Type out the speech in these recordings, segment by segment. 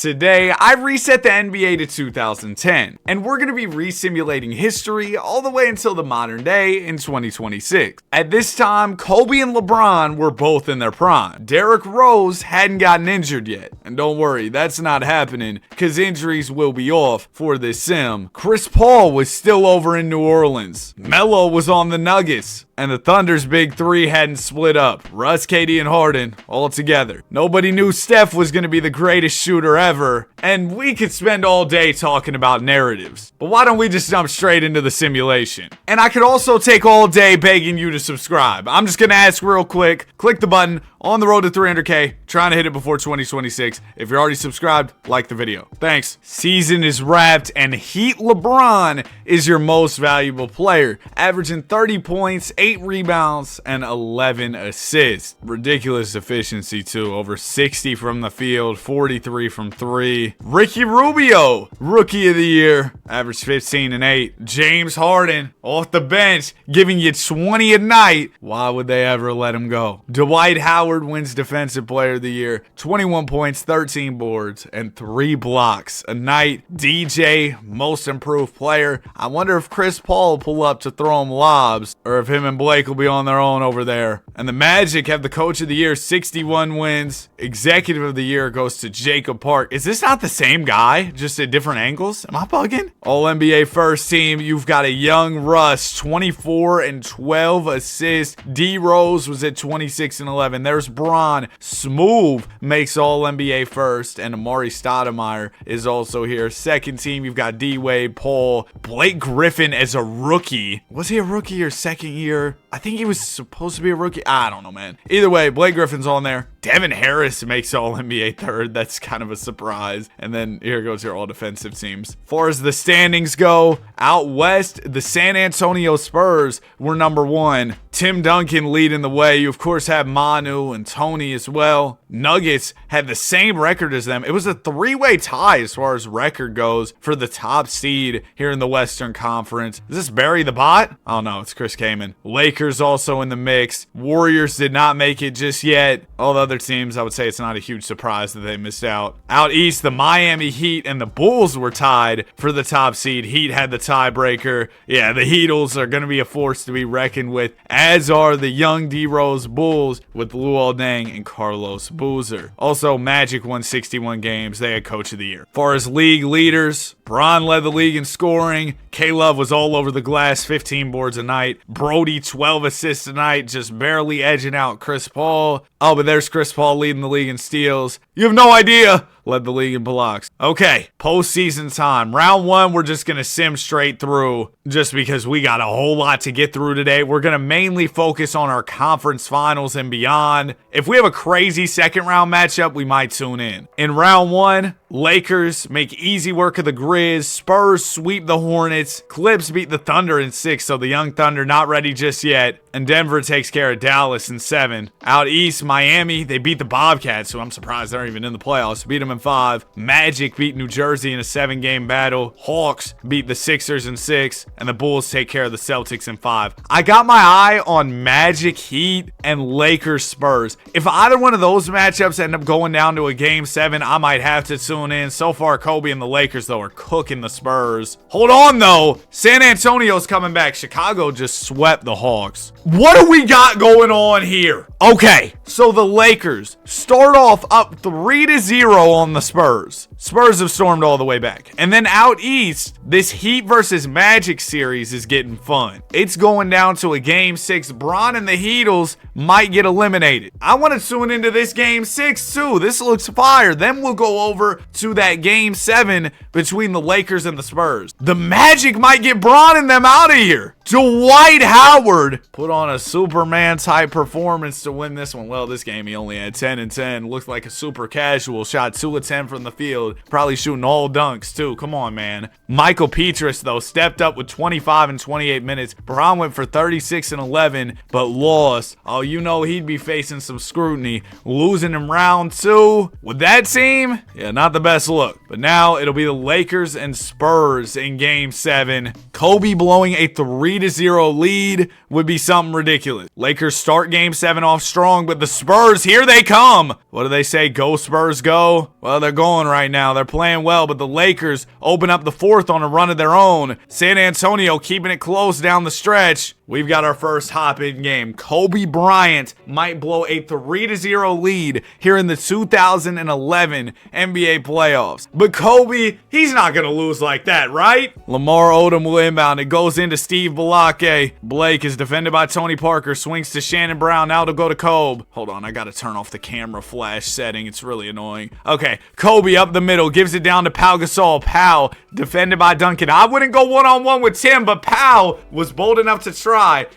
Today, I reset the NBA to 2010, and we're going to be re-simulating history all the way until the modern day in 2026. At this time, Kobe and LeBron were both in their prime. Derrick Rose hadn't gotten injured yet, and don't worry, that's not happening, because injuries will be off for this sim. Chris Paul was still over in New Orleans. Melo was on the Nuggets. And the Thunder's big three hadn't split up. Russ, KD, and Harden all together. Nobody knew Steph was going to be the greatest shooter ever. And we could spend all day talking about narratives. But why don't we just jump straight into the simulation? And I could also take all day begging you to subscribe. I'm just going to ask real quick. Click the button. On the road to 300K, trying to hit it before 2026. If you're already subscribed, like the video. Thanks. Season is wrapped, and Heat LeBron is your most valuable player, averaging 30 points, 8 rebounds, and 11 assists. Ridiculous efficiency, too. Over 60 from the field, 43 from 3. Ricky Rubio, Rookie of the Year, averaged 15 and 8. James Harden, off the bench, giving you 20 a night. Why would they ever let him go? Dwight Howard wins Defensive Player of the Year, 21 points, 13 boards, and 3 blocks a night. DJ, Most Improved Player. I wonder if Chris Paul will pull up to throw him lobs, or if him and Blake will be on their own over there. And the Magic have the Coach of the Year, 61 wins. Executive of the Year goes to Jacob Park. Is this not the same guy, just at different angles? Am I bugging? All-NBA first team, you've got a young Russ, 24 and 12 assists. D Rose was at 26 and 11. There's Bron. Smooth makes All-NBA first, and Amari Stoudemire is also here. Second team, you've got D-Wade, Paul, Blake Griffin as a rookie. Was he a rookie or second year? I think he was supposed to be a rookie. I don't know, man. Either way, Blake Griffin's on there. Devin Harris makes All-NBA third. That's kind of a surprise. And then here goes your all-defensive teams. As far as the standings go, out west, the San Antonio Spurs were number 1. Tim Duncan leading the way. You, of course, have Manu and Tony as well. Nuggets had the same record as them. It was a 3-way tie as far as record goes for the top seed here in the Western Conference. Is this Barry the Bot? Oh, no, it's Chris Kaman. Lakers also in the mix. Warriors did not make it just yet. All the other teams, I would say it's not a huge surprise that they missed out. Out east, the Miami Heat and the Bulls were tied for the top seed. Heat had the tiebreaker. Yeah, the Heatles are going to be a force to be reckoned with, as are the young D-Rose Bulls with Luol Deng and Carlos Boozer. Also, Magic won 61 games. They had Coach of the Year. As far as league leaders, Bron led the league in scoring. K-Love was all over the glass, 15 boards a night. Brody, 12 assists a night, just barely edging out Chris Paul. Oh, but there's Chris Paul leading the league in steals. You have no idea. Led the league in blocks. Okay, postseason time. Round 1, we're just going to sim straight through just because we got a whole lot to get through today. We're going to mainly focus on our conference finals and beyond. If we have a crazy second round matchup, we might tune in. In round 1, Lakers make easy work of the Grizz. Spurs sweep the Hornets. Clips beat the Thunder in 6, so the young Thunder not ready just yet. And Denver takes care of Dallas in 7. Out east, Miami, they beat the Bobcats, so I'm surprised they're even in the playoffs. Beat them in 5. Magic beat New Jersey in a 7-game battle. Hawks beat the Sixers in 6. And the Bulls take care of the Celtics in 5. I got my eye on Magic Heat and Lakers Spurs. If either one of those matchups end up going down to a Game 7, I might have to tune in. So far, Kobe and the Lakers, though, are cooking the Spurs. Hold on, though. San Antonio's coming back. Chicago just swept the Hawks. What do we got going on here? Okay, so the Lakers start off up 3-0 on the Spurs. Spurs have stormed all the way back. And then out east, this Heat versus Magic series is getting fun. It's going down to a Game 6. Bron and the Heatles might get eliminated. I want to tune into this Game 6 too. This looks fire. Then we'll go over to that Game 7 between the Lakers and the Spurs. The Magic might get Bron and them out of here. Dwight Howard put on a Superman type performance to win this one. Well, this game he only had 10 and 10. Looked like a super casual. Shot 2 of 10 from the field. Probably shooting all dunks too. Come on, man. Michael Petrus, though, stepped up with 25 and 28 minutes. Bron went for 36 and 11, but lost. Oh, you know he'd be facing some scrutiny. Losing in round 2 with that team? Yeah, not the best look. But now it'll be the Lakers Lakers and Spurs in Game 7. Kobe blowing a 3-0 lead would be something ridiculous. Lakers start Game 7 off strong, but the Spurs, here they come. What do they say? Go Spurs, go? Well, they're going right now. They're playing well, but the Lakers open up the fourth on a run of their own. San Antonio keeping it close down the stretch. We've got our first hop-in game. Kobe Bryant might blow a 3-0 lead here in the 2011 NBA playoffs. But Kobe, he's not going to lose like that, right? Lamar Odom will inbound. It goes into Steve Balake. Blake is defended by Tony Parker. Swings to Shannon Brown. Now to go to Kobe. Hold on, I got to turn off the camera flash setting. It's really annoying. Okay, Kobe up the middle. Gives it down to Pau Gasol. Pau defended by Duncan. I wouldn't go one-on-one with Tim, but Pau was bold enough to try.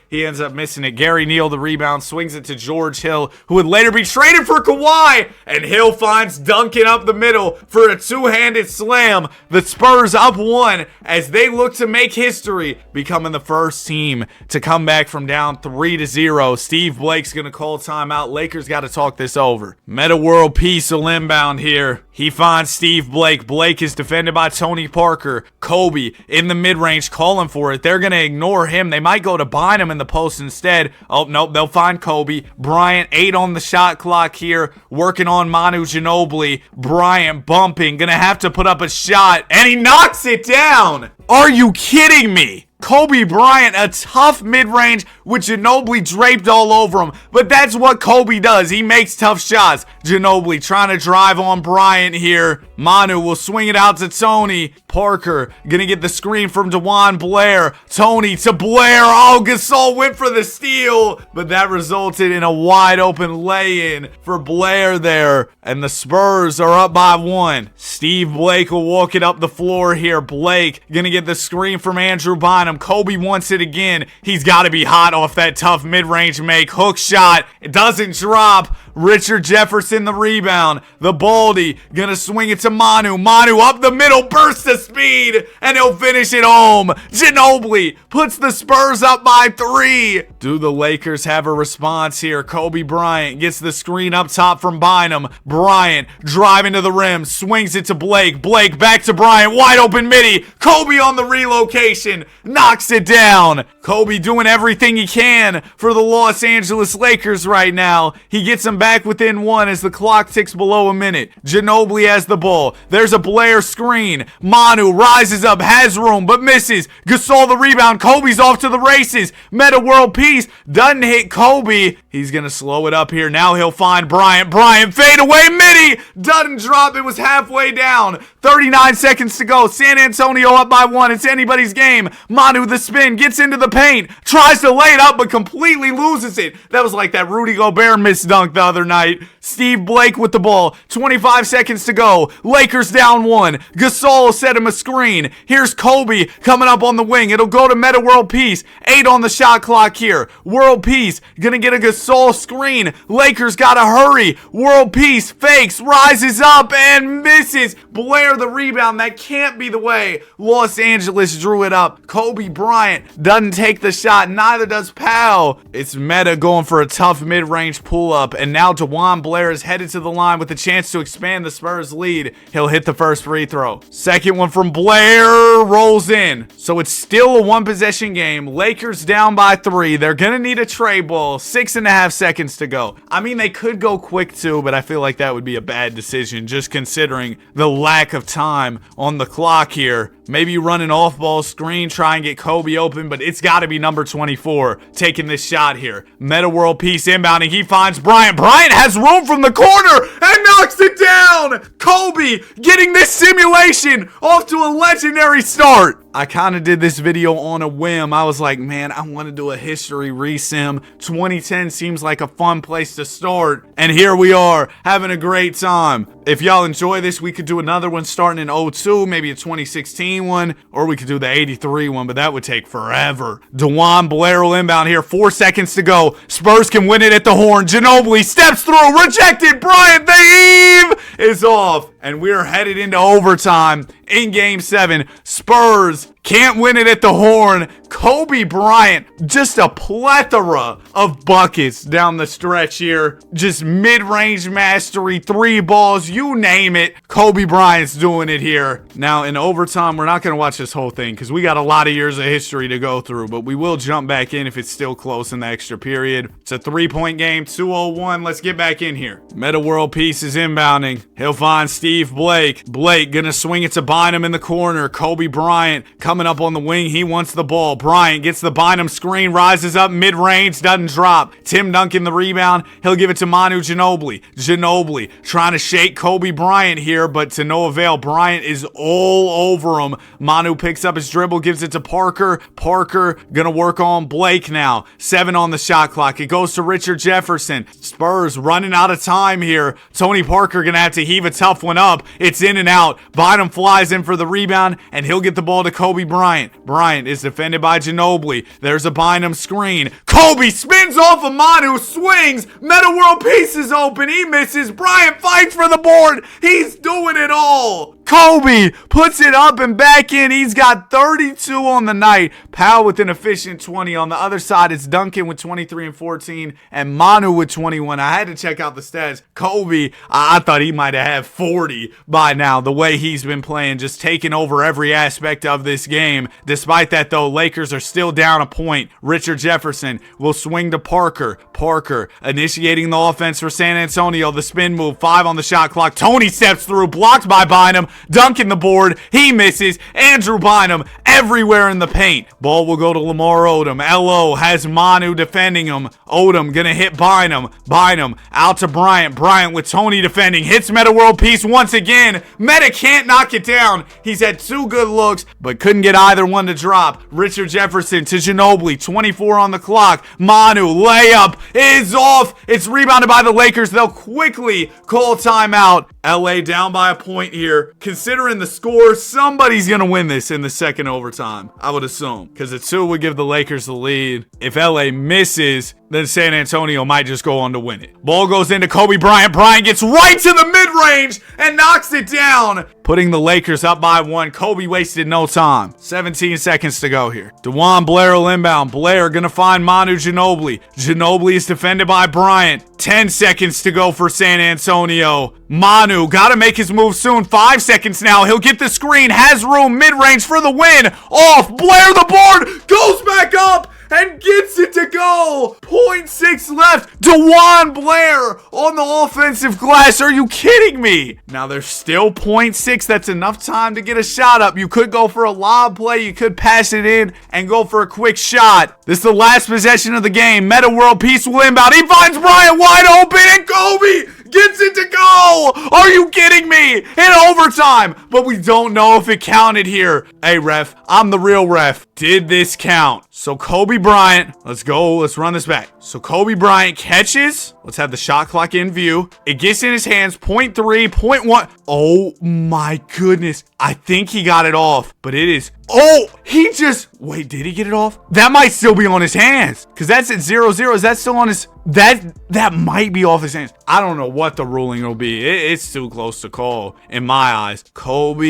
He ends up missing it. Gary Neal, the rebound, swings it to George Hill, who would later be traded for Kawhi. And Hill finds Duncan up the middle for a two-handed slam. The Spurs up one as they look to make history, becoming the first team to come back from down 3-0. Steve Blake's going to call timeout. Lakers got to talk this over. Meta World Peace will inbound here. He finds Steve Blake. Blake is defended by Tony Parker. Kobe in the mid-range calling for it. They're going to ignore him. They might go to Bynum in the post instead. Oh, nope, they'll find Kobe. Bryant, 8 on the shot clock here, working on Manu Ginobili. Bryant bumping, going to have to put up a shot, and he knocks it down. Are you kidding me? Kobe Bryant, a tough mid-range with Ginobili draped all over him. But that's what Kobe does. He makes tough shots. Ginobili trying to drive on Bryant here. Manu will swing it out to Tony. Parker gonna get the screen from DeJuan Blair. Tony to Blair. Oh, Gasol went for the steal, but that resulted in a wide open lay-in for Blair there. And the Spurs are up by 1. Steve Blake will walk it up the floor here. Blake gonna get the screen from Andrew Bynum. Kobe wants it again. He's got to be hot off that tough mid-range make. Hook shot. It doesn't drop. Richard Jefferson the rebound. The Baldy gonna swing it to Manu. Manu up the middle, burst of speed, and he'll finish it home. Ginobili puts the Spurs up by 3. Do the Lakers have a response here? Kobe Bryant gets the screen up top from Bynum. Bryant driving to the rim, swings it to Blake. Blake back to Bryant, wide open midi. Kobe on the relocation, knocks it down. Kobe doing everything he can for the Los Angeles Lakers right now. He gets them back within 1 as the clock ticks below a minute. Ginobili has the ball. There's a Blair screen. Manu rises up, has room, but misses. Gasol the rebound. Kobe's off to the races. Meta World Peace doesn't hit Kobe. He's going to slow it up here. Now he'll find Bryant. Bryant fade away midi. Doesn't drop. It was halfway down. 39 seconds to go. San Antonio up by 1. It's anybody's game. Manu the spin. Gets into the paint. Tries to lay it up, but completely loses it. That was like that Rudy Gobert missed dunk the other night. Steve Blake with the ball. 25 seconds to go. Lakers down 1. Gasol set him a screen. Here's Kobe coming up on the wing. It'll go to Meta World Peace. 8 on the shot clock here. World Peace gonna get a Gasol screen. Lakers gotta hurry. World Peace fakes, rises up, and misses. Blair the rebound. That can't be the way Los Angeles drew it up. Kobe Bryant doesn't take the shot. Neither does Pau. It's Meta going for a tough mid-range pull-up, and now DeJuan Blair is headed to the line with a chance to expand the Spurs lead. He'll hit the first free throw. Second one from Blair rolls in. So it's still a one-possession game. Lakers down by 3. They're gonna need a tray ball. 6.5 seconds to go. I mean, they could go quick too, but I feel like that would be a bad decision just considering the lack of time on the clock here. Maybe run an off-ball screen, try and get Kobe open, but it's got to be number 24 taking this shot here. Meta World Peace inbounding. He finds Bryant. Bryant has room from the corner and knocks it down. Kobe getting this simulation off to a legendary start. I kind of did this video on a whim. I was like, man, I want to do a history resim. 2010 seems like a fun place to start. And here we are, having a great time. If y'all enjoy this, we could do another one starting in 02, maybe a 2016 one, or we could do the 83 one, but that would take forever. DeJuan Blair will inbound here. 4 seconds to go. Spurs can win it at the horn. Ginobili steps through. Rejected. Bryant, the heave is off. and we're headed into overtime in Game 7. Spurs can't win it at the horn. Kobe Bryant, just a plethora of buckets down the stretch here. Just mid-range mastery, 3 balls, you name it. Kobe Bryant's doing it here. Now, in overtime, we're not going to watch this whole thing because we got a lot of years of history to go through, but we will jump back in if it's still close in the extra period. It's a 3-point game, 2:01. Let's get back in here. Meta World Peace is inbounding. He'll find Steve Blake. Blake gonna swing it to Bynum in the corner. Kobe Bryant coming up on the wing. He wants the ball. Bryant gets the Bynum screen, rises up mid-range, doesn't drop. Tim Duncan the rebound. He'll give it to Manu Ginobili. Ginobili trying to shake Kobe Bryant here, but to no avail. Bryant is all over him. Manu picks up his dribble, gives it to Parker. Parker gonna work on Blake now. 7 on the shot clock. It goes to Richard Jefferson. Spurs running out of time here. Tony Parker gonna have to heave a tough one up. It's in and out. Bynum flies in for the rebound, and he'll get the ball to Kobe Bryant. Bryant is defended by Ginobili. There's a Bynum screen. Kobe spins off of Manu, swings. Meta World Peace is open. He misses. Bryant fights for the board. He's doing it all. Kobe puts it up and back in. He's got 32 on the night. Powell with an efficient 20. On the other side, it's Duncan with 23 and 14 and Manu with 21. I had to check out the stats. Kobe, I thought he might have had 40 by now. The way he's been playing, just taking over every aspect of this game. Despite that, though, Lakers are still down a point. Richard Jefferson will swing to Parker. Parker initiating the offense for San Antonio. The spin move, 5 on the shot clock. Tony steps through, blocked by Bynum. Dunking the board. He misses. Andrew Bynum everywhere in the paint. Ball will go to Lamar Odom. LO has Manu defending him. Odom gonna hit Bynum. Bynum out to Bryant. Bryant with Tony defending. Hits Meta World Peace once again. Meta can't knock it down. He's had 2 good looks, but couldn't get either one to drop. Richard Jefferson to Ginobili. 24 on the clock. Manu layup is off. It's rebounded by the Lakers. They'll quickly call timeout. LA down by a point here. Considering the score, somebody's going to win this in the second overtime, I would assume, because a 2 would give the Lakers the lead. If LA misses, then San Antonio might just go on to win it. Ball goes into Kobe Bryant. Bryant gets right to the mid-range and knocks it down, putting the Lakers up by 1. Kobe wasted no time. 17 seconds to go here. DeJuan Blair will inbound. Blair gonna find Manu Ginobili. Ginobili is defended by Bryant. 10 seconds to go for San Antonio. Manu gotta make his move soon. 5 seconds now. He'll get the screen. Has room. Mid-range for the win. Off. Blair the board. Goes back up and gets it to go. 0.6 left. DeJuan Blair on the offensive glass. Are you kidding me? Now there's still 0.6. That's enough time to get a shot up. You could go for a lob play. You could pass it in and go for a quick shot. This is the last possession of the game. Meta World Peace will inbound. He finds Bryant wide open and Kobe gets it to go. Are you kidding me? In overtime. But we don't know if it counted here. Hey, ref. I'm the real ref. Did this count? So Kobe Bryant, let's go. Let's run this back. So Kobe Bryant catches. Let's have the shot clock in view. It gets in his hands. 0.3, 0.1. Oh my goodness. I think he got it off, but it is. Oh, he just. Wait, did he get it off? That might still be on his hands because that's at 0-0. Is that still on his? That might be off his hands. I don't know what the ruling will be. It's too close to call in my eyes. Kobe.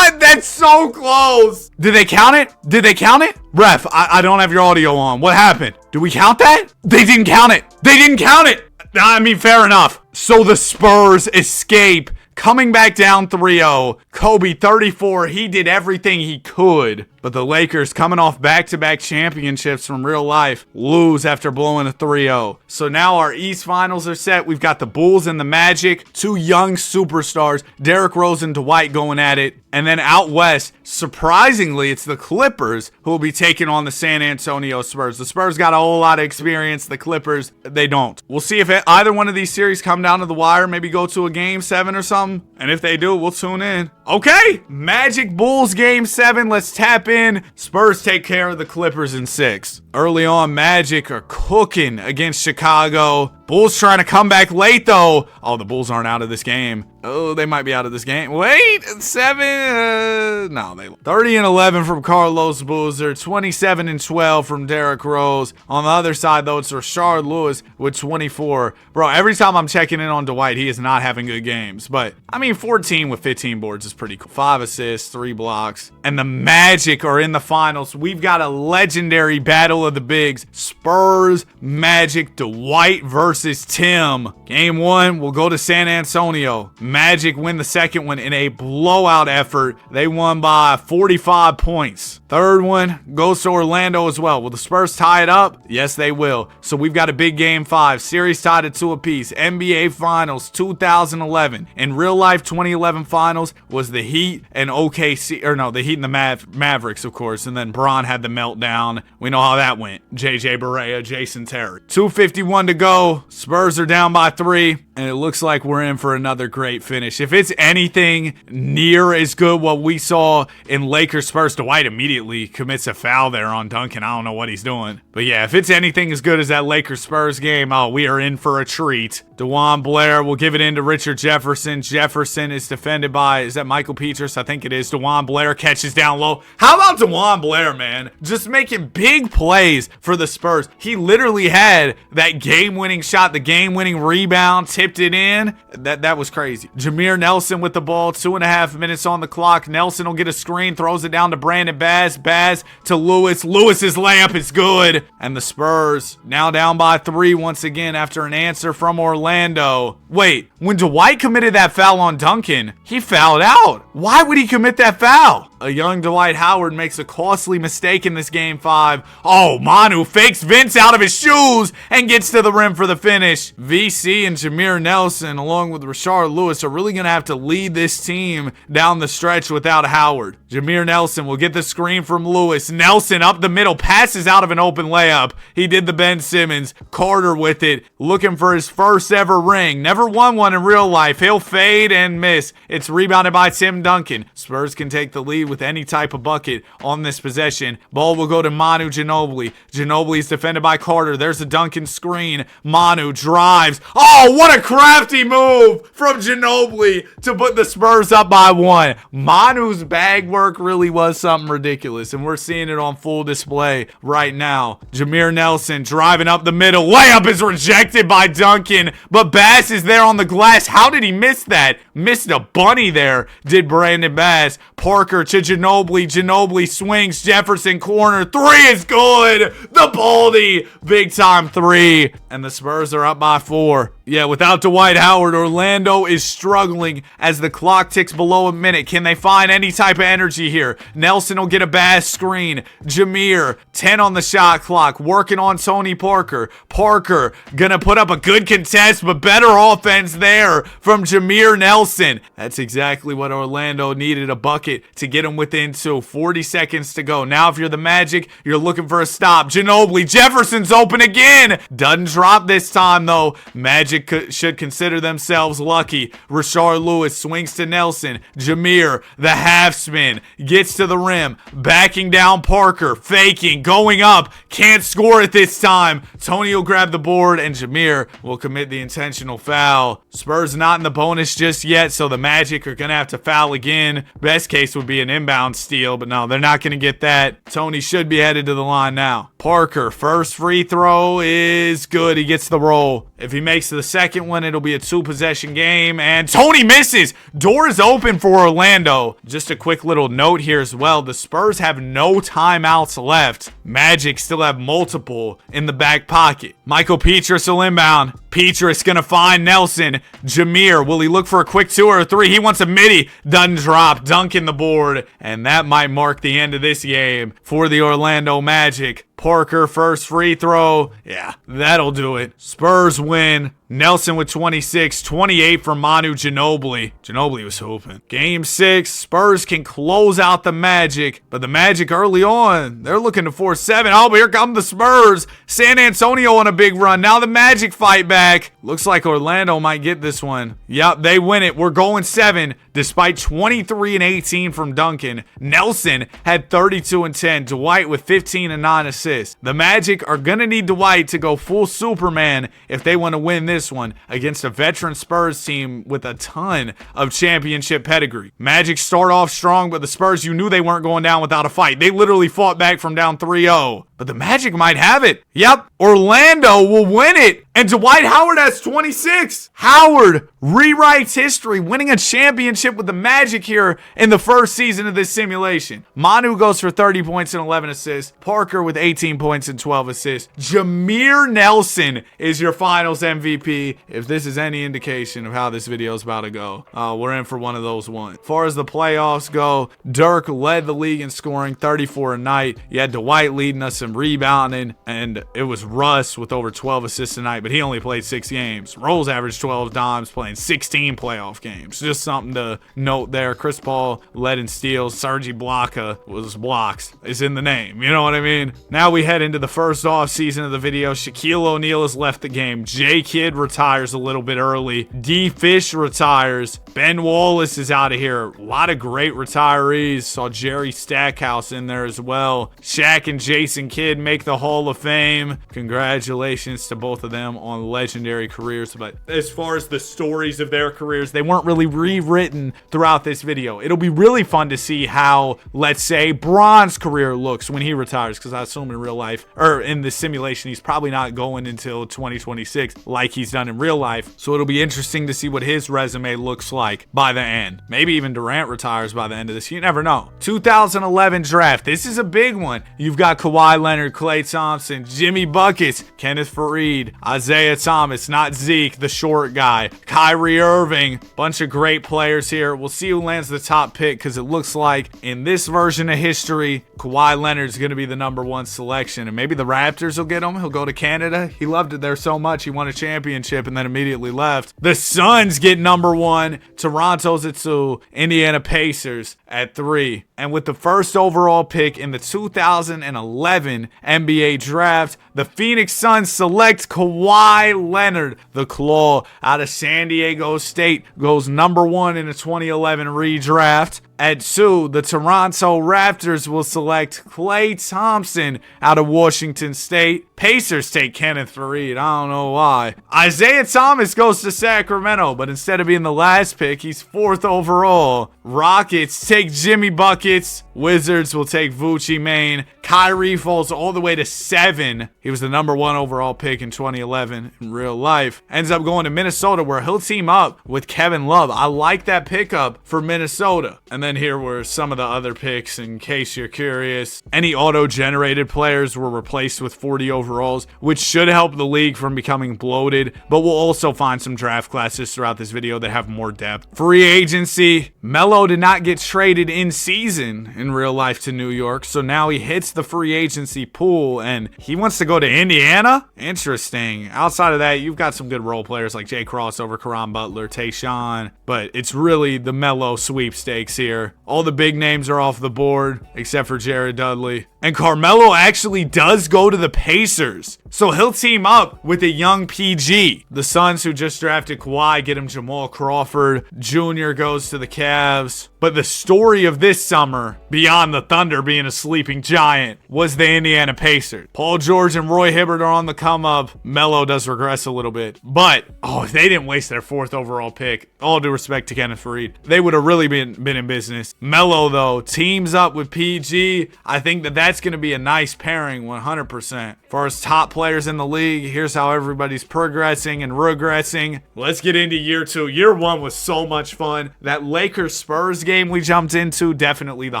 That's so close. Did they count it? Did they count it? Ref, I don't have your audio on. What happened? Did we count that? They didn't count it. They didn't count it. I mean, fair enough. So the Spurs escape, coming back down 3-0. Kobe, 34. He did everything he could. But the Lakers, coming off back-to-back championships from real life, lose after blowing a 3-0. So now our East Finals are set. We've got the Bulls and the Magic, 2 young superstars, Derrick Rose and Dwight going at it. And then out west, surprisingly, it's the Clippers who will be taking on the San Antonio Spurs. The Spurs got a whole lot of experience. The Clippers, they don't. We'll see if either one of these series come down to the wire, maybe go to a Game 7 or something. And if they do, we'll tune in. Okay, Magic Bulls Game 7. Let's tap in. Spurs take care of the Clippers in 6. Early on, Magic are cooking against Chicago. Bulls trying to come back late, though. Oh, the Bulls aren't out of this game. Oh, they might be out of this game. Wait, 7. No, they 30-11 from Carlos Boozer. 27-12 from Derrick Rose. On the other side, though, it's Rashard Lewis with 24. Bro, every time I'm checking in on Dwight, he is not having good games. But, I mean, 14 with 15 boards is pretty cool. 5 assists, 3 blocks. And the Magic are in the finals. We've got a legendary battle of the bigs. Spurs, Magic, Dwight versus Tim. Game 1 will go to San Antonio. Magic win the second one in a blowout effort. They won by 45 points. Third one goes to Orlando as well. Will the Spurs tie it up? Yes, they will. So we've got a big game 5. Series tied at 2 apiece. NBA Finals 2011. In real life, 2011 Finals was the Heat and OKC. Or no, the Heat and the Mavericks, of course. And then Bron had the meltdown. We know how that went. JJ Barea, Jason Terry. 2:51 to go. Spurs are down by 3. And it looks like we're in for another great finish. If it's anything near as good what we saw in Lakers Spurs, Dwight immediately commits a foul there on Duncan. I don't know what he's doing. But yeah, if it's anything as good as that Lakers Spurs game, oh, we are in for a treat. DeJuan Blair will give it in to Richard Jefferson. Jefferson is defended by, is that Michael Petras? I think it is. DeJuan Blair catches down low. How about DeJuan Blair, man? Just making big plays for the Spurs. He literally had that game-winning shot, the game-winning rebound, tipped it in. That was crazy. Jameer Nelson with the ball, 2.5 minutes on the clock. Nelson will get a screen, throws it down to Brandon Bass. Bass to Lewis. Lewis's layup is good. And the Spurs now down by 3 once again after an answer from Orlando. Wait, when Dwight committed that foul on Duncan, he fouled out. Why would he commit that foul? A young Dwight Howard makes a costly mistake in this game 5. Oh, Manu fakes Vince out of his shoes and gets to the rim for the finish. VC and Jameer Nelson, along with Rashard Lewis, are really going to have to lead this team down the stretch without Howard. Jameer Nelson will get the screen from Lewis. Nelson up the middle, passes out of an open layup. He did the Ben Simmons. Carter with it, looking for his first ever ring. Never won one in real life. He'll fade and miss. It's rebounded by Tim Duncan. Spurs can take the lead with any type of bucket on this possession. Ball will go to Manu Ginobili. Ginobili's defended by Carter. There's a Duncan screen. Manu drives. Oh, what a crafty move from Ginobili to put the Spurs up by 1. Manu's bag work really was something ridiculous, and we're seeing it on full display right now. Jameer Nelson driving up the middle. Layup is rejected by Duncan, but Bass is there on the glass. How did he miss that? Missed a bunny there, did Brandon Bass. Parker to Ginobili. Ginobili swings. Jefferson corner. 3 is good. The Baldy. Big time 3. And the Spurs are up by 4. Yeah, without Dwight Howard, Orlando is struggling as the clock ticks below a minute. Can they find any type of energy here? Nelson will get a Bass screen. Jameer, 10 on the shot clock, working on Tony Parker. Parker gonna put up a good contest, but better offense there from Jameer Nelson. That's exactly what Orlando needed, a bucket to get them within 2. 40 seconds to go. Now if you're the Magic, you're looking for a stop. Ginobili, Jefferson's open again. Doesn't drop this time though. Magic should consider themselves lucky. Rashard Lewis swings to Nelson. Jameer, the half spin, gets to the rim, backing down Parker, faking, going up, can't score it this time. Tony will grab the board and Jameer will commit the intentional foul. Spurs not in the bonus just yet, so the Magic are going to have to foul again. Best case would be an inbound steal, but no, they're not going to get that. Tony should be headed to the line now. Parker, first free throw is good. He gets the roll. If he makes the second one, it'll be a 2-possession game, and Tony misses. Doors open for Orlando. Just a quick little note here as well. The Spurs have no timeouts left. Magic still have multiple in the back pocket. Michael Petras will inbound. Petras gonna find Nelson. Jameer, will he look for a quick 2 or a 3? He wants a midi. Doesn't drop. Dunking the board. And that might mark the end of this game for the Orlando Magic. Parker, first free throw. Yeah, that'll do it. Spurs win Nelson with 26, 28 for Manu Ginobili. Ginobili was hooping. Game 6, Spurs can close out the Magic, but the Magic early on, they're looking to force 7. Oh, but here come the Spurs. San Antonio on a big run. Now the Magic fight back. Looks like Orlando might get this one. Yep, they win it. We're going 7 despite 23 and 18 from Duncan. Nelson had 32 and 10. Dwight with 15 and 9 assists. The Magic are going to need Dwight to go full Superman if they want to win this one against a veteran Spurs team with a ton of championship pedigree. Magic start off strong, but the Spurs, you knew they weren't going down without a fight. They literally fought back from down 3-0. But the Magic might have it. Yep, Orlando will win it. And Dwight Howard has 26. Howard rewrites history, winning a championship with the Magic here in the first season of this simulation. Manu goes for 30 points and 11 assists. Parker with 18 points and 12 assists. Jameer Nelson is your finals MVP. If this is any indication of how this video is about to go, we're in for one of those ones. As far as the playoffs go, Dirk led the league in scoring, 34 a night. You had Dwight leading us in rebounding, and it was Russ with over 12 assists tonight, but he only played 6 games. Rose averaged 12 dimes, playing 16 playoff games. Just something to note there. Chris Paul led in steals. Serge Ibaka was blocks. Is in the name. You know what I mean? Now we head into the first off season of the video. Shaquille O'Neal has left the game. J Kidd retires a little bit early. D Fish retires. Ben Wallace is out of here. A lot of great retirees. Saw Jerry Stackhouse in there as well. Shaq and Jason Kidd make the Hall of Fame. Congratulations to both of them on legendary careers. But as far as the stories of their careers, they weren't really rewritten throughout this video. It'll be really fun to see how, let's say, Bron's career looks when he retires, because I assume in real life, or in the simulation, he's probably not going until 2026 like he's done in real life. So it'll be interesting to see what his resume looks like by the end. Maybe even Durant retires by the end of this. You never know. 2011 draft. This is a big one. You've got Kawhi Leonard, Klay Thompson, Jimmy Buckets, Kenneth Faried, Isaiah Thomas, not Zeke, the short guy, Kyrie Irving. Bunch of great players here. We'll see who lands the top pick, because it looks like in this version of history, Kawhi Leonard's going to be the #1 selection, and maybe the Raptors will get him. He'll go to Canada. He loved it there so much, he won a championship and then immediately left. The Suns get #1. Toronto's at 2. Indiana Pacers at 3. And with the first overall pick in the 2011 NBA draft, the Phoenix Suns select Kawhi Leonard. The Claw out of San Diego State goes #1 in the 2011 redraft. At 2, the Toronto Raptors will select Klay Thompson out of Washington State. Pacers take Kenneth Faried. I don't know why. Isaiah Thomas goes to Sacramento, but instead of being the last pick, he's 4th overall. Rockets take Jimmy Buckets. Wizards will take Vucci Main. Kyrie falls all the way to 7. He was the #1 overall pick in 2011 in real life. Ends up going to Minnesota, where he'll team up with Kevin Love. I like that pickup for Minnesota. And then here were some of the other picks, in case you're curious. Any auto-generated players were replaced with 40 overalls, which should help the league from becoming bloated, but we'll also find some draft classes throughout this video that have more depth. Free agency. Melo did not get traded in season in real life to New York, so now he hits the free agency pool, and he wants to go to Indiana? Interesting. Outside of that, you've got some good role players like Jay Crossover, Caron Butler, Tayshaun, but it's really the Melo sweepstakes here. All the big names are off the board, except for Jared Dudley. And Carmelo actually does go to the Pacers, so he'll team up with a young PG. The Suns, who just drafted Kawhi, get him Jamal Crawford. Jr. goes to the Cavs. But the story of this summer, beyond the Thunder being a sleeping giant, was the Indiana Pacers. Paul George and Roy Hibbert are on the come up. Melo does regress a little bit. But, if they didn't waste their 4th overall pick, all due respect to Kenneth Faried, they would have really been in business. Melo, though, teams up with PG. I think that's going to be a nice pairing, 100%. As far as top players in the league, here's how everybody's progressing and regressing. Let's get into year 2. Year 1 was so much fun. That Lakers-Spurs game game we jumped into, definitely the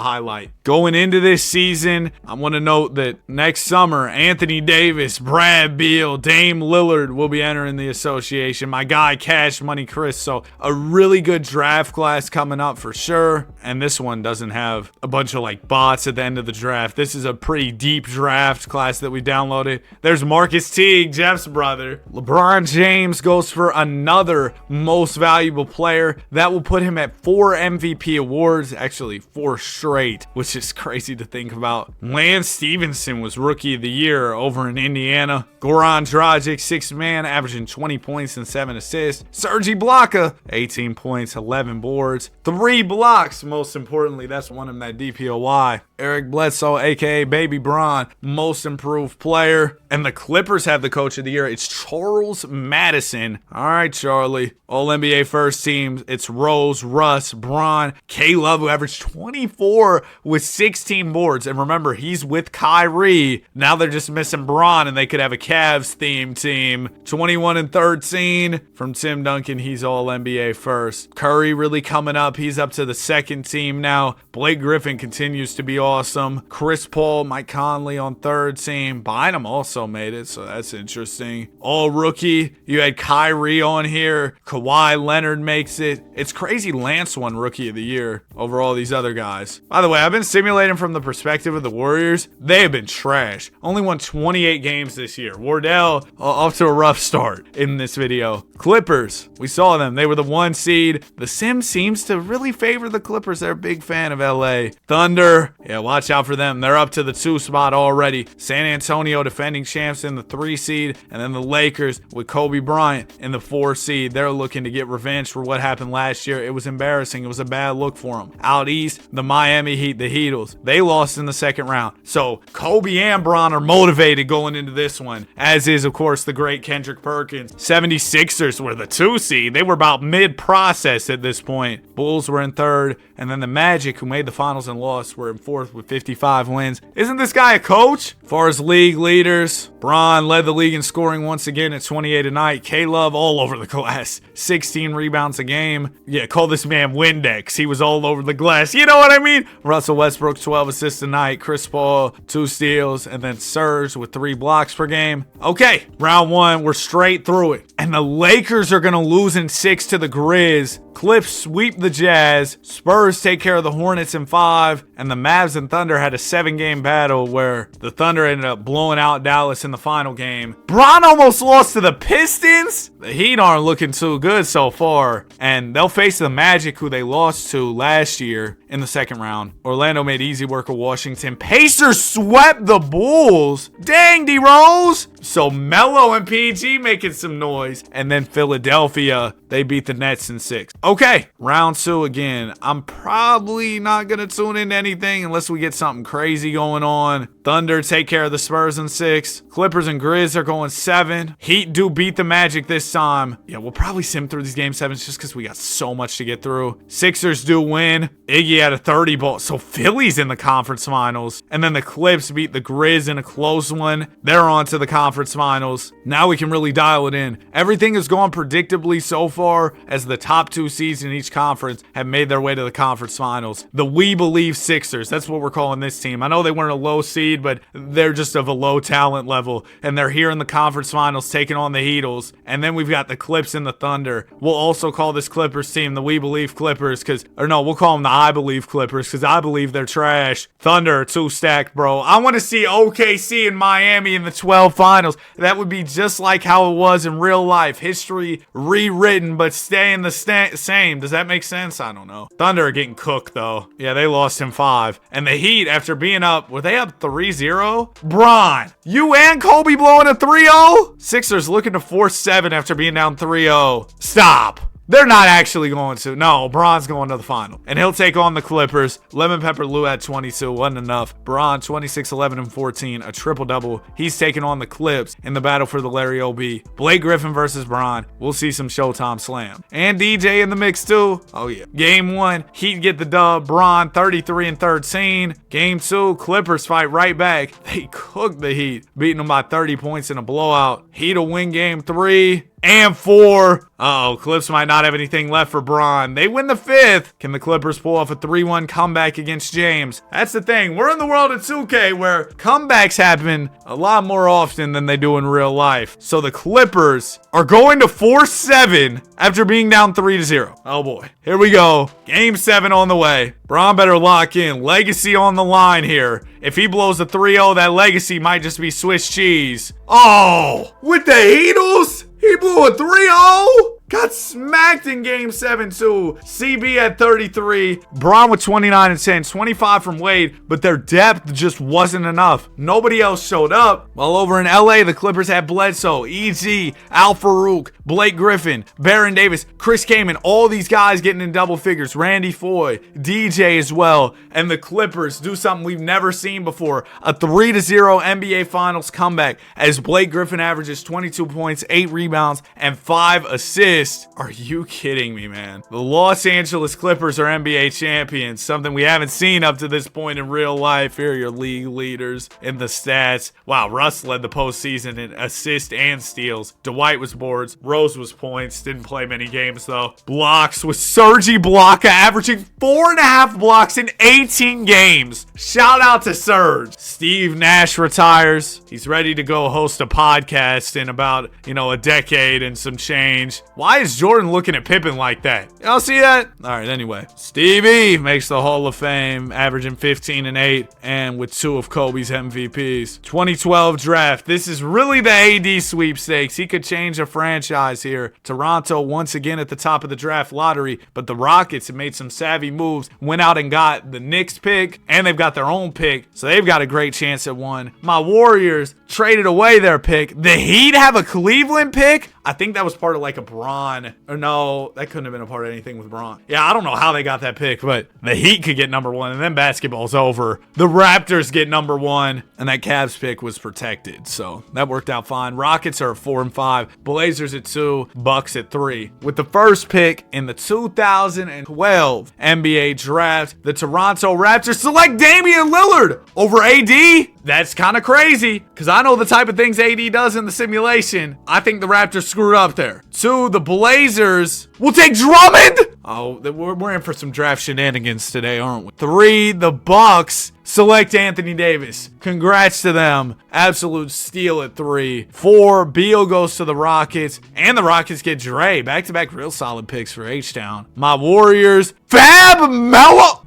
highlight. Going into this season, I want to note that next summer, Anthony Davis, Brad Beal, Dame Lillard will be entering the association. My guy, Cash Money Chris. So a really good draft class coming up for sure. And this one doesn't have a bunch of like bots at the end of the draft. This is a pretty deep draft class that we downloaded. There's Marcus Teague, Jeff's brother. LeBron James goes for another most valuable player. That will put him at 4 MVP awards, actually 4 straight, which is crazy to think about. Lance Stevenson was Rookie of the Year over in Indiana. Goran Dragic, 6th man, averaging 20 points and 7 assists. Serge Ibaka, 18 points, 11 boards, 3 blocks. Most importantly, that's one of that DPOY. Eric Bledsoe, aka Baby Bron, most improved player. And the Clippers have the Coach of the Year. It's Charles Madison. All right, Charlie. All NBA first teams. It's Rose, Russ, Bron, K-Love, who averaged 24 with 16 boards. And remember, he's with Kyrie. Now they're just missing Bron, and they could have a Cavs themed team. 21 and 13 from Tim Duncan. He's all NBA first. Curry really coming up. He's up to the second team now. Blake Griffin continues to be awesome. Chris Paul, Mike Conley on third team. Bynum also made it, so that's interesting. All rookie. You had Kyrie on here. Kawhi Leonard makes it. It's crazy Lance won Rookie of the Year over all these other guys. By the way, I've been simulating from the perspective of the Warriors. They have been trash. Only won 28 games this year. Wardell off to a rough start in this video. Clippers, we saw them. They were the 1 seed. The Sim seems to really favor the Clippers. They're a big fan of LA. Thunder, yeah, watch out for them. They're up to the 2 spot already. San Antonio defending champs in the 3 seed. And then the Lakers with Kobe Bryant in the 4 seed. They're looking to get revenge for what happened last year. It was embarrassing. It was a bad look for them. Out east, the Miami Heat, the Heatles, they lost in the second round. So Kobe and Bron are motivated going into this one, as is, of course, the great Kendrick Perkins. 76ers were the 2 seed. They were about mid-process at this point. Bulls were in 3rd, and then the Magic, who made the finals and lost, were in 4th with 55 wins. Isn't this guy a coach? As far as league leaders, Bron led the league in scoring once again at 28 a night. K-Love all over the glass. 16 rebounds a game. Yeah, call this man Windex. He was all over the glass. You know what I mean? Russell Westbrook, 12 assists a night. Chris Paul, 2 steals. And then Serge with 3 blocks per game. Okay, round 1. We're straight through it. And the Lakers are going to lose in 6 to the Grizz. Clips sweep the Jazz. Spurs take care of the Hornets in 5. And the Mavs and Thunder had a 7-game battle where the Thunder ended up blowing out Dallas in the final game. Bron almost lost to the Pistons. The Heat aren't looking too good so far. And they'll face the Magic, who they lost to last year in the second round. Orlando made easy work of Washington. Pacers swept the Bulls. Dang, D-Rose. So Melo and PG making some noise. And then Philadelphia, they beat the Nets in 6. Okay, round 2 again. I'm probably not going to tune into anything unless we get something crazy going on. Thunder take care of the Spurs in 6. Clippers and Grizz are going 7. Heat do beat the Magic this time. Yeah, we'll probably sim through these game 7s just because we got so much to get through. Sixers do win. Iggy had a 30 ball. So Philly's in the conference finals. And then the Clips beat the Grizz in a close one. They're on to the conference finals. Now we can really dial it in. Everything has gone predictably so far as the top 2 seeds in each conference have made their way to the conference finals. The We Believe Sixers, that's what we're calling this team. I know they weren't a low seed, but they're just of a low talent level. And they're here in the conference finals taking on the Heatles. And then we've got the Clips and the Thunder. We'll also call this Clippers team the We Believe Clippers, we'll call them the I Believe Clippers, because I believe they're trash. Thunder, 2 stacked, bro. I want to see OKC and Miami in the 12 finals. That would be just like how it was in real life. History rewritten, but staying the same. Does that make sense? I don't know. Thunder are getting cooked, though. Yeah, they lost in 5. And the Heat, after being up, were they up 3-0? Bron, you and Kobe blowing a 3-0? Sixers looking to force 7 after being down 3-0. Stop. They're not actually going to. No, Bron's going to the final. And he'll take on the Clippers. Lemon Pepper Lou at 22. Wasn't enough. Bron, 26, 11, and 14. A triple-double. He's taking on the Clips in the battle for the Larry O.B. Blake Griffin versus Bron. We'll see some Showtime slam. And DJ in the mix, too. Oh, yeah. Game 1, Heat get the dub. Bron, 33 and 13. Game 2, Clippers fight right back. They cooked the Heat, beating them by 30 points in a blowout. Heat will win Game 3. and 4. Uh-oh, Clips might not have anything left for Bron. They win the 5th. Can the Clippers pull off a 3-1 comeback against James? That's the thing. We're in the world of 2K where comebacks happen a lot more often than they do in real life. So the Clippers are going to 4-7 after being down 3-0. Oh boy. Here we go. Game 7 on the way. Bron better lock in. Legacy on the line here. If he blows a 3-0, that legacy might just be Swiss cheese. Oh, with the Heatles? He blew a 3-0? Got smacked in game 7 too. CB at 33. Bron with 29 and 10. 25 from Wade, but their depth just wasn't enough. Nobody else showed up. While over in LA, the Clippers had Bledsoe, EG, Al Farouk, Blake Griffin, Baron Davis, Chris Kaman, all these guys getting in double figures. Randy Foye, DJ as well. And the Clippers do something we've never seen before. A 3-0 NBA Finals comeback as Blake Griffin averages 22 points, 8 rebounds, and 5 assists. Are you kidding me, man? The Los Angeles Clippers are NBA champions, something we haven't seen up to this point in real life. Here are your league leaders in the stats. Wow, Russ led the postseason in assists and steals. Dwight was boards. Rose was points. Didn't play many games, though. Blocks with Serge Ibaka averaging 4.5 blocks in 18 games. Shout out to Serge. Steve Nash retires. He's ready to go host a podcast in about, a decade and some change. Why is Jordan looking at Pippen like that? Y'all see that? All right, anyway. Stevie makes the Hall of Fame, averaging 15 and 8, and with 2 of Kobe's MVPs. 2012 draft. This is really the AD sweepstakes. He could change a franchise here. Toronto once again at the top of the draft lottery, but the Rockets have made some savvy moves, went out and got the Knicks pick, and they've got their own pick, so they've got a great chance at one. My Warriors traded away their pick. The Heat have a Cleveland pick? I think that was part of like a Bron. Or no, that couldn't have been a part of anything with Bron. Yeah, I don't know how they got that pick, but the Heat could get number 1, and then basketball's over. The Raptors get number 1, and that Cavs pick was protected, so that worked out fine. Rockets are at 4 and 5, Blazers at 2, Bucks at 3. With the first pick in the 2012 NBA draft, the Toronto Raptors select Damian Lillard over AD. That's kind of crazy, because I know the type of things AD does in the simulation. I think the Raptors screwed up there. 2, the Blazers will take Drummond. Oh, we're in for some draft shenanigans today, aren't we? 3, the Bucks select Anthony Davis. Congrats to them. Absolute steal at 3. 4, Beal goes to the Rockets, and the Rockets get Dre. Back-to-back real solid picks for H-Town. My Warriors, Fab Melo.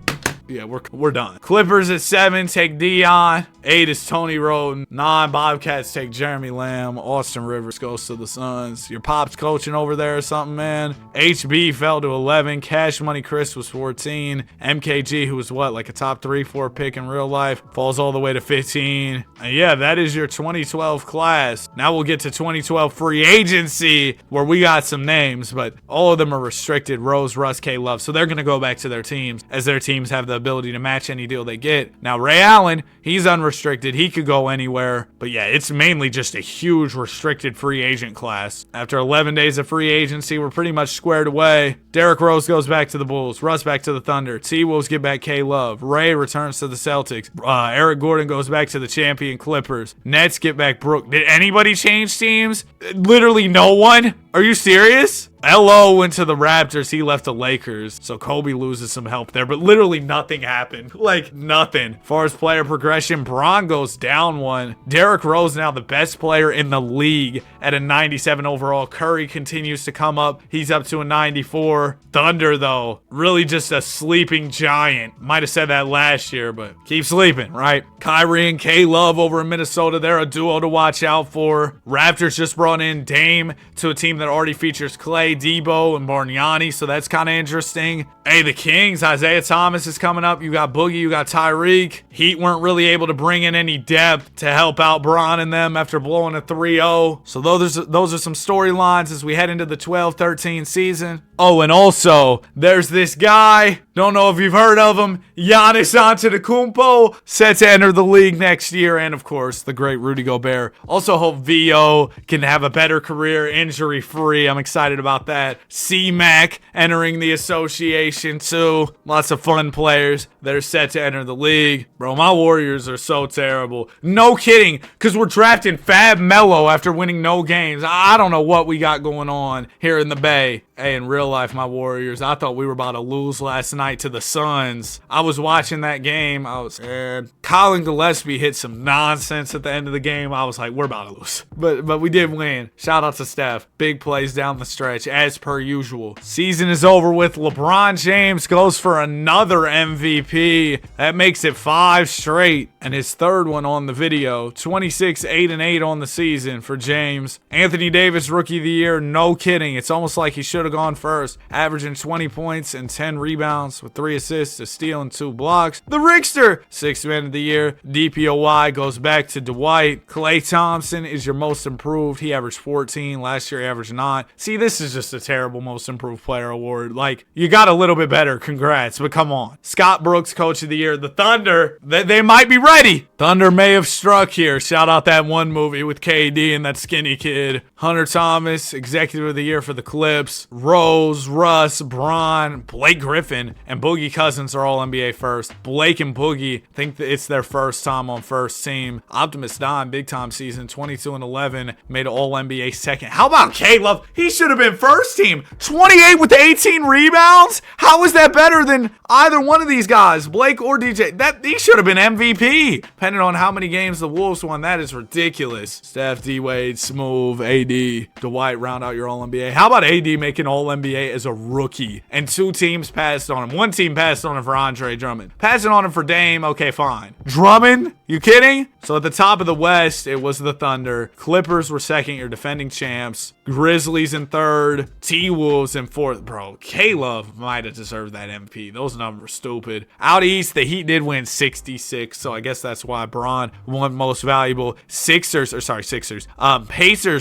Yeah, we're done. Clippers at 7 take Dion. 8 is Tony Roden. 9 Bobcats take Jeremy Lamb. Austin Rivers goes to the Suns. Your pop's coaching over there or something, man. HB fell to 11. Cash Money Chris was 14. MKG, who was like a top 3-4 pick in real life, falls all the way to 15. And yeah, that is your 2012 class. Now we'll get to 2012 free agency, where we got some names, but all of them are restricted. Rose, Russ, K Love. So they're going to go back to their teams, as their teams have the ability to match any deal they get. Now Ray Allen, he's unrestricted. He could go anywhere. But yeah, it's mainly just a huge restricted free agent class. After 11 days of free agency, we're pretty much squared away. Derrick Rose goes back to the Bulls. Russ back to the Thunder. T-Wolves get back K Love. Ray returns to the Celtics. Eric Gordon goes back to the champion Clippers. Nets get back Brook. Did anybody change teams? Literally no one? Are you serious? LO went to the Raptors. He left the Lakers. So Kobe loses some help there, but literally nothing happened. Like nothing. As far as player progression, Bron goes down 1. Derrick Rose now the best player in the league at a 97 overall. Curry continues to come up. He's up to a 94. Thunder, though, really just a sleeping giant. Might have said that last year, but keep sleeping, right? Kyrie and K-Love over in Minnesota. They're a duo to watch out for. Raptors just brought in Dame to a team that already features Clay, Debo, and Bargnani, so that's kind of interesting. Hey, the Kings, Isaiah Thomas is coming up. You got Boogie, you got Tyreek. Heat weren't really able to bring in any depth to help out Bron and them after blowing a 3-0. So those are some storylines as we head into the 12-13 season. Oh, and also, there's this guy, don't know if you've heard of him, Giannis Antetokounmpo, set to enter the league next year, and of course, the great Rudy Gobert. Also hope VO can have a better career, injury-free. I'm excited about about that. C-Mac entering the association too. Lots of fun players that are set to enter the league. Bro, my Warriors are so terrible. No kidding, because we're drafting Fab Melo after winning no games. I don't know what we got going on here in the Bay. Hey, in real life, my Warriors, I thought we were about to lose last night to the Suns. I was watching that game. I was scared. Colin Gillespie hit some nonsense at the end of the game. I was like, we're about to lose. But we did win. Shout out to Steph. Big plays down the stretch, as per usual. Season is over with. LeBron James goes for another MVP. That makes it 5 straight. And his third one on the video. 26, 8-8 on the season for James. Anthony Davis, Rookie of the Year. No kidding. It's almost like he should have gone first, averaging 20 points and 10 rebounds with 3 assists, a steal, and 2 blocks. The Rickster, 6th Man of the Year. DPOY goes back to Dwight. Klay Thompson is your most improved. He averaged 14. Last year, he averaged 9. See, this is just a terrible most improved player award. Like, you got a little bit better. Congrats, but come on. Scott Brooks, Coach of the Year. The Thunder, they might be ready. Thunder may have struck here. Shout out that one movie with KD and that skinny kid. Hunter Thomas, Executive of the Year for the Clips. Rose, Russ, Bron, Blake Griffin, and Boogie Cousins are all NBA first. Blake and Boogie think that it's their first time on first team. Optimus Dime, big time season, 22-11, made all NBA second. How about Caleb? He should have been first team. 28 with 18 rebounds? How is that better than either one of these guys, Blake or DJ? He should have been MVP. Depending on how many games the Wolves won, that is ridiculous. Steph, D-Wade, Smooth, AD, Dwight, round out your All-NBA. How about AD making All-NBA as a rookie? And 2 teams passed on him. 1 team passed on him for Andre Drummond. Passing on him for Dame, okay, fine. Drummond? You kidding? So at the top of the West, it was the Thunder. Clippers were second, your defending champs. Grizzlies in third. T-Wolves in fourth. Bro, K-Love might have deserved that MVP. Those numbers stupid. Out east, the Heat did win 66, so I guess that's why Bron won most valuable. Pacers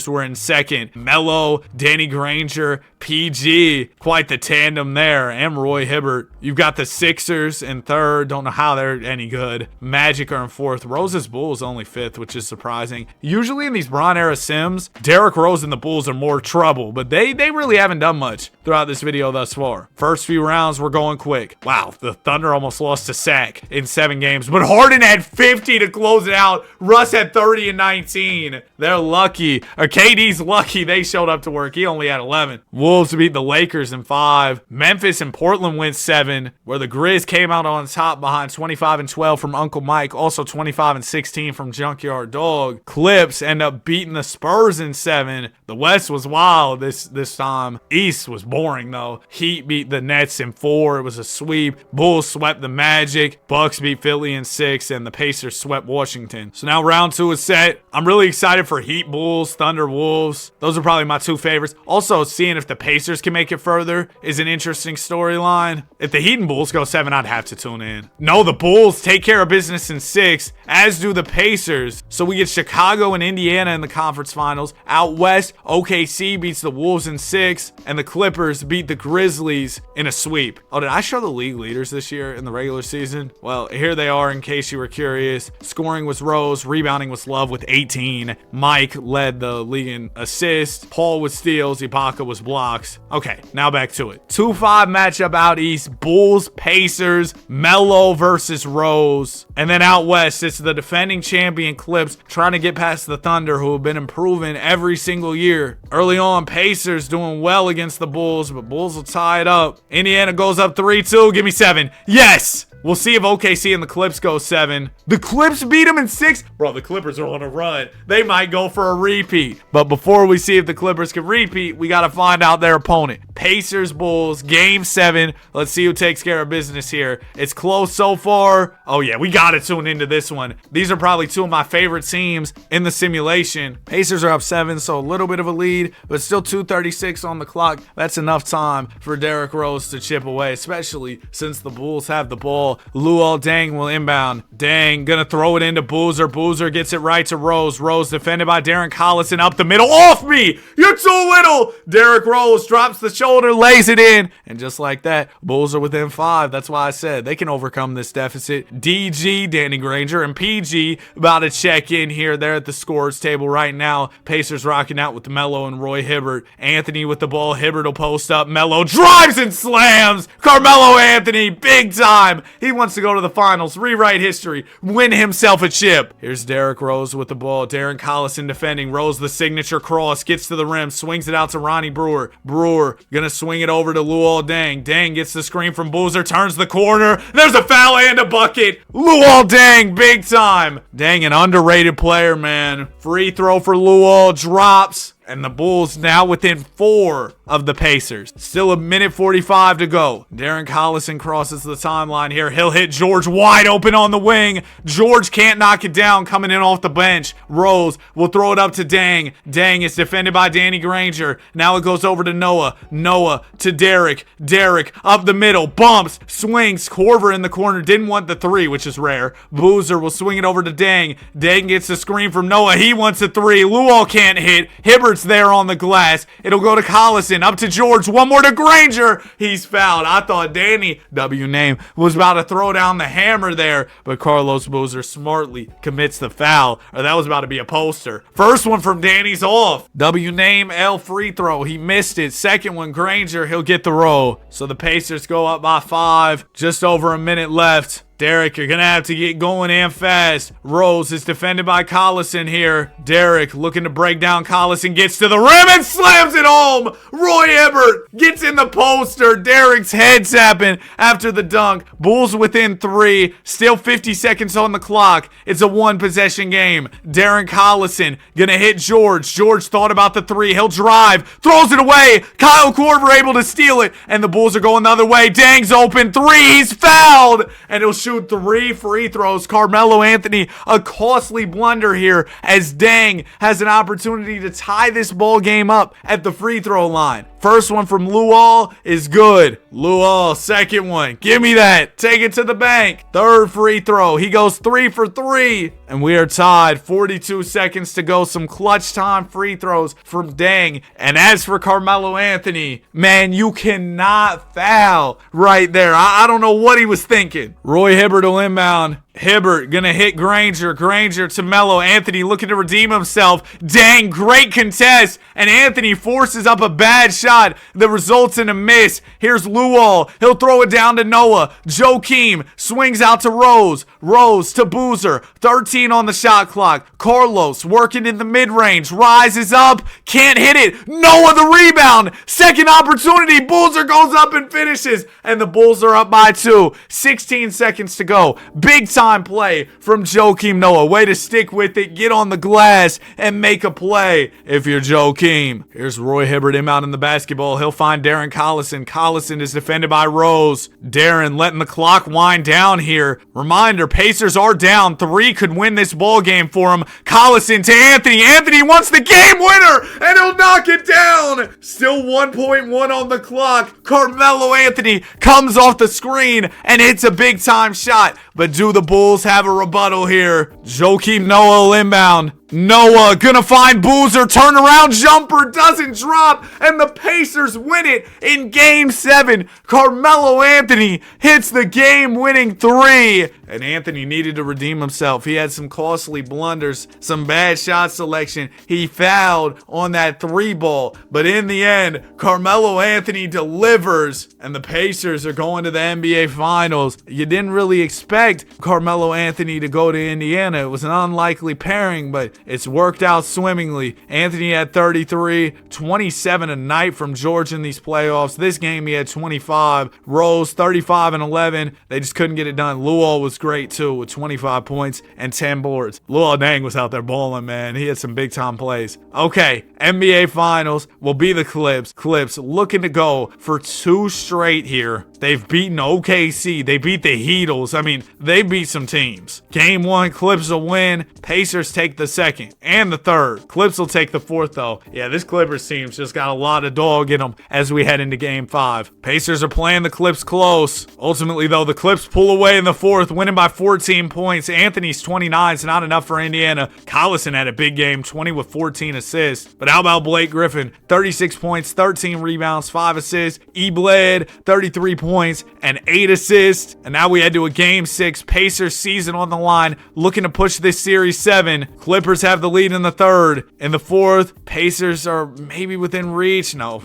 were in second. Melo, Danny Granger, PG. Quite the tandem there. And Roy Hibbert. You've got the Sixers in third. Don't know how they're any good. Magic are in fourth. Rose's Bulls only fifth, which is surprising. Usually in these Bron era sims, Derrick Rose and the Bulls are more trouble, but they really haven't done much throughout this video thus far. First few rounds, we're going quick. Wow, the Thunder almost lost to Sac in 7 games, but Harden had 50 to close it out. Russ had 30 and 19. They're lucky. KD's lucky they showed up to work. He only had 11. Wolves beat the Lakers in 5. Memphis and Portland went 7, where the Grizz came out on top behind 25 and 12 from Uncle Mike, also 25 and 16 from Junkyard Dog. Clips end up beating the Spurs in 7. The West was wild this time. East was boring though. Heat beat the Nets in 4. It was a sweep. Bulls swept the Magic. Bucks beat Philly in 6, and the Pacers swept Washington. So now round 2 is set. I'm really excited for Heat Bulls, Thunder Wolves. Those are probably my 2 favorites. Also, seeing if the Pacers can make it further is an interesting storyline. If the Heat and Bulls go 7, I'd have to tune in. No, the Bulls take care of business in 6, as do the Pacers. So we get Chicago and Indiana in the conference finals. Out west, OKC beats the Wolves in 6, and the Clippers beat the Grizzlies in a sweep. Oh, did I show the league leaders this year in the regular season? Well, here they are in case you were curious. Scoring was Rose, rebounding was Love with 18. Mike led the league in assists. Paul with steals. Ibaka was blocks. Okay, now back to it. 2-5 matchup out east. Bulls, Pacers, Melo versus Rose. And then out west, it's the defending champion Clips trying to get past the Thunder, who have been improving every single year. Early on, Pacers doing well against the Bulls, but Bulls will tie it up. Indiana goes up 3-2. Give me 7. Yes! We'll see if OKC and the Clips go 7. The Clips beat them in 6. Bro, the Clippers are on a run. They might go for a repeat. But before we see if the Clippers can repeat, we got to find out their opponent. Pacers, Bulls, game 7. Let's see who takes care of business here. It's close so far. Oh yeah, we got to tune into this one. These are probably 2 of my favorite teams in the simulation. Pacers are up 7, so a little bit of a lead, but still 2:36 on the clock. That's enough time for Derrick Rose to chip away, especially since the Bulls have the ball. ball. Luol Deng will inbound. Deng gonna throw it into Boozer. Boozer gets it right to Rose. Rose defended by Darren Collison up the middle. Off me! You're too little! Derrick Rose drops the shoulder, lays it in. And just like that, Bulls are within 5. That's why I said they can overcome this deficit. DG, Danny Granger, and PG about to check in here. They're at the scores table right now. Pacers rocking out with Melo and Roy Hibbert. Anthony with the ball. Hibbert will post up. Melo drives and slams. Carmelo Anthony, big time. He wants to go to the finals, rewrite history, win himself a chip. Here's Derrick Rose with the ball. Darren Collison defending. Rose the signature cross, gets to the rim, swings it out to Ronnie Brewer. Brewer gonna swing it over to Luol Deng. Deng gets the screen from Boozer, turns the corner. There's a foul and a bucket. Luol Deng, big time. Deng, an underrated player, man. Free throw for Luol, drops. And the Bulls now within 4 of the Pacers. Still a minute 45 to go. Darren Collison crosses the timeline here. He'll hit George wide open on the wing. George can't knock it down coming in off the bench. Rose will throw it up to Deng. Deng is defended by Danny Granger. Now it goes over to Noah. Noah to Derrick. Derrick up the middle. Bumps. Swings. Korver in the corner. Didn't want the 3, which is rare. Boozer will swing it over to Deng. Deng gets the screen from Noah. He wants a 3. Luol can't hit. Hibbert there on the glass. It'll go to Collison, up to George, one more to Granger. He's fouled. I thought Danny, W name, was about to throw down the hammer there, but Carlos Boozer smartly commits the foul, or that was about to be a poster. First one from Danny's off. W name, L free throw. He missed it. Second one, Granger, he'll get the roll. So the Pacers go up by 5. Just over a minute left. Derrick, you're going to have to get going and fast. Rose is defended by Collison here. Derrick looking to break down Collison, gets to the rim and slams it home. Roy Hibbert gets in the poster. Derrick's head tapping after the dunk. Bulls within 3. Still 50 seconds on the clock. It's a 1-possession game. Darren Collison going to hit George. George thought about the 3. He'll drive. Throws it away. Kyle Korver able to steal it. And the Bulls are going the other way. Deng's open. 3. He's fouled. And he'll shoot 3 free throws. Carmelo Anthony, a costly blunder here as Deng has an opportunity to tie this ball game up at the free throw line. First one from Luol is good. Luol, second one. Give me that. Take it to the bank. Third free throw. He goes 3 for 3. And we are tied. 42 seconds to go. Some clutch time free throws from Deng. And as for Carmelo Anthony, man, you cannot foul right there. I don't know what he was thinking. Roy Hibbert will inbound. Hibbert gonna hit Granger. Granger to Melo. Anthony looking to redeem himself. Dang, great contest. And Anthony forces up a bad shot that results in a miss. Here's Luol. He'll throw it down to Noah. Joakim swings out to Rose. Rose to Boozer. 13 on the shot clock. Carlos working in the mid-range. Rises up. Can't hit it. Noah the rebound. Second opportunity. Boozer goes up and finishes. And the Bulls are up by 2. 16 seconds to go. Big time play from Joakim Noah. Way to stick with it, get on the glass, and make a play if you're Joakim. Here's Roy Hibbert inbound in the basketball. He'll find Darren Collison. Collison is defended by Rose. Darren letting the clock wind down here. Reminder, Pacers are down. 3 could win this ball game for him. Collison to Anthony. Anthony wants the game winner, and he'll knock it down. Still 1.1 on the clock. Carmelo Anthony comes off the screen and hits a big time shot. But do the Bulls have a rebuttal here? Joakim Noah will inbound. Noah gonna find Boozer, turnaround jumper doesn't drop, and the Pacers win it in game 7. Carmelo Anthony hits the game-winning 3, and Anthony needed to redeem himself. He had some costly blunders, some bad shot selection. He fouled on that 3 ball, but in the end, Carmelo Anthony delivers, and the Pacers are going to the NBA Finals. You didn't really expect Carmelo Anthony to go to Indiana. It was an unlikely pairing, but it's worked out swimmingly. Anthony had 33, 27 a night from George in these playoffs. This game he had 25. Rose 35 and 11. They just couldn't get it done. Luol was great too with 25 points and 10 boards. Luol Deng was out there balling, man. He had some big time plays. Okay, NBA Finals will be the Clips. Clips looking to go for 2 straight here. They've beaten OKC. They beat the Heatles. I mean, they beat some teams. Game 1, Clips will win. Pacers take the second and the third. Clips will take the fourth, though. Yeah, this Clippers team's just got a lot of dog in them as we head into Game 5. Pacers are playing the Clips close. Ultimately, though, the Clips pull away in the fourth, winning by 14 points. Anthony's 29 is not enough for Indiana. Collison had a big game, 20 with 14 assists. But how about Blake Griffin? 36 points, 13 rebounds, 5 assists. E. Bled, 33 points and 8 assists. And now we head to a Game 6. Pacers season on the line, looking to push this series 7. Clippers have the lead in the third. In the fourth, Pacers are maybe within reach. No,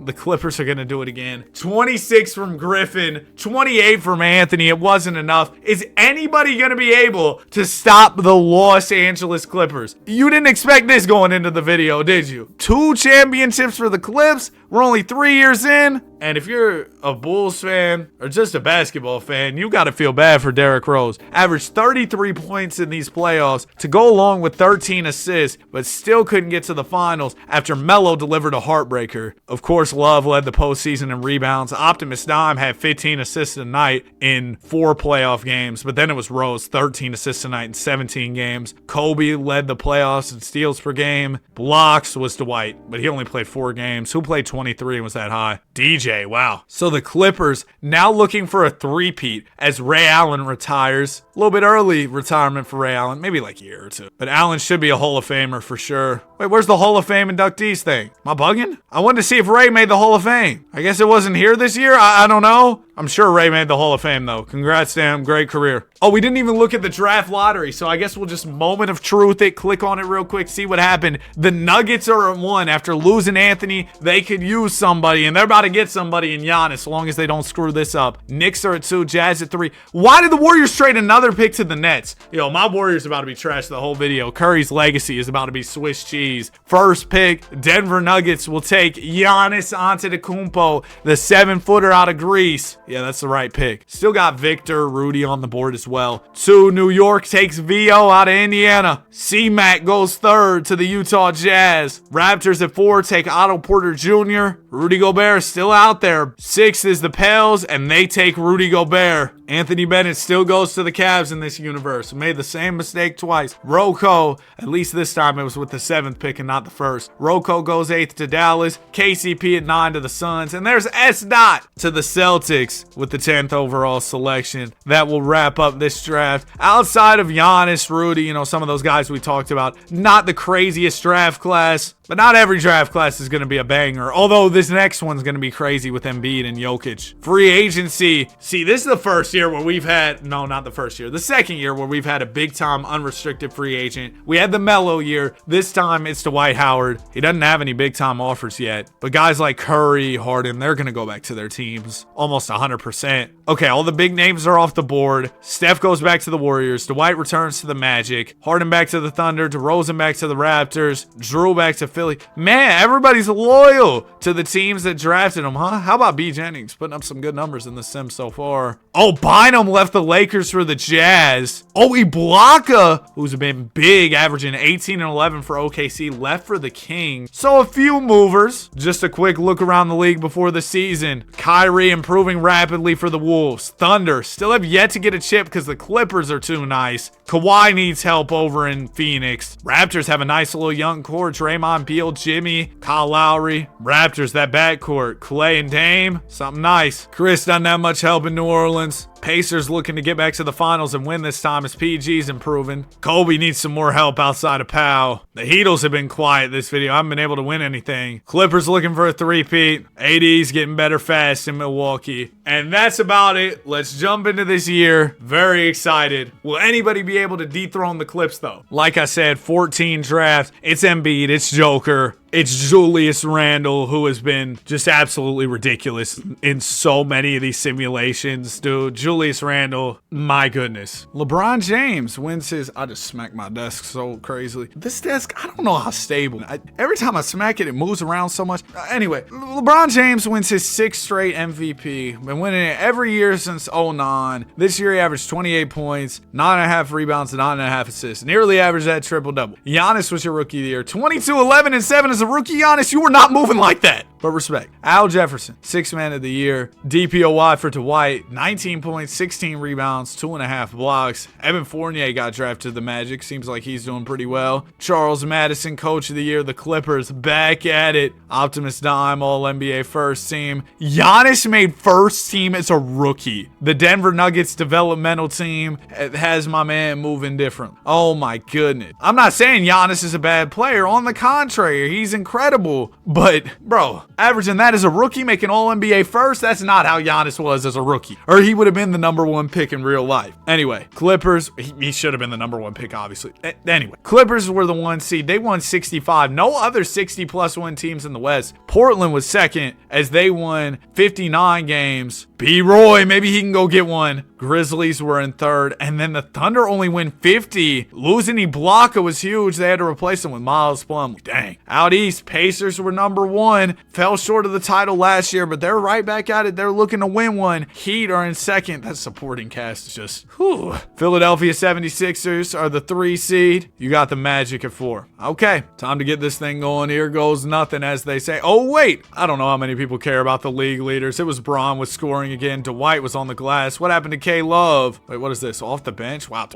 the Clippers are going to do it again. 26 from Griffin, 28 from Anthony. It wasn't enough. Is anybody going to be able to stop the Los Angeles Clippers? You didn't expect this going into the video, did you? 2 championships for the Clips. We're only 3 years in. And if you're a Bulls fan or just a basketball fan, you got to feel bad for Derrick Rose. Averaged 33 points in these playoffs to go along with 13 assists, but still couldn't get to the finals after Melo delivered a heartbreaker. Of course, Love led the postseason in rebounds. Optimus Dime had 15 assists a night in 4 playoff games, but then it was Rose, 13 assists a night in 17 games. Kobe led the playoffs in steals per game. Blocks was Dwight, but he only played 4 games. Who played 23 and was that high? DJ, wow. So the Clippers now looking for a three-peat as Ray Allen retires. A little bit early retirement for Ray Allen, maybe like a year or 2. But Allen should be a Hall of Famer for sure. Wait, where's the Hall of Fame inductees thing? Am I bugging? I wanted to see if Ray made the Hall of Fame. I guess it wasn't here this year? I don't know. I'm sure Ray made the Hall of Fame, though. Congrats to him. Great career. Oh, we didn't even look at the draft lottery, so I guess we'll just moment of truth it. Click on it real quick, see what happened. The Nuggets are at 1. After losing Anthony, they could use somebody, and they're about to get somebody in Giannis, as long as they don't screw this up. Knicks are at 2, Jazz at 3. Why did the Warriors trade another pick to the Nets? Yo, my Warriors about to be trashed the whole video. Curry's legacy is about to be Swiss cheese. First pick, Denver Nuggets will take Giannis Antetokounmpo, the 7-footer out of Greece. Yeah, that's the right pick. Still got Victor, Rudy on the board as well. 2, New York takes VO out of Indiana. C-Mac goes 3rd to the Utah Jazz. Raptors at 4 take Otto Porter Jr. Rudy Gobert is still out there. 6 is the Pels, and they take Rudy Gobert. Anthony Bennett still goes to the Cavs in this universe. Made the same mistake twice. Rocco, at least this time it was with the 7th pick and not the 1st. Rocco goes 8th to Dallas. KCP at 9 to the Suns. And there's S. Dot to the Celtics with the 10th overall selection. That will wrap up this draft. Outside of Giannis, Rudy, some of those guys we talked about, not the craziest draft class. But not every draft class is going to be a banger, although this next one's going to be crazy with Embiid and Jokic. Free agency. See, this is the first year where we've had, no, not the first year, the second year where we've had a big-time unrestricted free agent. We had the Melo year. This time it's Dwight Howard. He doesn't have any big-time offers yet, but guys like Curry, Harden, they're going to go back to their teams almost 100%. Okay, all the big names are off the board. Steph goes back to the Warriors. Dwight returns to the Magic. Harden back to the Thunder. DeRozan back to the Raptors. Drew back to Philly. Man, everybody's loyal to the teams that drafted him, huh? How about B. Jennings putting up some good numbers in the sim so far? Oh, Bynum left the Lakers for the Jazz. Oh, Ibaka, who's been big, averaging 18 and 11 for OKC, left for the Kings. So a few movers. Just a quick look around the league before the season. Kyrie improving rapidly for the Wolves. Thunder still have yet to get a chip because the Clippers are too nice. Kawhi needs help over in Phoenix. Raptors have a nice little young core. Draymond, Beal, Jimmy, Kyle Lowry. Raptors, that backcourt. Clay and Dame, something nice. Chris doesn't have much help in New Orleans. Pacers looking to get back to the finals and win this time as PG's improving. Kobe needs some more help outside of Powell. The Heatles have been quiet this video. I haven't been able to win anything. Clippers looking for a three-peat. AD's getting better fast in Milwaukee. And that's about it. Let's jump into this year. Very excited. Will anybody be able to dethrone the Clips though? Like I said, 14 drafts. It's Embiid. It's Joker. It's Julius Randle, who has been just absolutely ridiculous in so many of these simulations, dude. Julius Randle, my goodness. LeBron James wins his... I just smacked my desk so crazily. This desk, I don't know how stable. Every time I smack it, it moves around so much. Anyway, LeBron James wins his 6th straight MVP. Been winning it every year since 09. This year he averaged 28 points, 9.5 rebounds, and 9.5 assists. Nearly averaged that triple-double. Giannis was your rookie of the year. 22, 11, and 7 as a rookie. Giannis, you were not moving like that. but respect. Al Jefferson, 6th man of the year. DPOY for Dwight, 19 points, 16 rebounds, 2.5 blocks. Evan Fournier got drafted to the Magic. Seems like he's doing pretty well. Charles Madison, coach of the year. The Clippers back at it. Optimus Dime, All-NBA first team. Giannis made first team as a rookie. The Denver Nuggets developmental team has my man moving different. Oh my goodness. I'm not saying Giannis is a bad player. On the contrary, he's incredible. But, bro, averaging that as a rookie, making All-NBA first, that's not how Giannis was as a rookie. Or he would have been the number one pick in real life. Anyway, Clippers, he should have been the number one pick, obviously. Anyway, Clippers were the 1 seed. They won 65. No other 60-plus win teams in the West. Portland was second as they won 59 games. B-Roy, maybe he can go get one. Grizzlies were in third, and then the Thunder only win 50. Losing Ibaka was huge. They had to replace him with Miles Plumlee. Dang. Out east, Pacers were number 1. Fell short of the title last year, but they're right back at it. They're looking to win one. Heat are in second. That supporting cast is just, whew. Philadelphia 76ers are the 3 seed. You got the Magic at 4. Okay, time to get this thing going. Here goes nothing, as they say. Oh, wait. I don't know how many people care about the league leaders. It was Braun with scoring again. Dwight was on the glass. What happened to K-Love? Wait, what is this? Off the bench? Wow.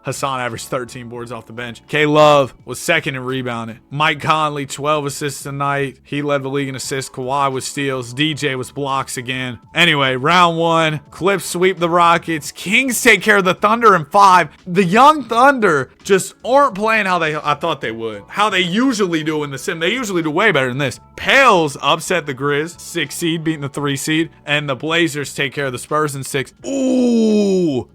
Hassan averaged 13 boards off the bench. K-Love was second in rebounding. Mike Conley, 12 assists tonight. He led the league in assists. Kawhi was steals. DJ was blocks again. Anyway, round 1. Clips sweep the Rockets. Kings take care of the Thunder in 5. The young Thunder just aren't playing how I thought they would. How they usually do in the sim. They usually do way better than this. Pels upset the Grizz. 6 seed beating the 3 seed. And the Blazers take care of the Spurs in 6. Ooh.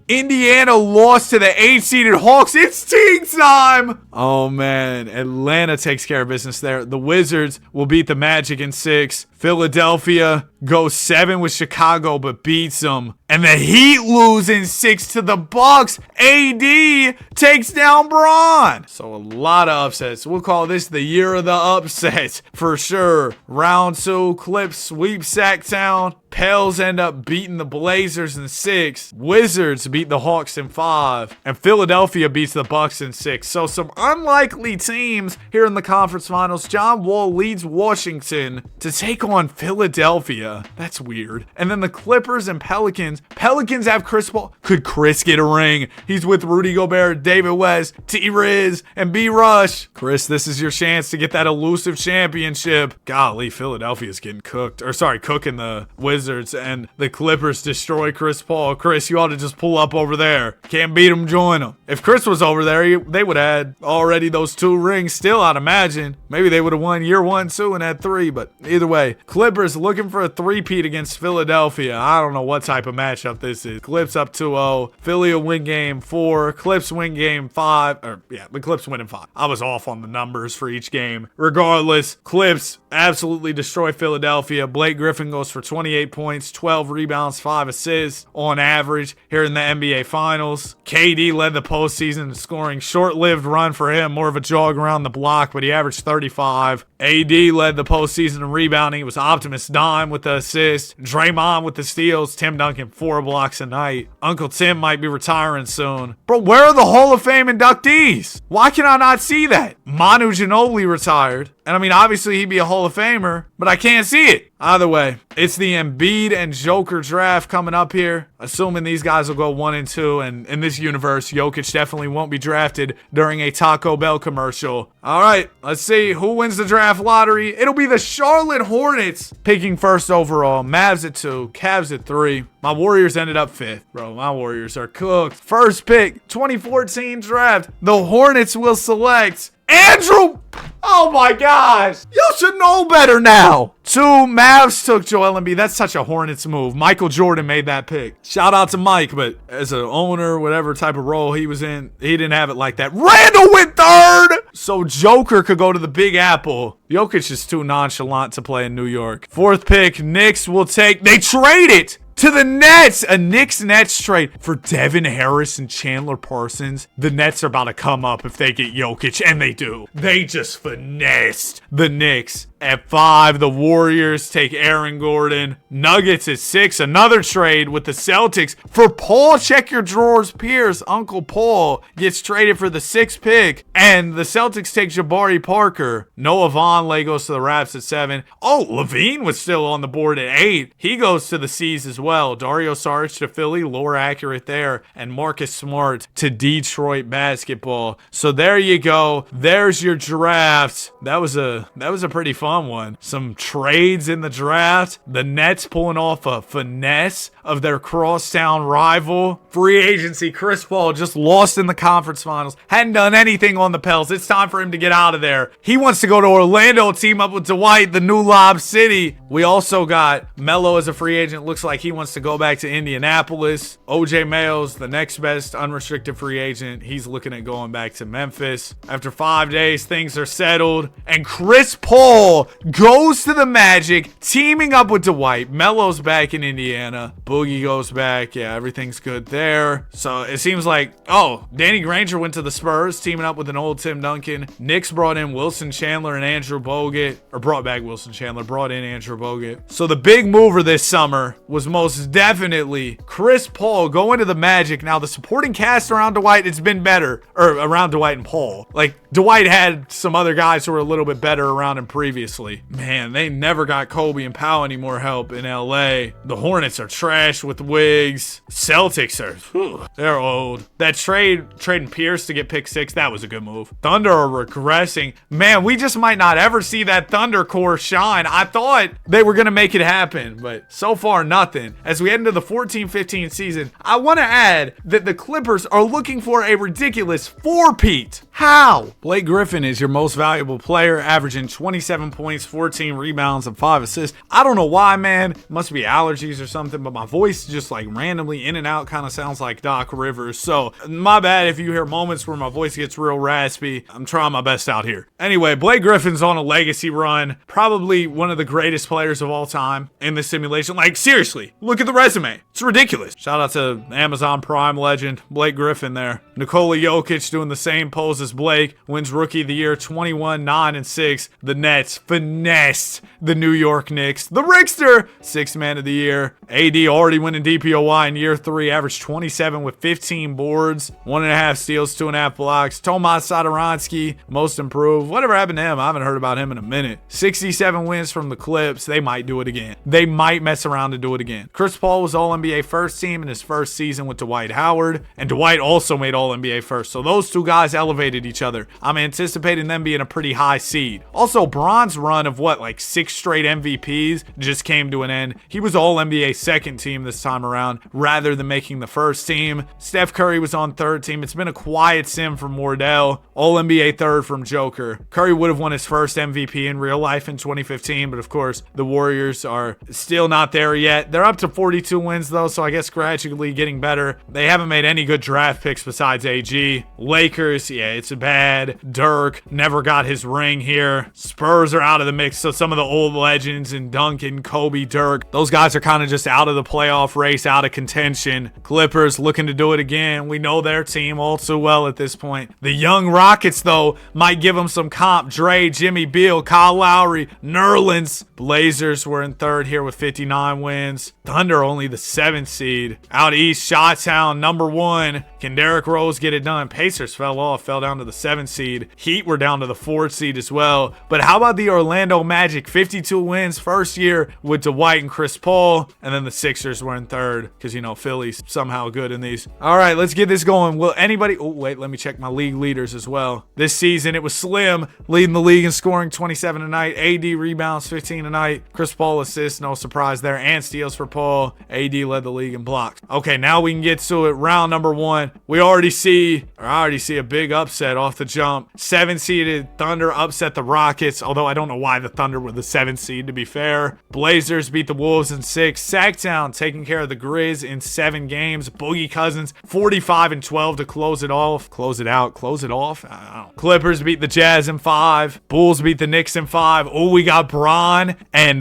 Indiana lost to the 8-seeded Hawks. It's team time. Oh, man. Atlanta takes care of business there. The Wizards will beat the Magic in 6. Philadelphia goes 7 with Chicago, but beats them. And the Heat lose in 6 to the Bucks. AD takes down Braun. So a lot of upsets. We'll call this the year of the upsets for sure. Round 2, Clips sweep Sacktown. Pels end up beating the Blazers in 6. Wizards beat the Hawks in 5. And Philadelphia beats the Bucks in 6. So some unlikely teams here in the conference finals. John Wall leads Washington to take on Philadelphia. That's weird. And then the Clippers and Pelicans. Pelicans have Chris Paul. Could Chris get a ring? He's with Rudy Gobert, David West, T-Riz, and B-Rush. Chris, this is your chance to get that elusive championship. Golly, Philadelphia's getting cooked. Or sorry, cooking the Wizards, and the Clippers destroy Chris Paul. Chris, you ought to just pull up over there. Can't beat him, join him. If Chris was over there, they would have had already those 2 rings still, I'd imagine. Maybe they would have won year 1, 2, and had 3, but either way. Clippers looking for a 3-peat against Philadelphia. I don't know what type of matchup this is. Clips up 2-0. Philly will win game 4. Clips win game 5. The Clips win in 5. I was off on the numbers for each game. Regardless, Clips absolutely destroy Philadelphia. Blake Griffin goes for 28 points, 12 rebounds, 5 assists on average here in the NBA Finals. KD led the postseason, scoring short-lived run for him, more of a jog around the block, but he averaged 35. AD led the postseason in rebounding. It was Optimus Dime with the assist, Draymond with the steals, Tim Duncan 4 blocks a night. Uncle Tim might be retiring soon. Bro, where are the Hall of Fame inductees? Why can I not see that? Manu Ginobili retired. And I mean, obviously he'd be a Hall of Famer, but I can't see it. Either way, it's the Embiid and Joker draft coming up here. Assuming these guys will go 1 and 2, and in this universe, Jokic definitely won't be drafted during a Taco Bell commercial. All right, let's see who wins the draft lottery. It'll be the Charlotte Hornets picking first overall. Mavs at 2, Cavs at 3. My Warriors ended up 5th. Bro, my Warriors are cooked. First pick, 2014 draft. The Hornets will select Andrew. Oh my gosh. Y'all should know better now. 2, Mavs took Joel Embiid. That's such a Hornets move. Michael Jordan made that pick. Shout out to Mike, but as an owner, whatever type of role he was in, he didn't have it like that. Randall went 3rd. So Joker could go to the Big Apple. Jokic is too nonchalant to play in New York. 4th pick, Knicks will take. They trade it to the Nets. A Knicks-Nets trade for Devin Harris and Chandler Parsons. The Nets are about to come up if they get Jokic, and they do. They just finessed the Knicks. At 5, the Warriors take Aaron Gordon. Nuggets at 6, another trade with the Celtics for Paul, check your drawers, Pierce. Uncle Paul gets traded for the 6th pick, and the Celtics take Jabari Parker. Noah Vonleh goes to the Raps at 7. Oh, Levine was still on the board at 8. He goes to the C's as well. Dario Saric to Philly, lower accurate there, and Marcus Smart to Detroit basketball. So there you go. There's your draft. That was a pretty fun one. Some trades in the draft. The Nets pulling off a finesse of their crosstown rival. Free agency, Chris Paul just lost in the conference finals. Hadn't done anything on the Pels. It's time for him to get out of there. He wants to go to Orlando, team up with Dwight, the new Lob City. We also got Melo as a free agent. Looks like he wants to go back to Indianapolis. OJ Mayo's the next best unrestricted free agent. He's looking at going back to Memphis. After 5 days, things are settled. And Chris Paul goes to the Magic, teaming up with Dwight. Melo's back in Indiana. Boogie goes back. Yeah, everything's good there. So it seems like, oh, Danny Granger went to the Spurs, teaming up with an old Tim Duncan. Knicks brought in Wilson Chandler and Andrew Bogut, or brought back Wilson Chandler, brought in Andrew Bogut. So the big mover this summer was most definitely Chris Paul going to the Magic. Now the supporting cast around Dwight, it's been better, or around Dwight and Paul. Like Dwight had some other guys who were a little bit better around him previously. Man, they never got Kobe and Powell any more help in LA. The Hornets are trash with Wiggs. Celtics are, they're old. That trading Pierce to get pick 6, that was a good move. Thunder are regressing. Man, we just might not ever see that Thunder core shine. I thought they were going to make it happen, but so far nothing. As we head into the 14-15 season, I want to add that the Clippers are looking for a ridiculous 4-peat. How? Blake Griffin is your most valuable player, averaging 27 points, 14 rebounds, and 5 assists. I don't know why, man. Must be allergies or something, but my voice just like randomly in and out kind of sounds like Doc Rivers. So my bad if you hear moments where my voice gets real raspy. I'm trying my best out here. Anyway, Blake Griffin's on a legacy run. Probably one of the greatest players of all time in this simulation. Like, seriously, look at the resume. It's ridiculous. Shout out to Amazon Prime legend Blake Griffin there. Nikola Jokic doing the same pose as Blake. Wins Rookie of the Year 21, 9, and 6. The Nets finessed the New York Knicks. The Rickster, 6th man of the year. AD already winning DPOY in year 3. Averaged 27 with 15 boards. 1.5 steals, 2.5 blocks. Tomas Satoransky, most improved. Whatever happened to him? I haven't heard about him in a minute. 67 wins from the Clips. They might do it again. They might mess around and do it again. Chris Paul was All-NBA first team in his first season with Dwight Howard. And Dwight also made All-NBA first. So those two guys elevated each other. I'm anticipating them being a pretty high seed. Also, Bron's run of what, like 6 straight MVPs just came to an end. He was All-NBA second team this time around rather than making the first team. Steph Curry was on third team. It's been a quiet sim from Wardell. All-NBA third from Joker. Curry would have won his first MVP in real life in 2015, but of course, the Warriors are still not there yet. They're up to 42 wins though, so I guess gradually getting better. They haven't made any good draft picks besides AG. Lakers, yeah, it's bad. Dirk never got his ring here. Spurs are out of the mix, so some of the old legends in Duncan, Kobe, Dirk, those guys are kind of just out of the playoff race, out of contention. Clippers looking to do it again. We know their team all too well at this point. The young Rockets, though, might give them some comp. Dre, Jimmy Beal, Kyle Lowry, Nerlens. Blazers were in third here with 59 wins. Thunder only the 7th seed. Out east, Chi-Town, number 1. Can Derrick Rose get it done? Pacers fell down to the 7th seed. Heat were down to the 4th seed as well. But how about the Orlando Magic? 52 wins first year with Dwight and Chris Paul. And then the Sixers were in third because, you know, Philly's somehow good in these. All right, let's get this going. Will anybody... Oh, wait, let me check my league leaders as well. This season, it was Slim leading the league in scoring 27 a night. AD rebounds 15 a night. Chris Paul assists, no surprise there. And steals for Paul. AD led the league in blocks. Okay, now we can get to it. Round number 1. I already see a big upset off the jump. 7-seeded Thunder upset the Rockets, although I don't know why the Thunder were the 7th seed, to be fair. Blazers beat the Wolves in 6. Sacktown taking care of the Grizz in 7 games. Boogie Cousins 45-12 to close it off. Close it off? I don't know. Clippers beat the Jazz in 5. Bulls beat the Knicks in 5. Oh, we got Bron and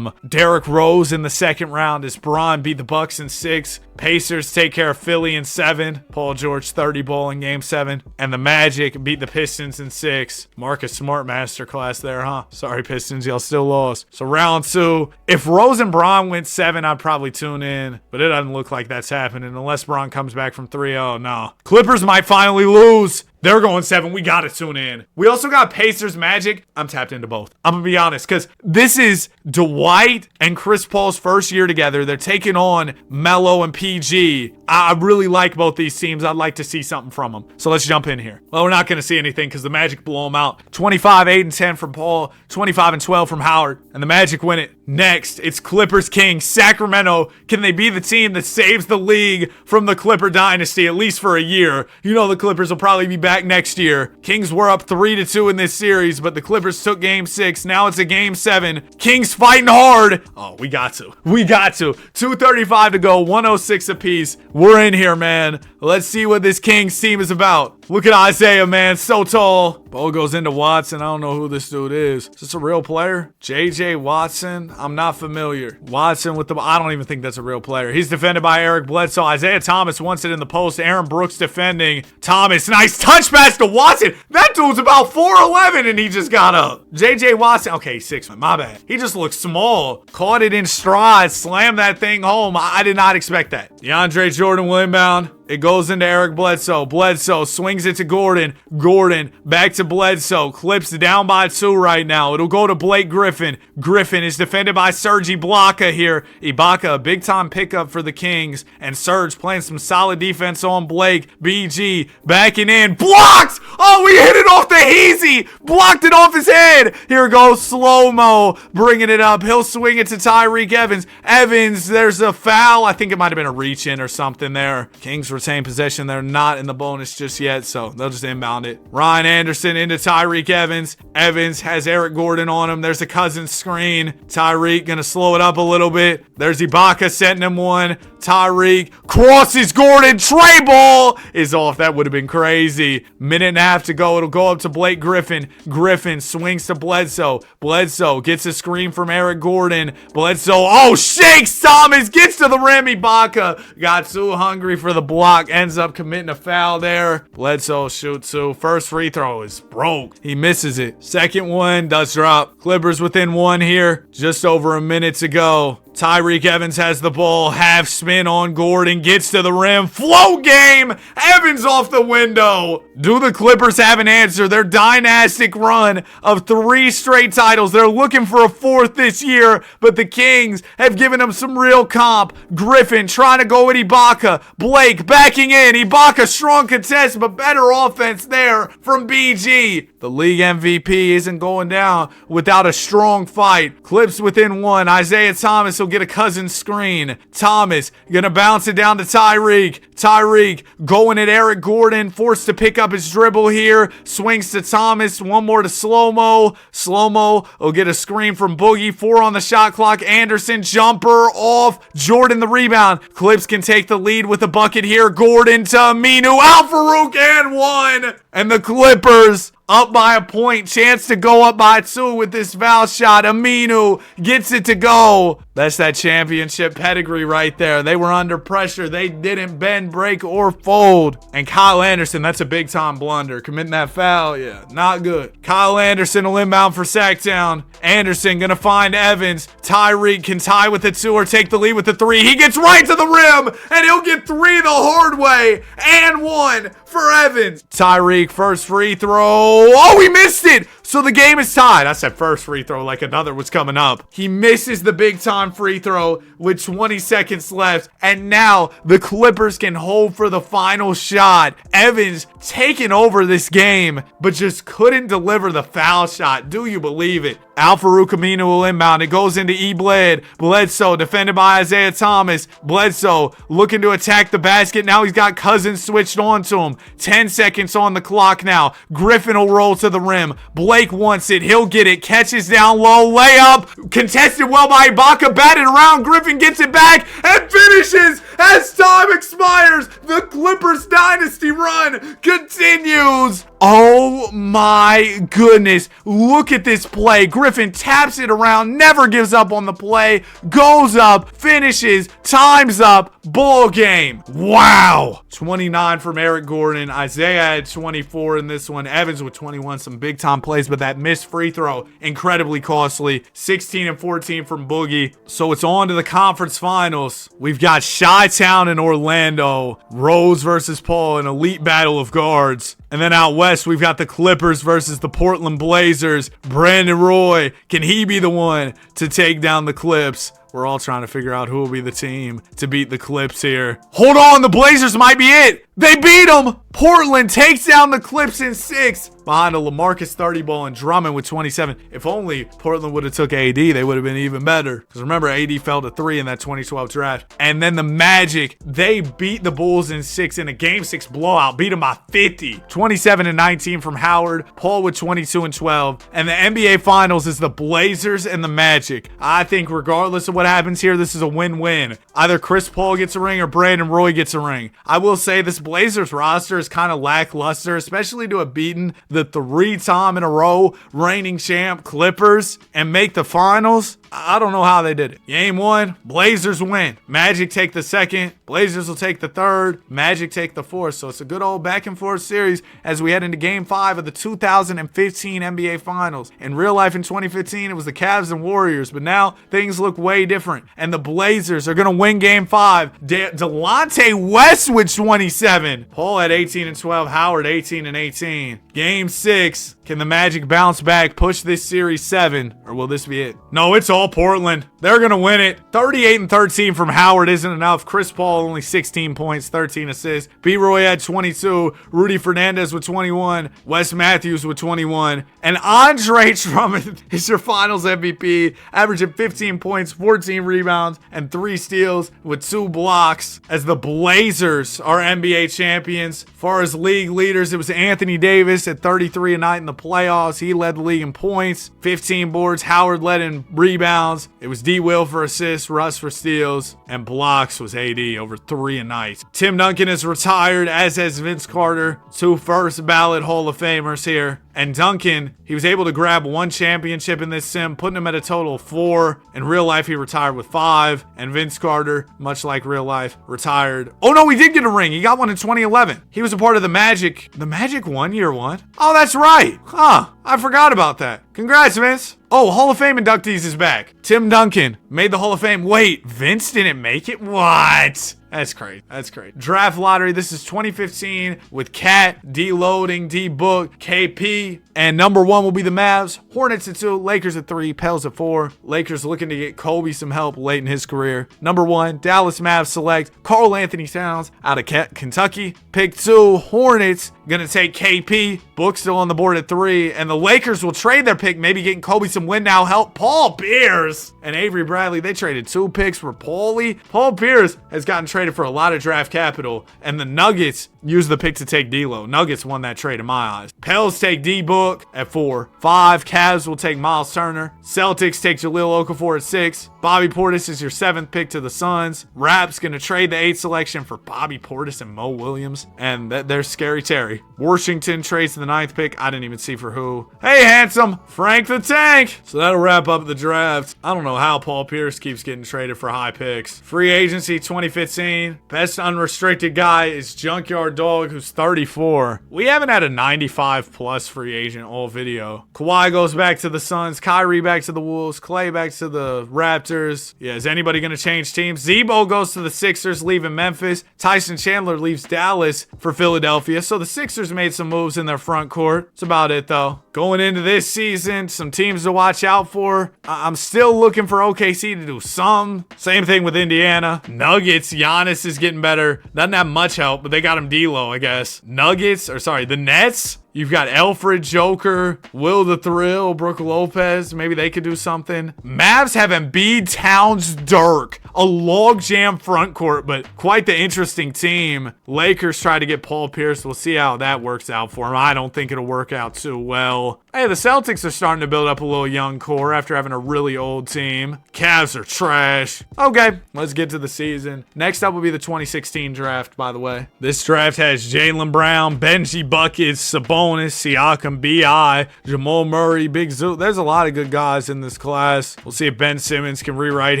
Derrick Rose in the second round as Bron beat the Bucks in 6. Pacers take care of Philly in 7. Paul George 30 ball in game 7. And the Magic beat the Pistons in 6. Marcus Smart masterclass there, huh? Sorry, Pistons, y'all still lost. So round 2. If Rose and Bron went 7, I'd probably tune in. But it doesn't look like that's happening unless Bron comes back from 3-0. No. Clippers might finally lose. They're going 7. We got to tune in. We also got Pacers Magic. I'm tapped into both. I'm going to be honest because this is Dwight and Chris Paul's first year together. They're taking on Melo and PG. I really like both these teams. I'd like to see something from them. So let's jump in here. Well, we're not going to see anything because the Magic blow them out. 25, 8, and 10 from Paul. 25 and 12 from Howard. And the Magic win it. Next, it's Clippers Kings. Sacramento. Can they be the team that saves the league from the Clipper dynasty at least for a year? You know the Clippers will probably be back next year. Kings were up 3-2 in this series, but the Clippers took game 6. Now it's a game 7. Kings fighting hard. Oh, we got to. 2:35 to go. 106 apiece. We're in here, man. Let's see what this Kings team is about. Look at Isaiah, man. So tall. Ball goes into Watson. I don't know who this dude is. Is this a real player? JJ Watson? I'm not familiar. Watson with the... I don't even think that's a real player. He's defended by Eric Bledsoe. Isaiah Thomas wants it in the post. Aaron Brooks defending. Thomas, nice touch pass to Watson. That dude's about 4'11", and he just got up. JJ Watson... Okay, 6'1". My bad. He just looks small. Caught it in stride. Slammed that thing home. I did not expect that. DeAndre Jordan will inbound. It goes into Eric Bledsoe. Bledsoe swings it to Gordon. Gordon back to Bledsoe. Clips down by 2 right now. It'll go to Blake Griffin. Griffin is defended by Serge Ibaka here. Ibaka, a big-time pickup for the Kings. And Serge playing some solid defense on Blake. BG backing in. Blocked! Oh, we hit it off the hazy. Blocked it off his head. Here goes slow-mo. Bringing it up. He'll swing it to Tyreke Evans. Evans, there's a foul. I think it might have been a reach-in or something there. Kings retain possession. They're not in the bonus just yet, so they'll just inbound it. Ryan Anderson into Tyreke Evans. Evans has Eric Gordon on him. There's a Cousins screen. Tyreke gonna slow it up a little bit. There's Ibaka setting him one. Tyreke crosses Gordon. Trey ball is off. That would have been crazy. Minute and a half to go. It'll go up to Blake Griffin. Griffin swings to Bledsoe. Bledsoe gets a screen from Eric Gordon. Bledsoe, oh, shakes Thomas. Gets to the rim. Ibaka got too hungry for the block. Ends up committing a foul there. Bledsoe shoots 2. First free throw is broke. He misses it. Second one does drop. Clippers within 1 here. Just over a minute to go. Tyreke Evans has the ball. Half spin on Gordon. Gets to the rim. Float game. Evans off the window. Do the Clippers have an answer? Their dynastic run of 3 straight titles. They're looking for a 4th this year, but the Kings have given them some real comp. Griffin trying to go at Ibaka. Blake backing in. Ibaka strong contest, but better offense there from BG. The league MVP isn't going down without a strong fight. Clips within 1. Isaiah Thomas will get a Cousins screen. Thomas gonna bounce it down to Tyreke. Tyreke going at Eric Gordon. Forced to pick up his dribble here. Swings to Thomas. One more to Slow-Mo. Slow-Mo will get a screen from Boogie. 4 on the shot clock. Anderson jumper off. Jordan the rebound. Clips can take the lead with a bucket here. Gordon to Aminu. Al-Farouq and 1. And the Clippers up by a point. Chance to go up by 2 with this foul shot. Aminu gets it to go. That's that championship pedigree right there. They were under pressure. They didn't bend, break, or fold. And Kyle Anderson, that's a big-time blunder. Committing that foul, yeah, not good. Kyle Anderson will inbound for Sacktown. Anderson gonna find Evans. Tyreke can tie with the 2 or take the lead with the 3. He gets right to the rim, and he'll get 3 the hard way. And 1 for Evans. Tyreke, first free throw. Oh, he missed it. So the game is tied. I said first free throw like another was coming up. He misses the big time free throw with 20 seconds left. And now the Clippers can hold for the final shot. Evans taking over this game, but just couldn't deliver the foul shot. Do you believe it? Al-Farouq Aminu will inbound. It goes into E-Bled. Bledsoe defended by Isaiah Thomas. Bledsoe looking to attack the basket. Now he's got Cousins switched on to him. 10 seconds on the clock now. Griffin will roll to the rim. Blake wants it. He'll get it. Catches down low. Layup. Contested well by Ibaka. Batted around. Griffin gets it back and finishes as time expires. The Clippers dynasty run continues. Oh my goodness. Look at this play. Griffin taps it around, never gives up on the play, goes up, finishes, time's up, ball game. Wow. 29 from Eric Gordon. Isaiah had 24 in this one. Evans with 21. Some big time plays, but that missed free throw, incredibly costly. 16 and 14 from Boogie. So it's on to the conference finals. We've got Chi-Town and Orlando. Rose versus Paul, an elite battle of guards. And then out west, we've got the Clippers versus the Portland Blazers. Brandon Roy, can he be the one to take down the Clips? We're all trying to figure out who will be the team to beat the Clips here. Hold on, the Blazers might be it. They beat them. Portland takes down the Clips in 6 behind a LaMarcus 30 ball and Drummond with 27. If only Portland would have took AD, they would have been even better. Because remember, AD fell to 3 in that 2012 draft. And then the Magic, they beat the Bulls in 6 in a Game 6 blowout. Beat them by 50. 27 and 19 from Howard. Paul with 22 and 12. And the NBA Finals is the Blazers and the Magic. I think regardless of what happens here, this is a win-win. Either Chris Paul gets a ring or Brandon Roy gets a ring. I will say this Blazers roster is kind of lackluster, especially to have beaten the 3-time in a row reigning champ Clippers and make the finals. I don't know how they did it. Game 1, Blazers win. Magic take the 2nd. Blazers will take the 3rd. Magic take the 4th. So it's a good old back and forth series as we head into Game 5 of the 2015 NBA Finals. In real life in 2015, it was the Cavs and Warriors, but now things look way different. And the Blazers are going to win Game 5. Delonte West with 27. Paul had 18 and 12. Howard 18 and 18. Game 6. Can the Magic bounce back, push this series 7, or will this be it? No, it's all Portland. They're going to win it. 38 and 13 from Howard isn't enough. Chris Paul only 16 points, 13 assists. B-Roy had 22. Rudy Fernandez with 21. Wes Matthews with 21. And Andre Drummond is your finals MVP, averaging 15 points, 14 rebounds, and 3 steals with 2 blocks as the Blazers are NBA champions. As far as league leaders, it was Anthony Davis at 33 a night in the playoffs. He led the league in points, 15 boards. Howard led in rebounds. It was D. Will for assists, Russ for steals, and blocks was AD over 3 a night. Tim Duncan is retired, as has Vince Carter, 2 first ballot Hall of Famers here. And Duncan, he was able to grab 1 championship in this sim, putting him at a total of 4. In real life, he retired with 5. And Vince Carter, much like real life, retired. Oh no, he did get a ring. He got one in 2011. He was a part of the Magic. The Magic won year 1? Oh, that's right. Huh. I forgot about that. Congrats, Vince. Oh, Hall of Fame inductees is back. Tim Duncan made the Hall of Fame. Wait, Vince didn't make it? What? That's great. That's great. Draft lottery. This is 2015 with Cat, D-Loading, D-Book, KP. And number 1 will be the Mavs. Hornets at 2. Lakers at 3. Pels at 4. Lakers looking to get Kobe some help late in his career. Number 1, Dallas Mavs select Karl Anthony Towns out of Kentucky. Pick 2, Hornets. Gonna take KP. Book still on the board at 3. And the Lakers will trade their pick, maybe getting Kobe some win now help. Paul Pierce and Avery Bradley. They traded 2 picks for Paulie. Paul Pierce has gotten traded for a lot of draft capital. And the Nuggets used the pick to take D'Lo. Nuggets won that trade in my eyes. Pels take D-Book at 4. 5, Cavs will take Miles Turner. Celtics take Jahlil Okafor at 6. Bobby Portis is your 7th pick to the Suns. Raps gonna trade the 8th selection for Bobby Portis and Mo Williams. And there's Scary Terry. Washington trades the 9th pick. I didn't even see for who. Hey, handsome, Frank the Tank. So that'll wrap up the draft. I don't know how Paul Pierce keeps getting traded for high picks. Free agency 2015. Best unrestricted guy is Junkyard Dog, who's 34. We haven't had a 95 plus free agent all video. Kawhi goes back to the Suns. Kyrie back to the Wolves. Clay back to the Raptors. Yeah, is anybody going to change teams? Zebo goes to the Sixers, leaving Memphis. Tyson Chandler leaves Dallas for Philadelphia. So the Sixers made some moves in their front court. That's about it, though. Going into this season, some teams to watch out for. I'm still looking for OKC to do some. Same thing with Indiana. Nuggets, Giannis is getting better. Doesn't have much help, but they got him D'Lo, I guess. The Nets. You've got Alfred Joker, Will the Thrill, Brook Lopez. Maybe they could do something. Mavs have Embiid, Towns, Dirk. A logjam front court, but quite the interesting team. Lakers try to get Paul Pierce. We'll see how that works out for him. I don't think it'll work out too well. Hey, the Celtics are starting to build up a little young core after having a really old team. Cavs are trash. Okay, let's get to the season. Next up will be the 2016 draft, by the way. This draft has Jaylen Brown, Benji Buckets, Sabonis, Siakam, B.I., Jamal Murray, Big Zoo. There's a lot of good guys in this class. We'll see if Ben Simmons can rewrite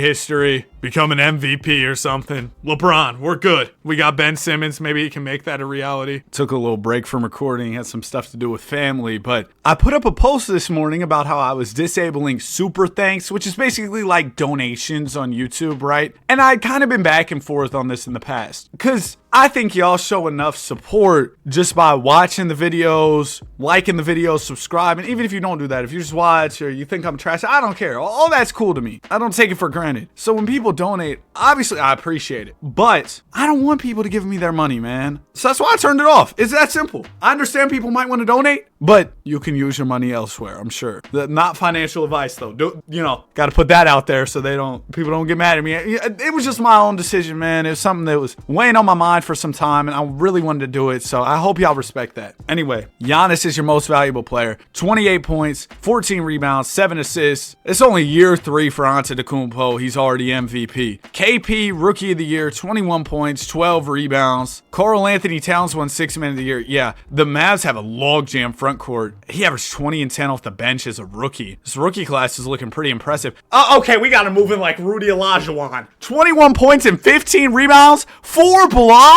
history, become an MVP or something. LeBron, we're good. We got Ben Simmons. Maybe he can make that a reality. Took a little break from recording. Had some stuff to do with family, but I put up a post this morning about how I was disabling super thanks, which is basically like donations on YouTube, right? And I'd kind of been back and forth on this in the past because I think y'all show enough support just by watching the videos, liking the videos, subscribing. Even if you don't do that, if you just watch or you think I'm trash, I don't care. All that's cool to me. I don't take it for granted. So when people donate, obviously I appreciate it, but I don't want people to give me their money, man. So that's why I turned it off. It's that simple. I understand people might want to donate, but you can use your money elsewhere, I'm sure. Not financial advice though. Got to put that out there so people don't get mad at me. It was just my own decision, man. It was something that was weighing on my mind for some time, and I really wanted to do it, so I hope y'all respect that. Anyway, Giannis is your most valuable player. 28 points, 14 rebounds, 7 assists. It's only year 3 for Antetokounmpo. He's already MVP. KP, Rookie of the Year, 21 points, 12 rebounds. Karl Anthony Towns won 6 Man of the Year. Yeah, the Mavs have a logjam front court. He averaged 20 and 10 off the bench as a rookie. This rookie class is looking pretty impressive. Okay, we got him moving like Rudy Olajuwon. 21 points and 15 rebounds, 4 blocks.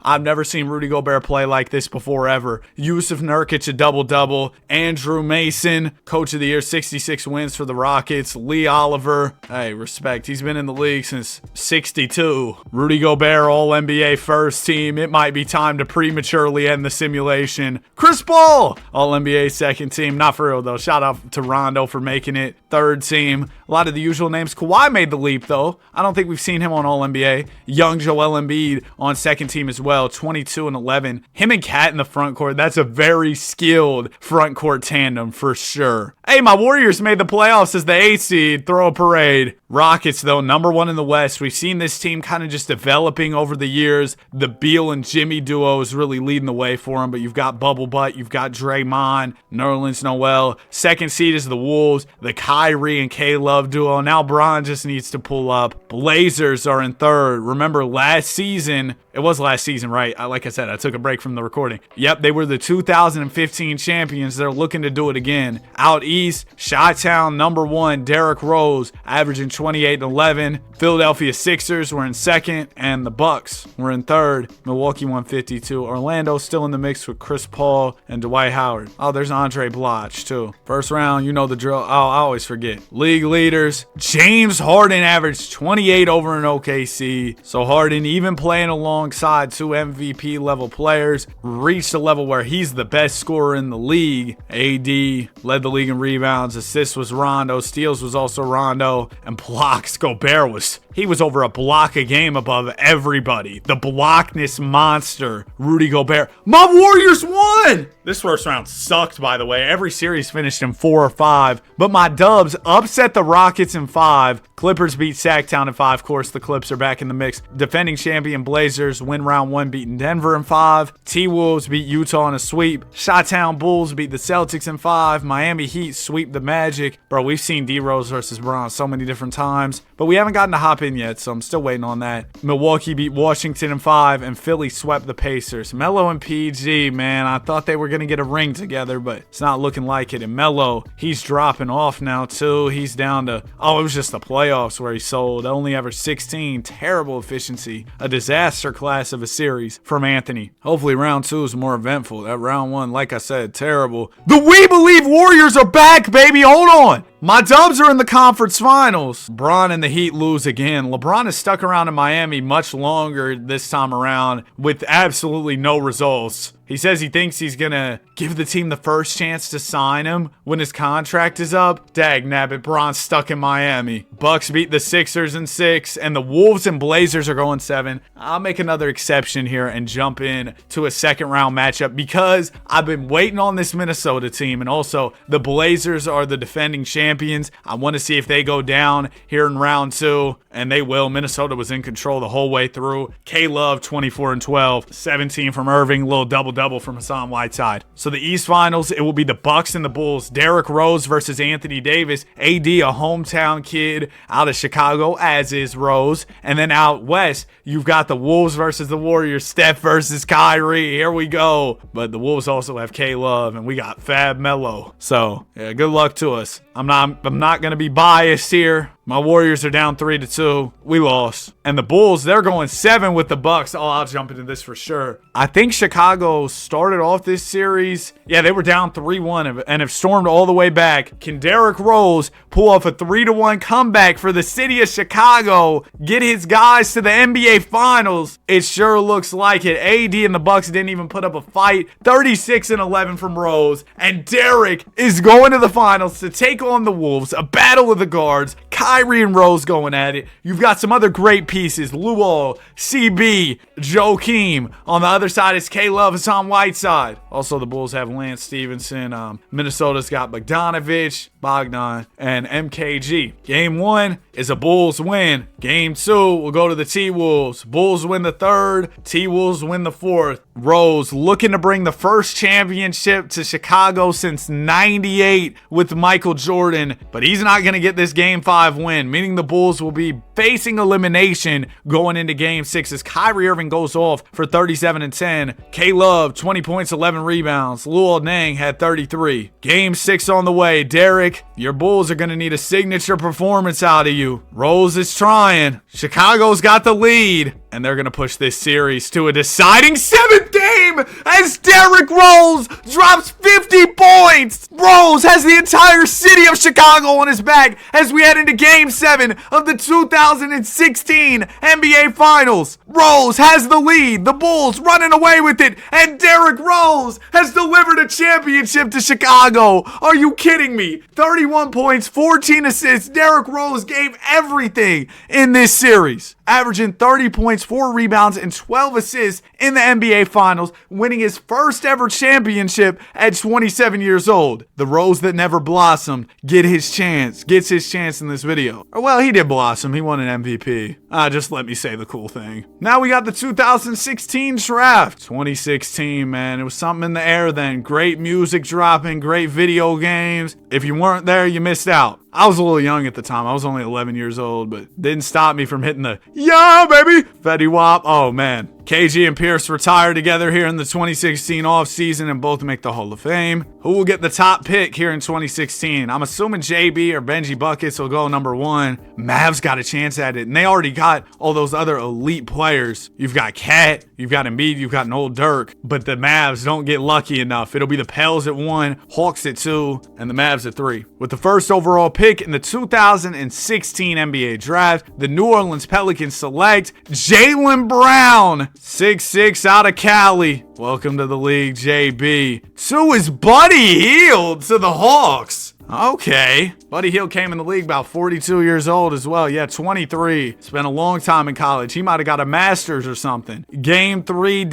I've never seen Rudy Gobert play like this before ever. Yusuf Nurkic a double-double. Andrew Mason, Coach of the Year, 66 wins for the Rockets. Lee Oliver, hey, respect. He's been in the league since 62. Rudy Gobert, All-NBA first team. It might be time to prematurely end the simulation. Chris Paul, All-NBA second team. Not for real, though. Shout out to Rondo for making it. Third team. A lot of the usual names. Kawhi made the leap, though. I don't think we've seen him on All-NBA. Young Joel Embiid on second team as well, 22 and 11. Him and Cat in the front court, that's a very skilled front court tandem for sure. Hey, my Warriors made the playoffs as the 8th seed. Throw a parade. Rockets, though, number 1 in the West. We've seen this team kind of just developing over the years. The Beal and Jimmy duo is really leading the way for them, but you've got Bubble Butt, you've got Draymond, Nerlens Noel. Second seed is the Wolves, the Kyrie and K-Love duo. Now Bron just needs to pull up. Blazers are in third. Remember last season, it was last season, right? Like I said, I took a break from the recording. Yep, they were the 2015 champions. They're looking to do it again. Out east, Chi-Town, number 1, Derrick Rose, averaging 28 and 11. Philadelphia Sixers were in second, and the Bucks were in third. Milwaukee won 52. Orlando still in the mix with Chris Paul and Dwight Howard. Oh, there's Andre Bloch, too. First round, you know the drill. Oh, I always forget. League leaders, James Harden averaged 28 over in OKC. So Harden, even playing alongside 2 MVP level players, reached a level where he's the best scorer in the league. AD led the league in rebounds. Assists was Rondo. Steals was also Rondo. And blocks, Gobert was over a block a game above everybody. The blockness monster, Rudy Gobert. My Warriors won! This first round sucked, by the way. Every series finished in 4 or 5. But my Dubs upset the Rockets in 5. Clippers beat Sacktown in 5. Of course, the Clips are back in the mix. Defending champion Blazers win round 1, beating Denver in 5. T-Wolves beat Utah in a sweep. Chi-Town Bulls beat the Celtics in 5. Miami Heat sweep the Magic. Bro, we've seen D-Rose versus Bron so many different times. But we haven't gotten to hop in yet, so I'm still waiting on that. Milwaukee beat Washington in 5, and Philly swept the Pacers. Melo and PG, man, I thought they were going to get a ring together, but it's not looking like it. And Melo, he's dropping off now, too. He's down to, it was just the playoffs where he sold. Only averaged 16. Terrible efficiency. A disaster class of a series from Anthony. Hopefully round 2 is more eventful. That round 1, like I said, terrible. The We Believe Warriors are back, baby. Hold on. My Dubs are in the conference finals. Bron and the Heat lose again. LeBron is stuck around in Miami much longer this time around with absolutely no results. He says he thinks he's going to give the team the first chance to sign him when his contract is up. Dag nabbit, Bron's stuck in Miami. Bucks beat the Sixers in 6, and the Wolves and Blazers are going 7. I'll make another exception here and jump in to a second round matchup because I've been waiting on this Minnesota team, and also the Blazers are the defending champions. I want to see if they go down here in round 2. and they will. Minnesota was in control the whole way through. K-Love, 24-12, 17 from Irving, little double-double from Hassan Whiteside. So the East Finals, it will be the Bucks and the Bulls. Derrick Rose versus Anthony Davis. AD, a hometown kid out of Chicago, as is Rose. And then out west, you've got the Wolves versus the Warriors. Steph versus Kyrie. Here we go. But the Wolves also have K-Love, and we got Fab Melo. So, yeah, good luck to us. I'm not going to be biased here. My Warriors are down 3-2. We lost. And the Bulls, they're going 7 with the Bucks. Oh, I'll jump into this for sure. I think Chicago started off this series. Yeah, they were down 3-1 and have stormed all the way back. Can Derrick Rose pull off a 3-1 comeback for the city of Chicago? Get his guys to the NBA Finals? It sure looks like it. AD and the Bucks didn't even put up a fight. 36-11 from Rose. And Derrick is going to the finals to take on the Wolves. A battle of the guards. Kyrie and Rose going at it. You've got some other great pieces. Luol, CB, Joakim. On the other side is K-Love, Hassan Whiteside. Also, the Bulls have Lance Stevenson. Minnesota's got Bogdanovich, Bogdan, and MKG. Game 1 is a Bulls win. Game 2 will go to the T-Wolves. Bulls win the 3rd. T-Wolves win the 4th. Rose looking to bring the first championship to Chicago since '98 with Michael Jordan, but he's not going to get this Game 5 win, meaning the Bulls will be facing elimination going into Game 6 as Kyrie Irving goes off for 37 and 10. K-Love, 20 points, 11 rebounds. Luol Deng had 33. Game 6 on the way. Derrick, your Bulls are going to need a signature performance out of you. Rose is trying. Chicago's got the lead, and they're going to push this series to a deciding 7th game as Derrick Rose drops 50 points. Rose has the entire city of Chicago on his back as we head into Game 7 of the 2016 NBA Finals. Rose has the lead. The Bulls running away with it, and Derrick Rose has delivered a championship to Chicago. Are you kidding me? 31 points, 14 assists. Derrick Rose gave everything in this series, averaging 30 points, 4 rebounds, and 12 assists in the NBA Finals, winning his first ever championship at 27 years old. The Rose that never blossomed gets his chance in this video. Or, well, he did blossom. He won an MVP. Just let me say the cool thing. Now we got the 2016 draft. 2016, man. It was something in the air then. Great music dropping, great video games. If you weren't there, you missed out. I was a little young at the time. I was only 11 years old, but didn't stop me from hitting the, yeah, baby, Fetty Wap. Oh, man. KG and Pierce retire together here in the 2016 offseason and both make the Hall of Fame. Who will get the top pick here in 2016? I'm assuming JB or Benji Buckets will go number 1. Mavs got a chance at it, and they already got all those other elite players. You've got Cat, you've got Embiid, you've got an old Dirk, but the Mavs don't get lucky enough. It'll be the Pels at 1, Hawks at 2, and the Mavs at 3. With the first overall pick in the 2016 NBA Draft, the New Orleans Pelicans select Jaylen Brown, 6'6" out of Cali. Welcome to the league, JB. To his Buddy Hield to the Hawks. Okay. Buddy Hield came in the league about 42 years old as well. Yeah, 23. Spent a long time in college. He might have got a master's or something. Game 3,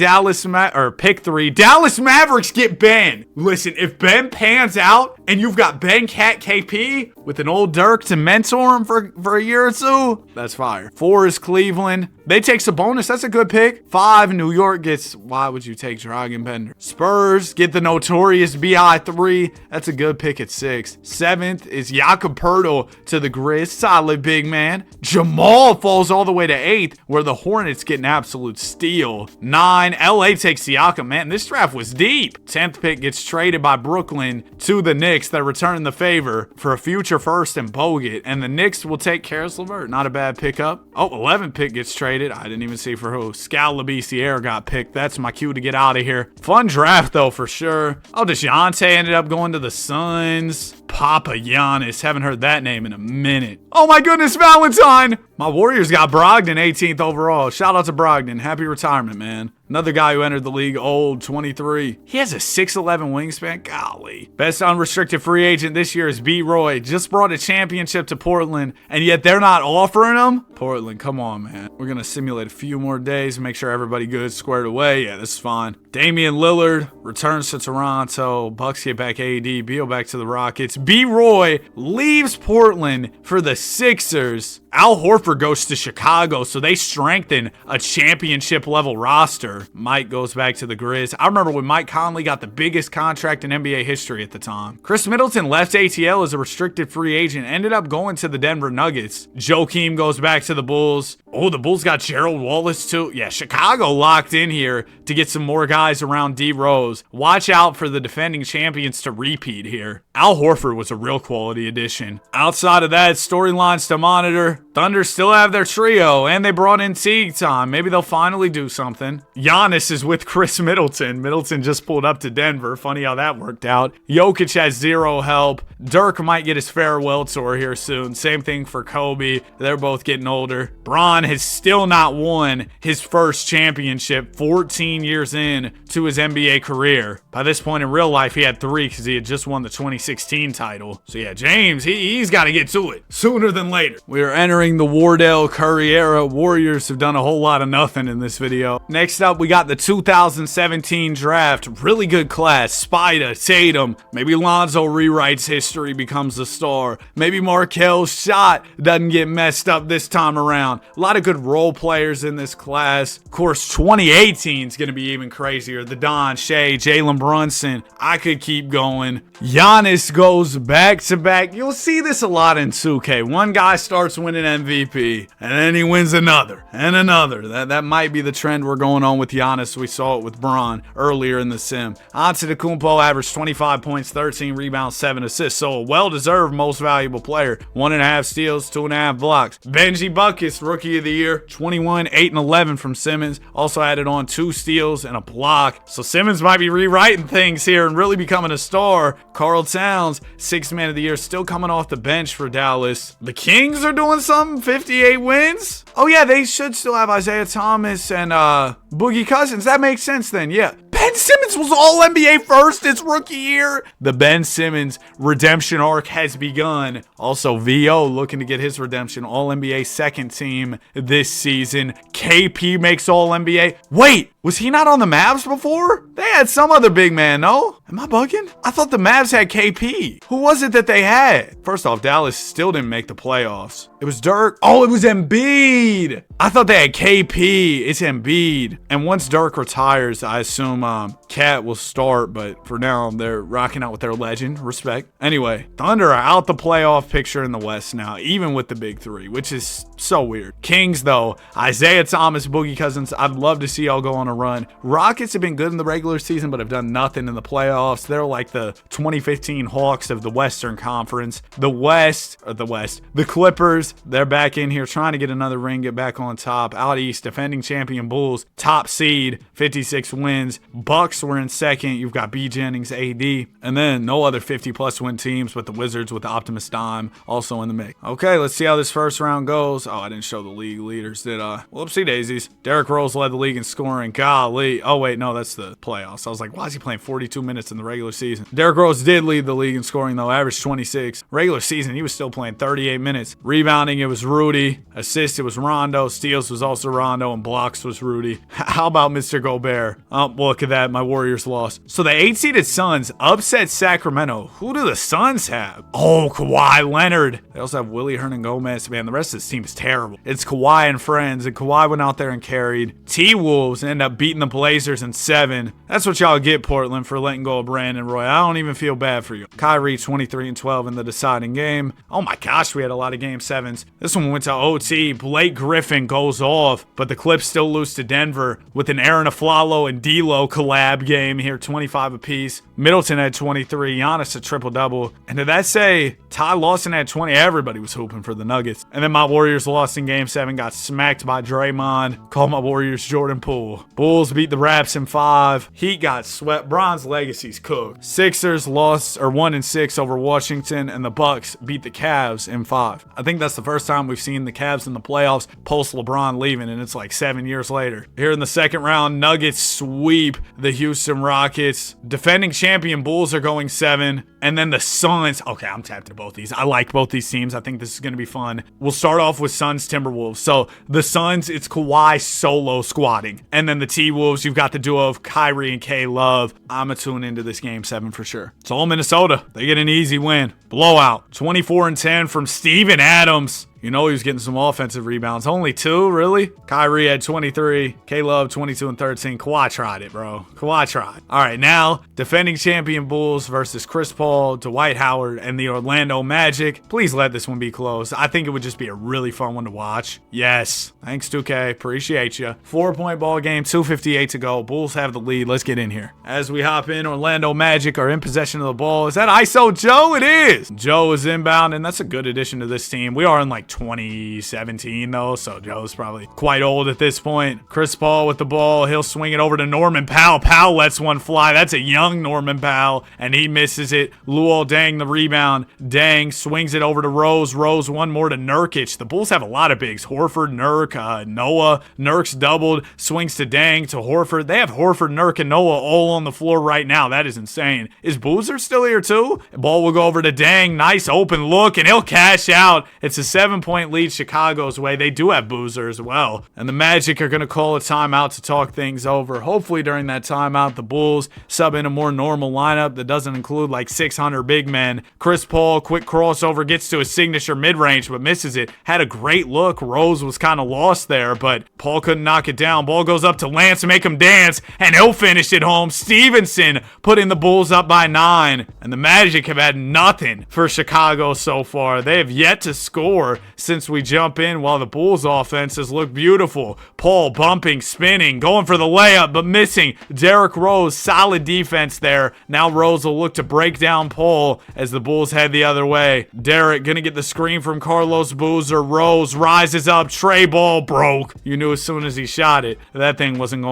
pick 3. Dallas Mavericks get Ben. Listen, if Ben pans out and you've got Ben Cat KP with an old Dirk to mentor him for a year or two, that's fire. 4 is Cleveland. They take Sabonis. That's a good pick. 5, New York gets, why would you take Dragan Bender? Spurs get the notorious BI 3. That's a good pick at 6. 7th is Jakob Poeltl to the Grizz. Solid big man. Jamal falls all the way to 8th, where the Hornets get an absolute steal. 9, LA takes Siakam. Man, this draft was deep. 10th pick gets traded by Brooklyn to the Knicks that return the favor for a future first and Bogut. And the Knicks will take Karis LeVert. Not a bad pickup. Oh, 11th pick gets traded. I didn't even see for who. Scal Labissiere got picked. That's my cue to get out of here. Fun draft, though, for sure. Oh, DeJounte ended up going to the Suns. Papa Giannis. Haven't heard that name in a minute. Oh my goodness, Valentine. My Warriors got Brogdon 18th overall. Shout out to Brogdon. Happy retirement, man. Another guy who entered the league old, 23. He has a 6'11 wingspan. Golly. Best unrestricted free agent this year is B. Roy. Just brought a championship to Portland, and yet they're not offering him? Portland, come on, man. We're going to simulate a few more days, make sure everybody good, squared away. Yeah, this is fine. Damian Lillard returns to Toronto. Bucks get back AD. Beal back to the Rockets. B. Roy leaves Portland for the Sixers. Al Horford goes to Chicago, so they strengthen a championship level roster. Mike goes back to the Grizz. I remember when Mike Conley got the biggest contract in NBA history at the time. Chris Middleton left ATL as a restricted free agent, ended up going to the Denver Nuggets. Joakim goes back to the Bulls. Oh, the Bulls got Gerald Wallace too. Yeah, Chicago locked in here to get some more guys around D Rose. Watch out for the defending champions to repeat here. Al Horford was a real quality addition. Outside of that, storylines to monitor. Thunder still have their trio, and they brought in Teague time. Maybe they'll finally do something. Giannis is with Chris Middleton. Middleton just pulled up to Denver. Funny how that worked out. Jokic has zero help. Dirk might get his farewell tour here soon. Same thing for Kobe. They're both getting older. Bron has still not won his first championship 14 years in to his NBA career. By this point in real life, he had 3 because he had just won the 2016 title. So yeah, James, he's got to get to it sooner than later. We are entering the Wardell Curry era. Warriors have done a whole lot of nothing in this video. Next up, we got the 2017 draft. Really good class. Spida, Tatum. Maybe Lonzo rewrites history, becomes a star. Maybe Markel's shot doesn't get messed up this time around. A lot of good role players in this class. Of course, 2018 is going to be even crazier. The Don, Shea, Jalen Brunson. I could keep going. Giannis goes back to back. You'll see this a lot in 2K. One guy starts winning MVP, and then he wins another and another. That might be the trend we're going on with Giannis. We saw it with Bron earlier in the sim. Antetokounmpo averaged 25 points, 13 rebounds, 7 assists. So a well-deserved most valuable player. 1.5 steals, 2.5 blocks. Benji Buckets, rookie of the year. 21, 8, and 11 from Simmons. Also added on 2 steals and a block. So Simmons might be rewriting things here and really becoming a star. Karl Towns, 6th man of the year, still coming off the bench for Dallas. The Kings are doing something, 58 wins. Oh yeah, they should still have Isaiah Thomas and Boogie Cousins. That makes sense then, yeah. Ben Simmons was All-NBA first his rookie year. The Ben Simmons redemption arc has begun. Also, VO looking to get his redemption. All-NBA second team this season. KP makes All-NBA. Wait, was he not on the Mavs before? They had some other big man, no? Am I bugging? I thought the Mavs had KP. Who was it that they had? First off, Dallas still didn't make the playoffs. It was Dirk. Oh, it was Embiid. I thought they had KP. It's Embiid. And once Dirk retires, I assume Cat will start, but for now, they're rocking out with their legend. Respect. Anyway, Thunder are out the playoff picture in the West now, even with the big 3, which is so weird. Kings, though, Isaiah Thomas, Boogie Cousins, I'd love to see y'all go on a run. Rockets have been good in the regular season, but have done nothing in the playoffs. They're like the 2015 Hawks of the Western Conference. The Clippers, they're back in here trying to get another ring, get back on top. Out East, defending champion Bulls, top seed, 56 wins. Bucks were in second. You've got B. Jennings, AD, and then no other 50-plus win teams, but the Wizards with the Optimus Dime also in the mix. Okay, let's see how this first round goes. Oh, I didn't show the league leaders, did I? Whoopsie daisies. Derrick Rose led the league in scoring. Golly. Oh, wait, no, that's the playoffs. I was like, why is he playing 42 minutes in the regular season? Derrick Rose did lead the league in scoring, though, averaged 26. Regular season, he was still playing 38 minutes. Rebounding, it was Rudy. Assists, it was Rondo. Steals was also Rondo, and blocks was Rudy. How about Mr. Gobert? Oh, look at that. My Warriors lost. So the 8-seeded Suns upset Sacramento. Who do the Suns have? Oh, Kawhi Leonard. They also have Willie Hernangomez. Man, the rest of this team is terrible. It's Kawhi and friends, and Kawhi went out there and carried. T-Wolves end up beating the Blazers in 7. That's what y'all get, Portland, for letting go of Brandon Roy. I don't even feel bad for you. Kyrie, 23 and 12 in the deciding game. Oh my gosh, we had a lot of game 7s. This one went to OT. Blake Griffin goes off, but the Clips still lose to Denver with an Aaron Aflalo and D'Lo collab game here, 25 apiece. Middleton had 23, Giannis a triple-double. And did that say Ty Lawson had 20? Everybody was hooping for the Nuggets. And then my Warriors lost in game 7, got smacked by Draymond. Called my Warriors Jordan Poole. Bulls beat the Raps in 5. Heat got swept. Bron's legacy's cooked. Sixers lost, or 1-6 over Washington, and the Bucks beat the Cavs in 5. I think that's the first time we've seen the Cavs in the playoffs post LeBron leaving, and it's like 7 years later. Here in the second round, Nuggets sweep the Houston Rockets. Defending champion Bulls are going 7. And then the Suns. Okay, I'm tapped to both these. I like both these teams. I think this is going to be fun. We'll start off with Suns Timberwolves. So the Suns, it's Kawhi solo squatting. And then the T-Wolves, you've got the duo of Kyrie and K-Love. I'm going to tune into this game 7 for sure. It's all Minnesota. They get an easy win. Blowout. 24-10 from Steven Adams. You know he was getting some offensive rebounds. Only 2, really? Kyrie had 23. K-Love 22 and 13. Kawhi tried it, bro. Kawhi tried. All right, now defending champion Bulls versus Chris Paul, Dwight Howard, and the Orlando Magic. Please let this one be close. I think it would just be a really fun one to watch. Yes. Thanks, 2K. Appreciate you. 4-point ball game, 2:58 to go. Bulls have the lead. Let's get in here. As we hop in, Orlando Magic are in possession of the ball. Is that ISO Joe? It is. Joe is inbound, and that's a good addition to this team. We are in like 2017 though, so Joe's probably quite old at this point. Chris Paul with the ball. He'll swing it over to Norman Powell. Powell lets one fly. That's a young Norman Powell, and he misses it. Luol Deng the rebound. Deng swings it over to Rose. Rose one more to Nurkic. The Bulls have a lot of bigs. Horford, Nurk, Noah. Nurk's doubled. Swings to Deng to Horford. They have Horford, Nurk, and Noah all on the floor right now. That is insane. Is Boozer still here too? The ball will go over to Deng. Nice open look, and he'll cash out. It's a 7-point lead Chicago's way. They do have Boozer as well. And the Magic are going to call a timeout to talk things over. Hopefully during that timeout, the Bulls sub in a more normal lineup that doesn't include like 600 big men. Chris Paul, quick crossover, gets to his signature mid-range but misses it. Had a great look. Rose was kind of lost there, but Paul couldn't knock it down. Ball goes up to Lance to make him dance, and he'll finish it home. Stevenson putting the Bulls up by 9. And the Magic have had nothing for Chicago so far. They have yet to score since we jump in, while the Bulls offenses look beautiful. Paul bumping, spinning, going for the layup, but missing. Derrick Rose, solid defense there. Now Rose will look to break down Paul as the Bulls head the other way. Derrick gonna get the screen from Carlos Boozer. Rose rises up. Trey ball broke. You knew as soon as he shot it that thing wasn't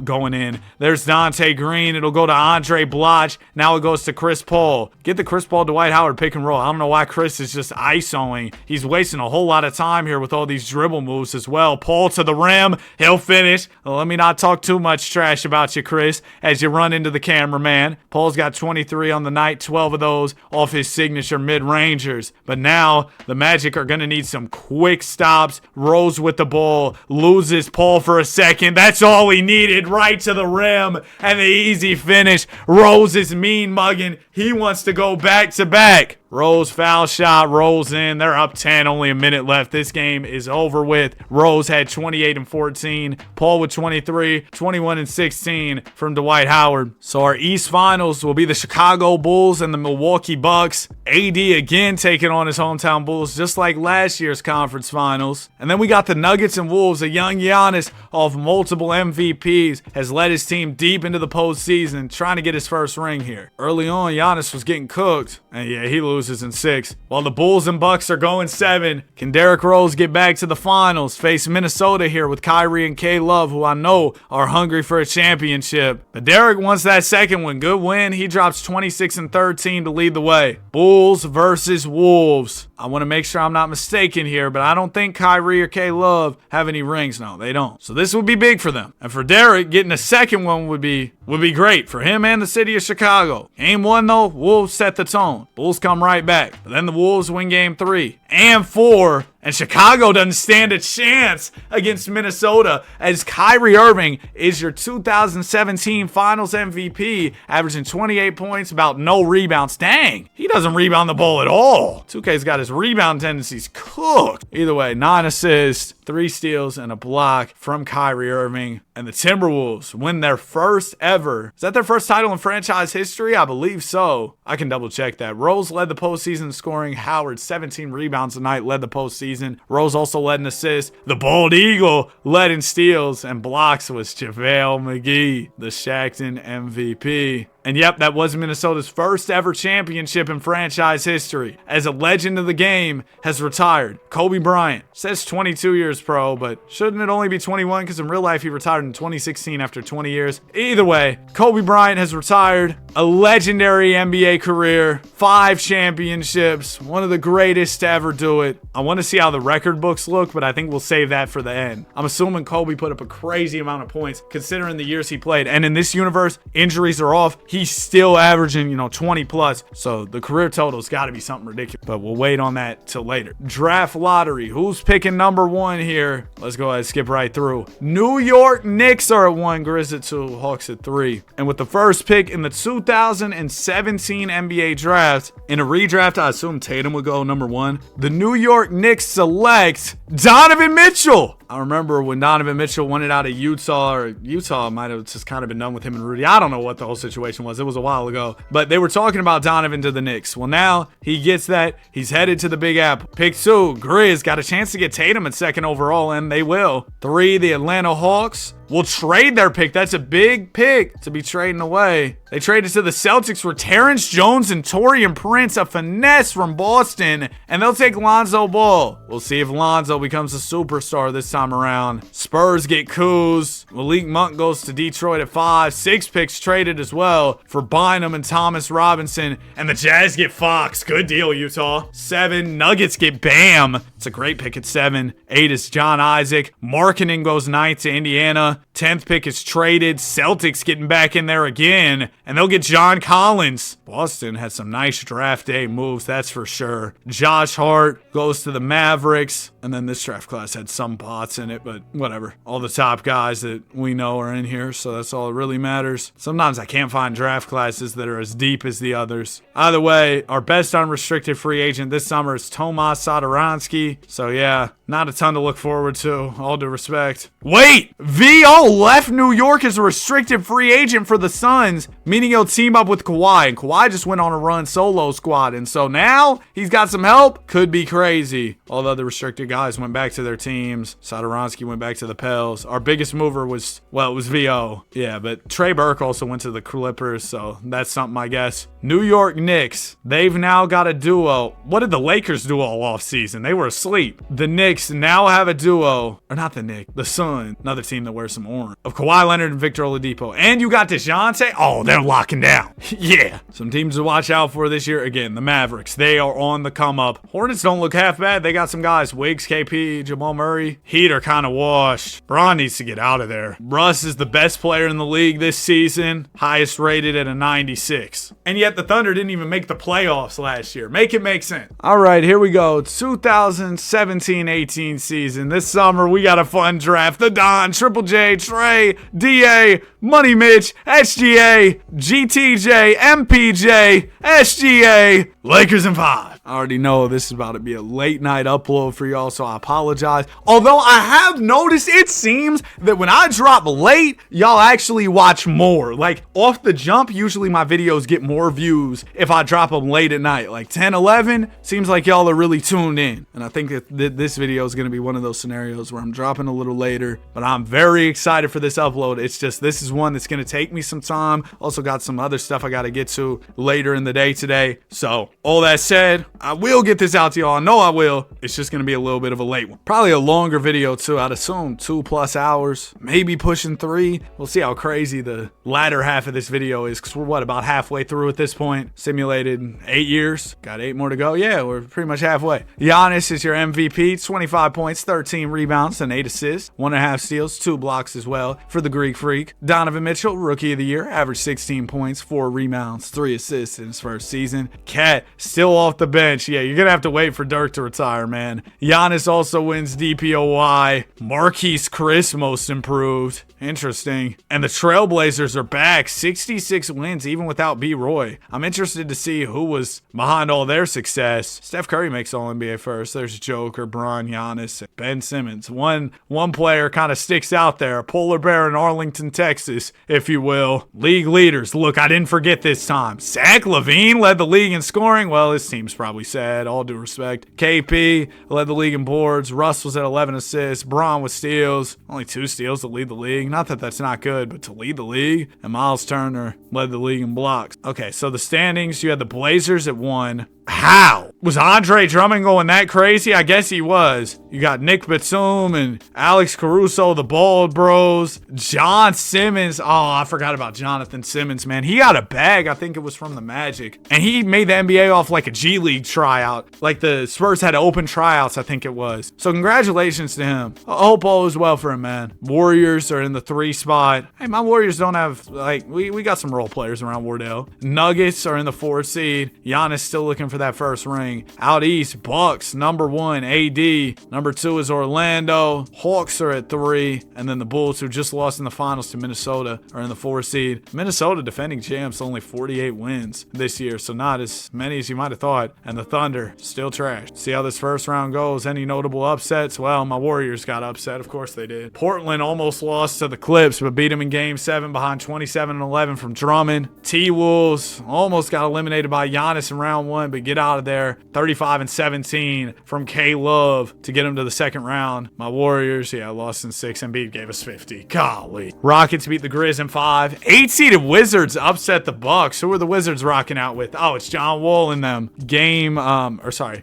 going in. There's Dante Green. It'll go to Andre Bloch. Now it goes to Chris Paul. Get the Chris Paul Dwight Howard pick and roll. I don't know why Chris is just ISOing. He's wasting a whole lot of time here with all these dribble moves as well. Paul to the rim. He'll finish. Well, let me not talk too much trash about you, Chris, as you run into the cameraman. Paul's got 23 on the night, 12 of those off his signature mid-rangers. But now the Magic are going to need some quick stops. Rose with the ball. Loses Paul for a second. That's all he needed. Right to the rim. And the easy finish. Rose is mean mugging. He wants to go back to back. Rose foul shot, rolls in. They're up 10, only a minute left. This game is over with. Rose had 28 and 14. Paul with 23, 21 and 16 from Dwight Howard. So our East Finals will be the Chicago Bulls and the Milwaukee Bucks. AD again taking on his hometown Bulls, just like last year's conference finals. And then we got the Nuggets and Wolves. A young Giannis off multiple MVPs has led his team deep into the postseason, trying to get his first ring here. Early on, Giannis was getting cooked, and yeah, he loses in 6. While the Bulls and Bucks are going 7, can Derrick Rose get back to the finals? Face Minnesota here with Kyrie and K-Love, who I know are hungry for a championship. But Derrick wants that second one. Good win. He drops 26 and 13 to lead the way. Bulls versus Wolves. I want to make sure I'm not mistaken here, but I don't think Kyrie or K-Love have any rings. No, they don't. So this would be big for them. And for Derrick, getting a second one would be great for him and the city of Chicago. Game 1, though, Wolves set the tone. Bulls come right back. But then the Wolves win game 3 and 4. And Chicago doesn't stand a chance against Minnesota, as Kyrie Irving is your 2017 Finals MVP, averaging 28 points, about no rebounds. Dang, he doesn't rebound the ball at all. 2K's got his rebound tendencies cooked. Either way, 9 assists, 3 steals, and a block from Kyrie Irving. And the Timberwolves win their first ever. Is that their first title in franchise history? I believe so. I can double check that. Rose led the postseason scoring. Howard, 17 rebounds a night, led the postseason. Rose also led in assists. The Bald Eagle led in steals, and blocks was JaVale McGee, the Shaqtin' MVP. And yep, that was Minnesota's first ever championship in franchise history, as a legend of the game has retired. Kobe Bryant says 22 years pro, but shouldn't it only be 21, because in real life he retired in 2016 after 20 years. Either way, Kobe Bryant has retired. A legendary NBA career, 5 championships, one of the greatest to ever do it. I want to see how the record books look, but I think we'll save that for the end. I'm assuming Kobe put up a crazy amount of points considering the years he played. And in this universe, injuries are off. he's still averaging, 20 plus. So the career total's got to be something ridiculous. But we'll wait on that till later. Draft lottery. Who's picking number 1 here? Let's go ahead and skip right through. New York Knicks are at 1, Grizz at 2, Hawks at 3. And with the first pick in the 2017 NBA draft, in a redraft, I assume Tatum would go number 1. The New York Knicks select Donovan Mitchell. I remember when Donovan Mitchell wanted out of Utah, or Utah might have just kind of been done with him and Rudy. I don't know what the whole situation was. It was a while ago. But they were talking about Donovan to the Knicks. Well, now he gets that. He's headed to the Big Apple. Pick 2, Grizz got a chance to get Tatum at 2nd overall, and they will. 3, the Atlanta Hawks will trade their pick. That's a big pick to be trading away. They traded to the Celtics for Terrence Jones and Taurean Prince, a finesse from Boston, and they'll take Lonzo Ball. We'll see if Lonzo becomes a superstar this time around. Spurs get Kuz. Malik Monk goes to Detroit at 5. 6 picks traded as well for Bynum and Thomas Robinson, and the Jazz get Fox. Good deal, Utah. 7, Nuggets get Bam. It's a great pick at 7. 8 is John Isaac. Markkanen goes 9th to Indiana. 10th pick is traded. Celtics getting back in there again, and they'll get John Collins. Boston had some nice draft day moves, that's for sure. Josh Hart goes to the Mavericks, and then this draft class had some bots in it, but whatever. All the top guys that we know are in here, so that's all that really matters. Sometimes I can't find draft classes that are as deep as the others. Either way, our best unrestricted free agent this summer is Tomas Satoransky, so yeah, not a ton to look forward to, all due respect. Wait! VO left New York as a restricted free agent for the Suns, meaning he'll team up with Kawhi, and Kawhi just went on a run solo squad, and so now he's got some help. Could be crazy. All the other restricted guys went back to their teams. Satoransky went back to the Pels. Our biggest mover was, well, it was VO. Yeah, but Trey Burke also went to the Clippers, so that's something, I guess. New York Knicks, they've now got a duo. What did the Lakers do all offseason? They were asleep. The Knicks now have a duo, or not the Knicks, the Sun, another team that wears some orange, of Kawhi Leonard and Victor Oladipo. And you got DeJounte. Oh, they're locking down. Yeah. Some teams to watch out for this year. Again, the Mavericks, they are on the come up. Hornets don't look half bad. They got some guys, Wiggs, KP, Jamal Murray. Heat are kind of washed. Bron needs to get out of there. Russ is the best player in the league this season, highest rated at a 96. And yet the Thunder didn't even make the playoffs last year. Make it make sense. All right, here we go. 2017-18 season. This summer, we got a fun draft. The Don, Triple J, Trey, DA, Money Mitch, SGA, GTJ, MPJ, SGA, Lakers in 5. I already know this is about to be a late night upload for y'all, so I apologize. Although I have noticed, it seems that when I drop late, y'all actually watch more. Like off the jump, usually my videos get more views if I drop them late at night. Like 10, 11, seems like y'all are really tuned in. And I think that this video is going to be one of those scenarios where I'm dropping a little later, but I'm very excited for this upload. It's just, this is one that's going to take me some time. Also got some other stuff I got to get to later in the day today. So all that said, I will get this out to y'all. I know I will. It's just going to be a little bit of a late one. Probably a longer video too. I'd assume 2+ hours, maybe pushing 3. We'll see how crazy the latter half of this video is, because we're about halfway through at this point. Simulated 8 years. Got 8 more to go. Yeah, we're pretty much halfway. Giannis is your MVP. 25 points, 13 rebounds, and 8 assists. 1.5 steals, 2 blocks as well for the Greek Freak. Donovan Mitchell, Rookie of the Year, averaged 16 points, 4 rebounds, 3 assists in his first season. Cat still off the bench. Yeah, you're going to have to wait for Dirk to retire, man. Giannis also wins DPOY. Marquise Chris, most improved. Interesting. And the Trailblazers are back. 66 wins, even without B. Roy. I'm interested to see who was behind all their success. Steph Curry makes All-NBA first. There's Joker, Bron, Giannis, Ben Simmons. One player kind of sticks out there. A polar bear in Arlington, Texas, if you will. League leaders. Look, I didn't forget this time. Zach LaVine led the league in scoring. Well, his team's probably sad, all due respect. KP led the league in boards. Russ was at 11 assists. Bron with steals. Only 2 steals to lead the league. Not that that's not good, but to lead the league. And Miles Turner led the league in blocks. Okay, so the standings, you had the Blazers at 1. How? Was Andre Drummond going that crazy? I guess he was. You got Nick Batum and Alex Caruso, the Bald Bros. John Simmons. Oh, I forgot about Jonathan Simmons, man. He got a bag. I think it was from the Magic. And he made the NBA off like a G League tryout. Like the Spurs had open tryouts, I think it was. So congratulations to him. I hope all is well for him, man. Warriors are in the 3 spot. Hey, my Warriors don't have, like, we got some role players around Wardell. Nuggets are in the 4 seed. Giannis still looking for that first ring. Out east, Bucks, number 1, AD. Number 2 is Orlando. Hawks are at 3. And then the Bulls, who just lost in the finals to Minnesota, are in the 4 seed. Minnesota, defending champs, only 48 wins this year, so not as many as you might have thought. And the Thunder, still trash. See how this first round goes. Any notable upsets? Well, my Warriors got upset. Of course they did. Portland almost lost to the Clips, but beat them in Game 7 behind 27-11 from Drummond. T-Wolves almost got eliminated by Giannis in round 1, but get out of there. 35-17 from K-Love to get him to the second round. My Warriors, lost in 6. Embiid gave us 50. Golly. Rockets beat the Grizz in 5. 8-seeded Wizards upset the Bucks. Who are the Wizards rocking out with? Oh, it's John Wall and them.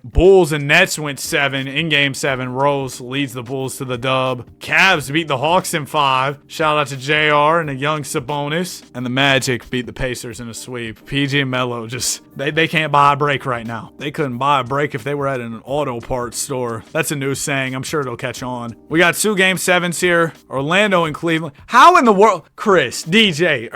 Bulls and Nets went 7 in Game 7. Rose leads the Bulls to the dub. Cavs beat the Hawks in 5. Shout out to JR and a young Sabonis. And the Magic beat the Pacers in a sweep. PG and Melo just, they can't buy a break right now. They couldn't buy a break if they were at an auto parts store. That's a new saying. I'm sure it'll catch on. We got 2 Game 7s here. Orlando and Cleveland. How in the world? Chris, Dwight.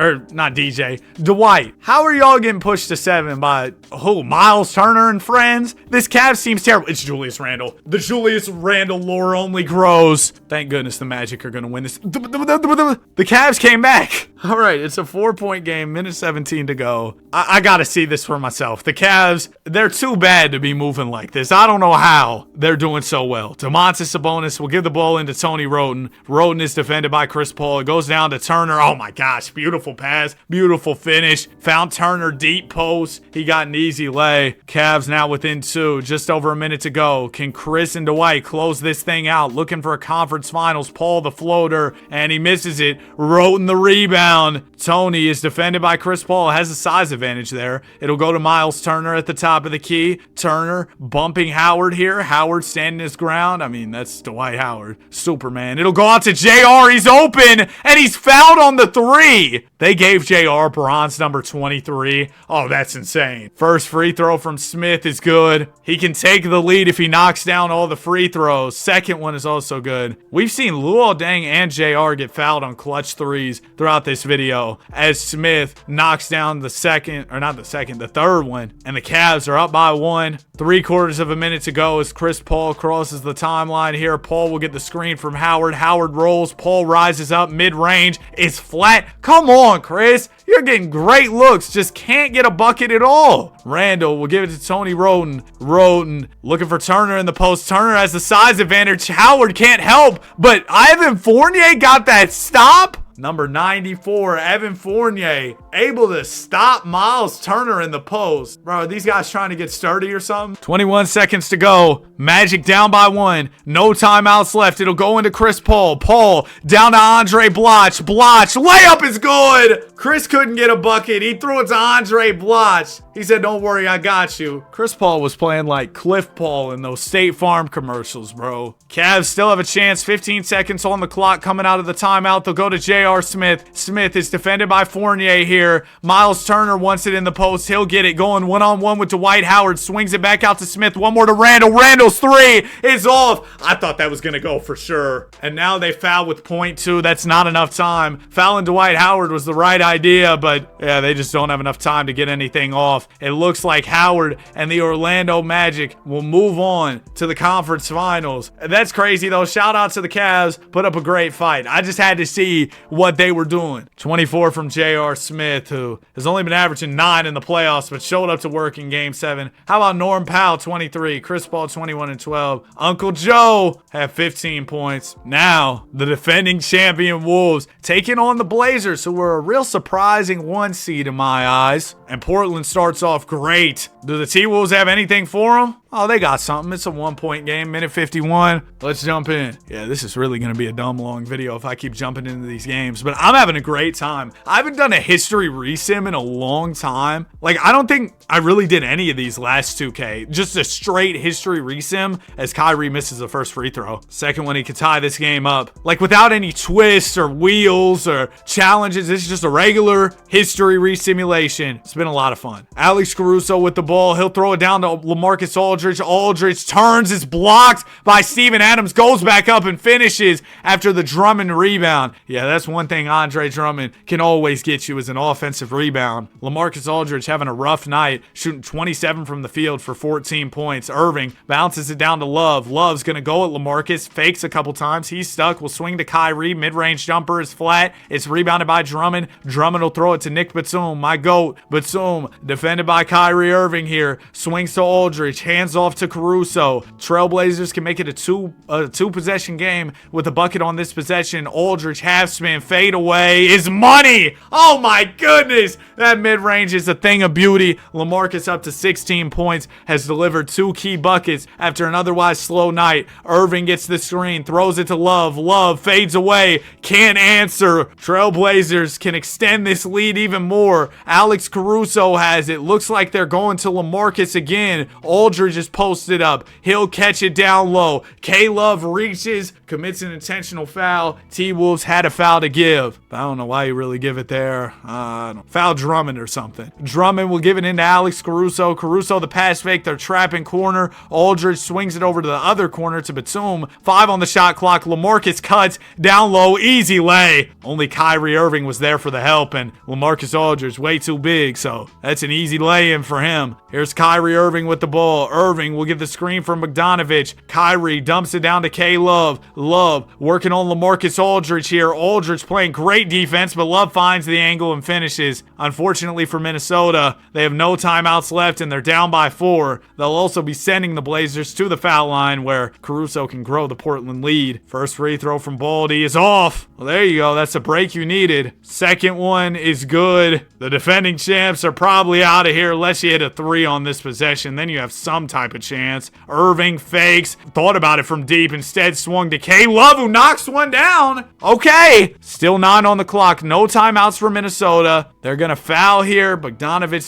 How are y'all getting pushed to 7 by who? Miles Turner and friends? This Cavs team's terrible. It's Julius Randle. The Julius Randle lore only grows. Thank goodness the Magic are going to win this. The Cavs came back. All right, it's a 4-point game, minute 17 to go. I got to see this for myself. The Cavs, they're too bad to be moving like this. I don't know how they're doing so well. Domantas Sabonis will give the ball into Tony Wroten. Wroten is defended by Chris Paul. It goes down to Turner. Oh my gosh, beautiful pass, beautiful finish. Found Turner deep post. He got an easy lay. Cavs now within 2, just over a minute to go. Can Chris and Dwight close this thing out? Looking for a conference finals. Paul the floater, and he misses it. Wroten the rebound. Tony is defended by Chris Paul. Has a size advantage there. It'll go to Miles Turner at the top of the key. Turner bumping Howard here. Howard standing his ground. I mean, that's Dwight Howard. Superman. It'll go out to JR. He's open, and he's fouled on the 3. They gave JR bronze number 23. Oh, that's insane. First free throw from Smith is good. He can take the lead if he knocks down all the free throws. Second one is also good. We've seen Luol Deng and JR get fouled on clutch 3s throughout this video as Smith knocks down the third one, and the Cavs are up by 1. 3/4 of a minute to go as Chris Paul crosses the timeline here. Paul will get the screen from Howard. Howard rolls. Paul rises up mid-range. It's flat. Come on, Chris. You're getting great looks. Just can't get a bucket at all. Randall will give it to Tony Wroten. Wroten looking for Turner in the post. Turner has the size advantage. Howard can't help, but Evan Fournier got that stop. Number 94, Evan Fournier, able to stop Miles Turner in the post. Bro, are these guys trying to get sturdy or something? 21 seconds to go. Magic down by 1. No timeouts left. It'll go into Chris Paul. Paul down to Andre Bloch. Bloch, layup is good. Chris couldn't get a bucket. He threw it to Andre Bloch. He said, don't worry, I got you. Chris Paul was playing like Cliff Paul in those State Farm commercials, bro. Cavs still have a chance. 15 seconds on the clock coming out of the timeout. They'll go to J.R. Smith. Smith is defended by Fournier here. Miles Turner wants it in the post. He'll get it. Going one-on-one with Dwight Howard. Swings it back out to Smith. One more to Randall. Randall's 3 is off. I thought that was going to go for sure. And now they foul with .2. That's not enough time. Fouling Dwight Howard was the right idea, but yeah, they just don't have enough time to get anything off. It looks like Howard and the Orlando Magic will move on to the conference finals. And that's crazy though. Shout out to the Cavs. Put up a great fight. I just had to see what they were doing. 24 from J.R. Smith, who has only been averaging 9 in the playoffs, but showed up to work in Game 7. How about Norm Powell, 23. Chris Paul, 21 and 12. Uncle Joe had 15 points. Now, the defending champion Wolves taking on the Blazers, who were a real surprising 1 seed in my eyes. And Portland starts off great. Do the T-Wolves have anything for them? Oh, they got something. It's a 1-point game, minute 51. Let's jump in. Yeah, this is really going to be a dumb long video if I keep jumping into these games. games, but I'm having a great time. I haven't done a history resim in a long time. Like, I don't think I really did any of these last 2K. Just a straight history resim as Kyrie misses the first free throw. Second one, he could tie this game up. Like, without any twists or wheels or challenges. This is just a regular history resimulation. It's been a lot of fun. Alex Caruso with the ball. He'll throw it down to LaMarcus Aldridge. Aldridge turns, is blocked by Steven Adams, goes back up and finishes after the Drummond rebound. Yeah, that's one thing Andre Drummond can always get you, is an offensive rebound. LaMarcus Aldridge having a rough night, shooting 27 from the field for 14 points. Irving bounces it down to Love. Love's going to go at LaMarcus, fakes a couple times. He's stuck. Will swing to Kyrie. Mid-range jumper is flat. It's rebounded by Drummond. Drummond will throw it to Nick Batum, my GOAT. Batum, defended by Kyrie Irving here. Swings to Aldridge. Hands off to Caruso. Trailblazers can make it a two-possession game with a bucket on this possession. Aldridge half spin, fade away is money. Oh my goodness. That mid-range is a thing of beauty. LaMarcus up to 16 points, has delivered 2 key buckets after an otherwise slow night. Irving gets the screen, throws it to Love. Love fades away, can't answer. Trailblazers can extend this lead even more. Alex Caruso has it. Looks like they're going to LaMarcus again. Aldridge is posted up. He'll catch it down low. K-Love reaches, commits an intentional foul. T-Wolves had a foul to give. I don't know why you really give it there. Foul Drummond or something. Drummond will give it into Alex Caruso. Caruso the pass fake. They're trapping corner. Aldridge swings it over to the other corner to Batum. 5 on the shot clock. LaMarcus cuts down low. Easy lay. Only Kyrie Irving was there for the help, and LaMarcus Aldridge way too big, so that's an easy lay-in for him. Here's Kyrie Irving with the ball. Irving will get the screen from Bogdanovic. Kyrie dumps it down to K-Love. Love working on LaMarcus Aldridge here. Aldridge playing great defense, but Love finds the angle and finishes. Unfortunately for Minnesota, they have no timeouts left and they're down by 4. They'll also be sending the Blazers to the foul line where Caruso can grow the Portland lead. First free throw from Baldy is off. Well, there you go. That's a break you needed. Second one is good. The defending champs are probably out of here unless you hit a 3 on this possession. Then you have some type of chance. Irving fakes. Thought about it from deep. Instead swung to K-Love, who knocks one down. Okay. Still 9 on the clock. No timeouts for Minnesota. They're going to foul here. Bogdanovic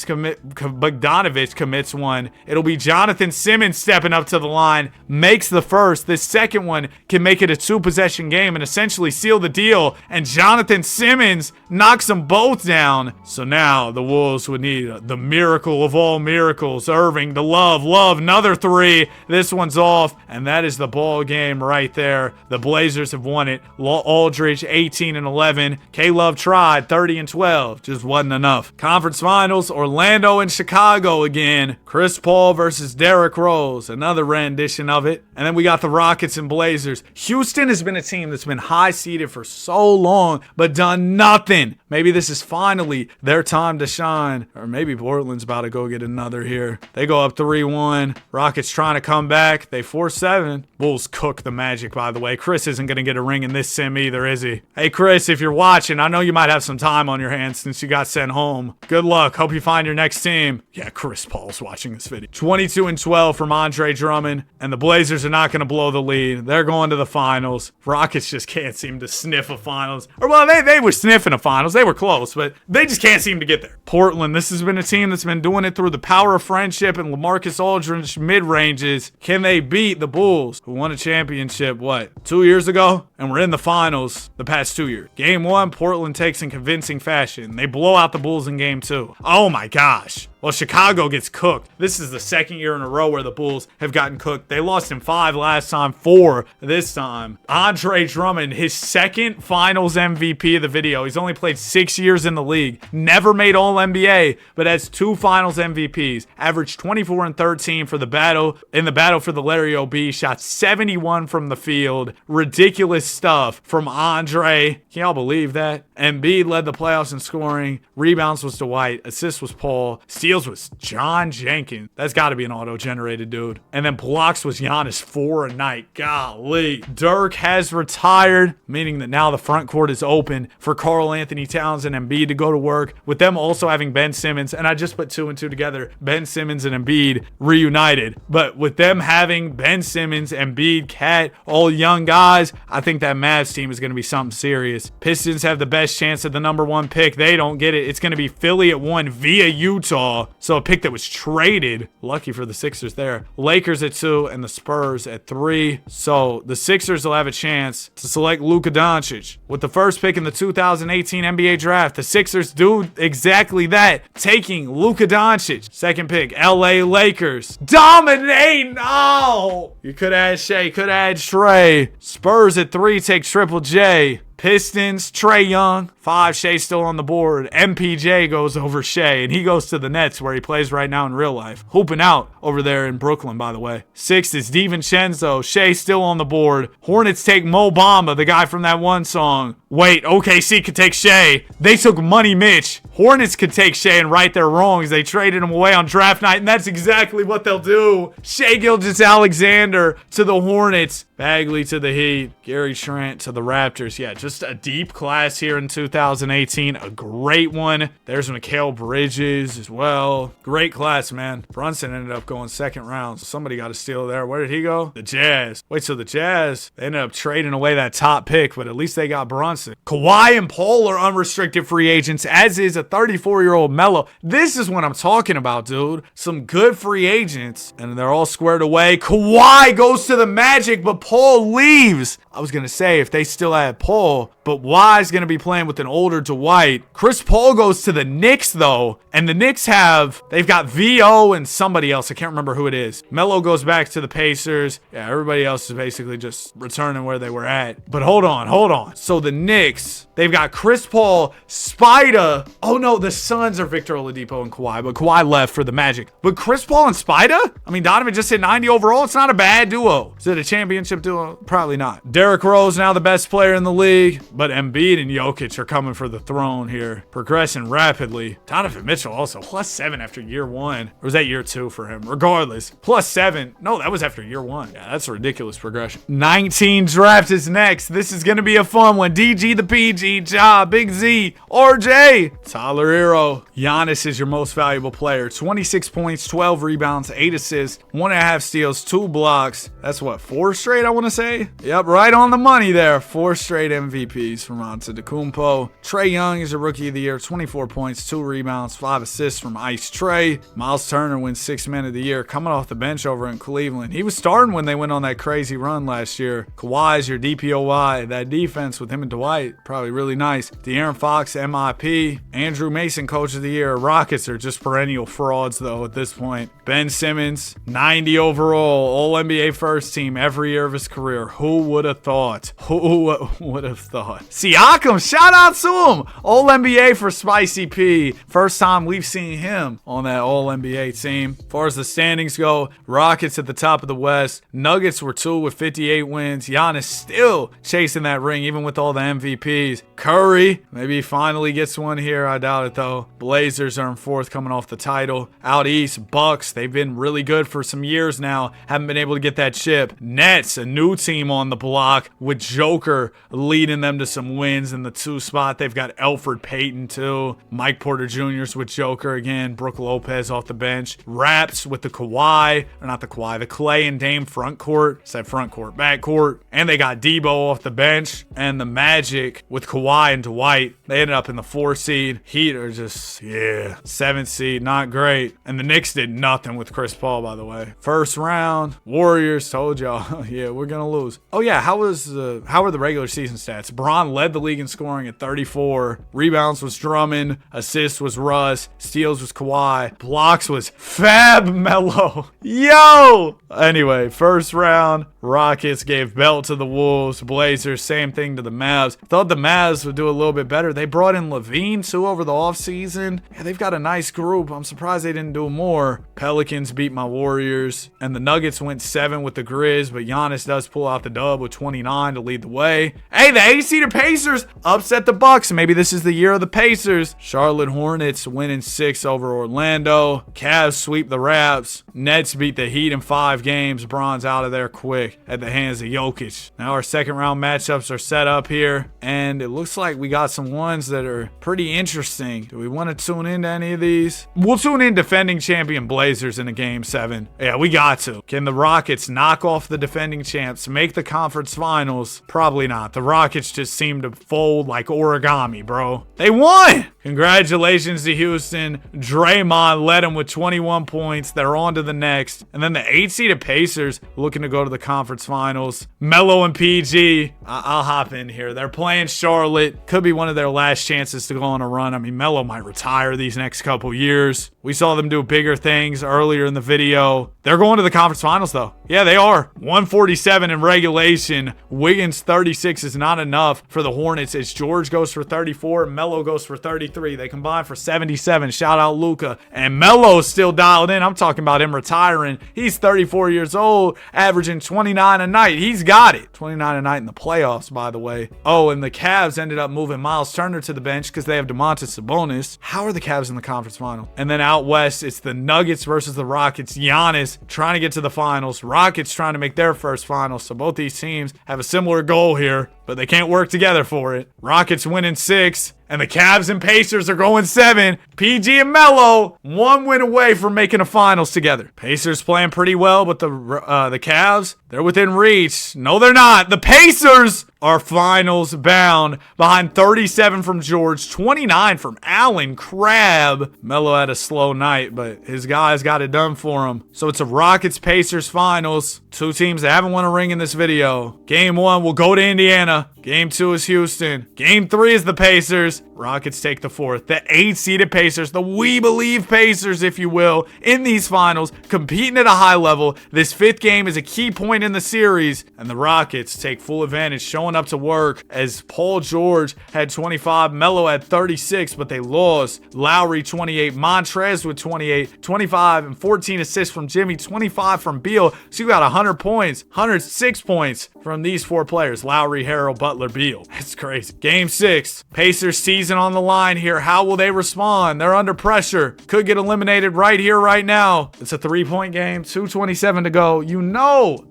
commits one. It'll be Jonathan Simmons stepping up to the line. Makes the first. This second one can make it a 2-possession game and essentially seal the deal. And Jonathan Simmons knocks them both down. So now the Wolves would need the miracle of all miracles. Irving to Love. Love, another 3. This one's off. And that is the ball game right there. The Blazers have won it. Aldridge 18-11. K-Love tried 30-12. Just wasn't enough. Conference Finals, Orlando and Chicago again. Chris Paul versus Derrick Rose. Another rendition of it. And then we got the Rockets and Blazers. Houston has been a team that's been high-seeded for so long, but done nothing. Maybe this is finally their time to shine. Or maybe Portland's about to go get another here. They go up 3-1. Rockets trying to come back. They force 7. Bulls cook the Magic, by the way. Chris isn't going to get a ring in this sim either, is he? Hey, Chris, if you're watching, I know you might have some time on your hands since you got sent home. Good luck. Hope you find your next team. Yeah, Chris Paul's watching this video. 22-12 from Andre Drummond. And the Blazers are not going to blow the lead. They're going to the finals. Rockets just can't seem to sniff a finals. Or, well, they were sniffing a finals. They were close, but they just can't seem to get there. Portland, this has been a team that's been doing it through the power of friendship and LaMarcus Aldridge mid-ranges. Can they beat the Bulls, who won a championship, 2 years ago? And we're in the finals the past 2 years. Game 1, Portland takes in convincing fashion. They blow out the Bulls in Game 2. Oh my gosh. Well, Chicago gets cooked. This is the second year in a row where the Bulls have gotten cooked. They lost in 5 last time, 4 this time. Andre Drummond, his second finals MVP of the video. He's only played 6 years in the league. Never made All-NBA, but has 2 finals MVPs. Averaged 24 and 13 for the battle. In the battle for the Larry O.B., shot 71 from the field. Ridiculous stuff from Andre. Can y'all believe that? Embiid led the playoffs in scoring. Rebounds was Dwight. Assists was Paul. Steals was John Jenkins. That's got to be an auto-generated dude. And then blocks was Giannis 4 a night. Golly. Dirk has retired, meaning that now the front court is open for Karl Anthony Towns and Embiid to go to work, with them also having Ben Simmons, and I just put 2 and 2 together, Ben Simmons and Embiid reunited. But with them having Ben Simmons, Embiid, Cat, all young guys, I think that Mavs team is going to be something serious. Pistons have the best chance at the number 1 pick. They don't get it. It's going to be Philly at 1 via Utah. So a pick that was traded. Lucky for the Sixers there. Lakers at 2 and the Spurs at 3. So the Sixers will have a chance to select Luka Doncic. With the first pick in the 2018 NBA draft, the Sixers do exactly that, taking Luka Doncic. Second pick, LA Lakers. Dominating! Oh! You could add Shea, could add Trey. Spurs at 3 take Triple J. Pistons, Trae Young. 5, Shea still on the board. MPJ goes over Shea, and he goes to the Nets, where he plays right now in real life. Hooping out over there in Brooklyn, by the way. 6 is DiVincenzo. Shea still on the board. Hornets take Mo Bamba, the guy from that one song. Wait, OKC could take Shea. They took Money Mitch. Hornets could take Shea and right their wrongs. They traded him away on draft night, and that's exactly what they'll do. Shea Gilgeous-Alexander to the Hornets. Bagley to the Heat. Gary Trent to the Raptors. Yeah, just a deep class here in 2018. A great one. There's Mikal Bridges as well. Great class, man. Brunson ended up going second round, so somebody got to steal there. Where did he go? The Jazz. Wait, so the Jazz, they ended up trading away that top pick, but at least they got Brunson. Kawhi and Paul are unrestricted free agents, as is a 34-year-old Melo. This is what I'm talking about, dude. Some good free agents, and they're all squared away. Kawhi goes to the Magic, but Paul leaves. I was going to say, if they still had Paul, but Kawhi's going to be playing with an older Dwight. Chris Paul goes to the Knicks, though, and the Knicks they've got VO and somebody else. I can't remember who it is. Melo goes back to the Pacers. Yeah, everybody else is basically just returning where they were at. But hold on. So the Knicks, they've got Chris Paul, Spida. Oh, no, the Suns are Victor Oladipo and Kawhi, but Kawhi left for the Magic. But Chris Paul and Spida? I mean, Donovan just hit 90 overall. It's not a bad duo. Is it a championship duo? Probably not. Derrick Rose now the best player in the league, but Embiid and Jokic are coming for the throne here, progressing rapidly. Donovan Mitchell also +7 after year 1. Or was that year 2 for him? Regardless, +7. No, that was after year 1. Yeah, that's a ridiculous progression. 19 draft is next. This is going to be a fun one. DG the PG, Ja, Big Z, RJ, Tyler Hero. Giannis is your most valuable player. 26 points, 12 rebounds, 8 assists, 1.5 steals, 2 blocks. That's what, 4 straight, I want to say? Yep, right on the money there. 4 straight MVPs from Antetokounmpo. Trae Young is a rookie of the year. 24 points, 2 rebounds, 5 assists from Ice Trae. Miles Turner wins 6th man of the year, coming off the bench over in Cleveland. He was starting when they went on that crazy run last year. Kawhi's your DPOY. That defense with him and Dwight, probably really nice. De'Aaron Fox, MIP. Andrew Mason, coach of the year. Rockets are just perennial frauds, though, at this point. Ben Simmons, 90 overall, All-NBA first team every year of his career. Who would have thought? Who would have thought? Siakam, shout out to him. All-NBA for Spicy P. First time we've seen him on that All-NBA team. As far as the standings go, Rockets at the top of the West. Nuggets were 2 with 58 wins. Giannis still chasing that ring, even with all the MVPs. Curry, maybe he finally gets one here. I doubt it, though. Blazers are in 4th, coming off the title. Out East, Bucks. They've been really good for some years now. Haven't been able to get that chip. Nets, a new team on the block with Joker leading them to some wins in the 2 spot. They've got Elfrid Payton too. Mike Porter Jr.'s with Joker again. Brook Lopez off the bench. Raps with the Kawhi, or not the Kawhi, the Clay and Dame front court. Said front court, back court. And they got Debo off the bench. And the Magic with Kawhi and Dwight. They ended up in the 4 seed. Heat are just, 7th seed, not great. And the Knicks did nothing with Chris Paul, by the way. First round, Warriors, told y'all, we're gonna lose. Oh yeah, how were the regular season stats? Bron led the league in scoring at 34. Rebounds was Drummond. Assists was Russ. Steals was Kawhi. Blocks was Fab Melo. Yo! Anyway, first round, Rockets gave belt to the Wolves. Blazers, same thing to the Mavs. Thought the Mavs would do a little bit better. They brought in Levine too over the offseason. Yeah, they've got a nice group. I'm surprised they didn't do more. Pelicans beat my Warriors. And the Nuggets went 7 with the Grizz, but Giannis Giannis does pull out the dub with 29 to lead the way. Hey, the 8-seeded Pacers upset the Bucks. Maybe this is the year of the Pacers. Charlotte Hornets winning 6 over Orlando. Cavs sweep the Raps. Nets beat the Heat in 5 games. Bron's out of there quick at the hands of Jokic. Now our second round matchups are set up here, and it looks like we got some ones that are pretty interesting. Do we want to tune into any of these? We'll tune in defending champion Blazers in a game 7. Yeah, we got to. Can the Rockets knock off the defending champs, make the conference finals? Probably not. The Rockets just seem to fold like origami, bro. They won! Congratulations to Houston. Draymond led them with 21 points. They're on to the next. And then the 8-seeded Pacers looking to go to the conference finals. Melo and PG. I'll hop in here. They're playing Charlotte. Could be one of their last chances to go on a run. I mean, Melo might retire these next couple years. We saw them do bigger things earlier in the video. They're going to the conference finals, though. Yeah, they are. 147 in regulation. Wiggins 36 is not enough for the Hornets as George goes for 34. Melo goes for 33. They combine for 77. Shout out Luka. And Melo's still dialed in. I'm talking about him retiring. He's 34 years old, averaging 29 a night. He's got it. 29 a night in the playoffs, by the way. Oh, and the Cavs ended up moving Miles Turner to the bench because they have Domantas Sabonis. How are the Cavs in the conference final? And then out west, it's the Nuggets versus the Rockets. Giannis trying to get to the finals. Rockets trying to make their first finals. So both these teams have a similar goal here, but they can't work together for it. Rockets winning 6. And the Cavs and Pacers are going 7. PG and Melo, 1 win away from making a finals together. Pacers playing pretty well, but the Cavs, they're within reach. No, they're not. The Pacers are finals bound behind 37 from George, 29 from Allen Crabbe. Melo had a slow night, but his guys got it done for him. So it's a Rockets-Pacers finals. 2 teams that haven't won a ring in this video. Game 1 will go to Indiana. Game 2 is Houston. Game 3 is the Pacers. Rockets take the 4th. The 8-seeded Pacers, the We Believe Pacers, if you will, in these finals, competing at a high level. This 5th game is a key point in the series, and the Rockets take full advantage, showing up to work as Paul George had 25, Melo had 36, but they lost. Lowry 28, Montrez with 28, 25 and 14 assists from Jimmy, 25 from Beal. So you got 100 points, 106 points from these 4 players, Lowry, Harrell, Butler, Beal. It's crazy. Game 6, Pacers season on the line here. How will they respond? They're under pressure. Could get eliminated right here, right now. It's a 3-point game, 2:27 to go. You know,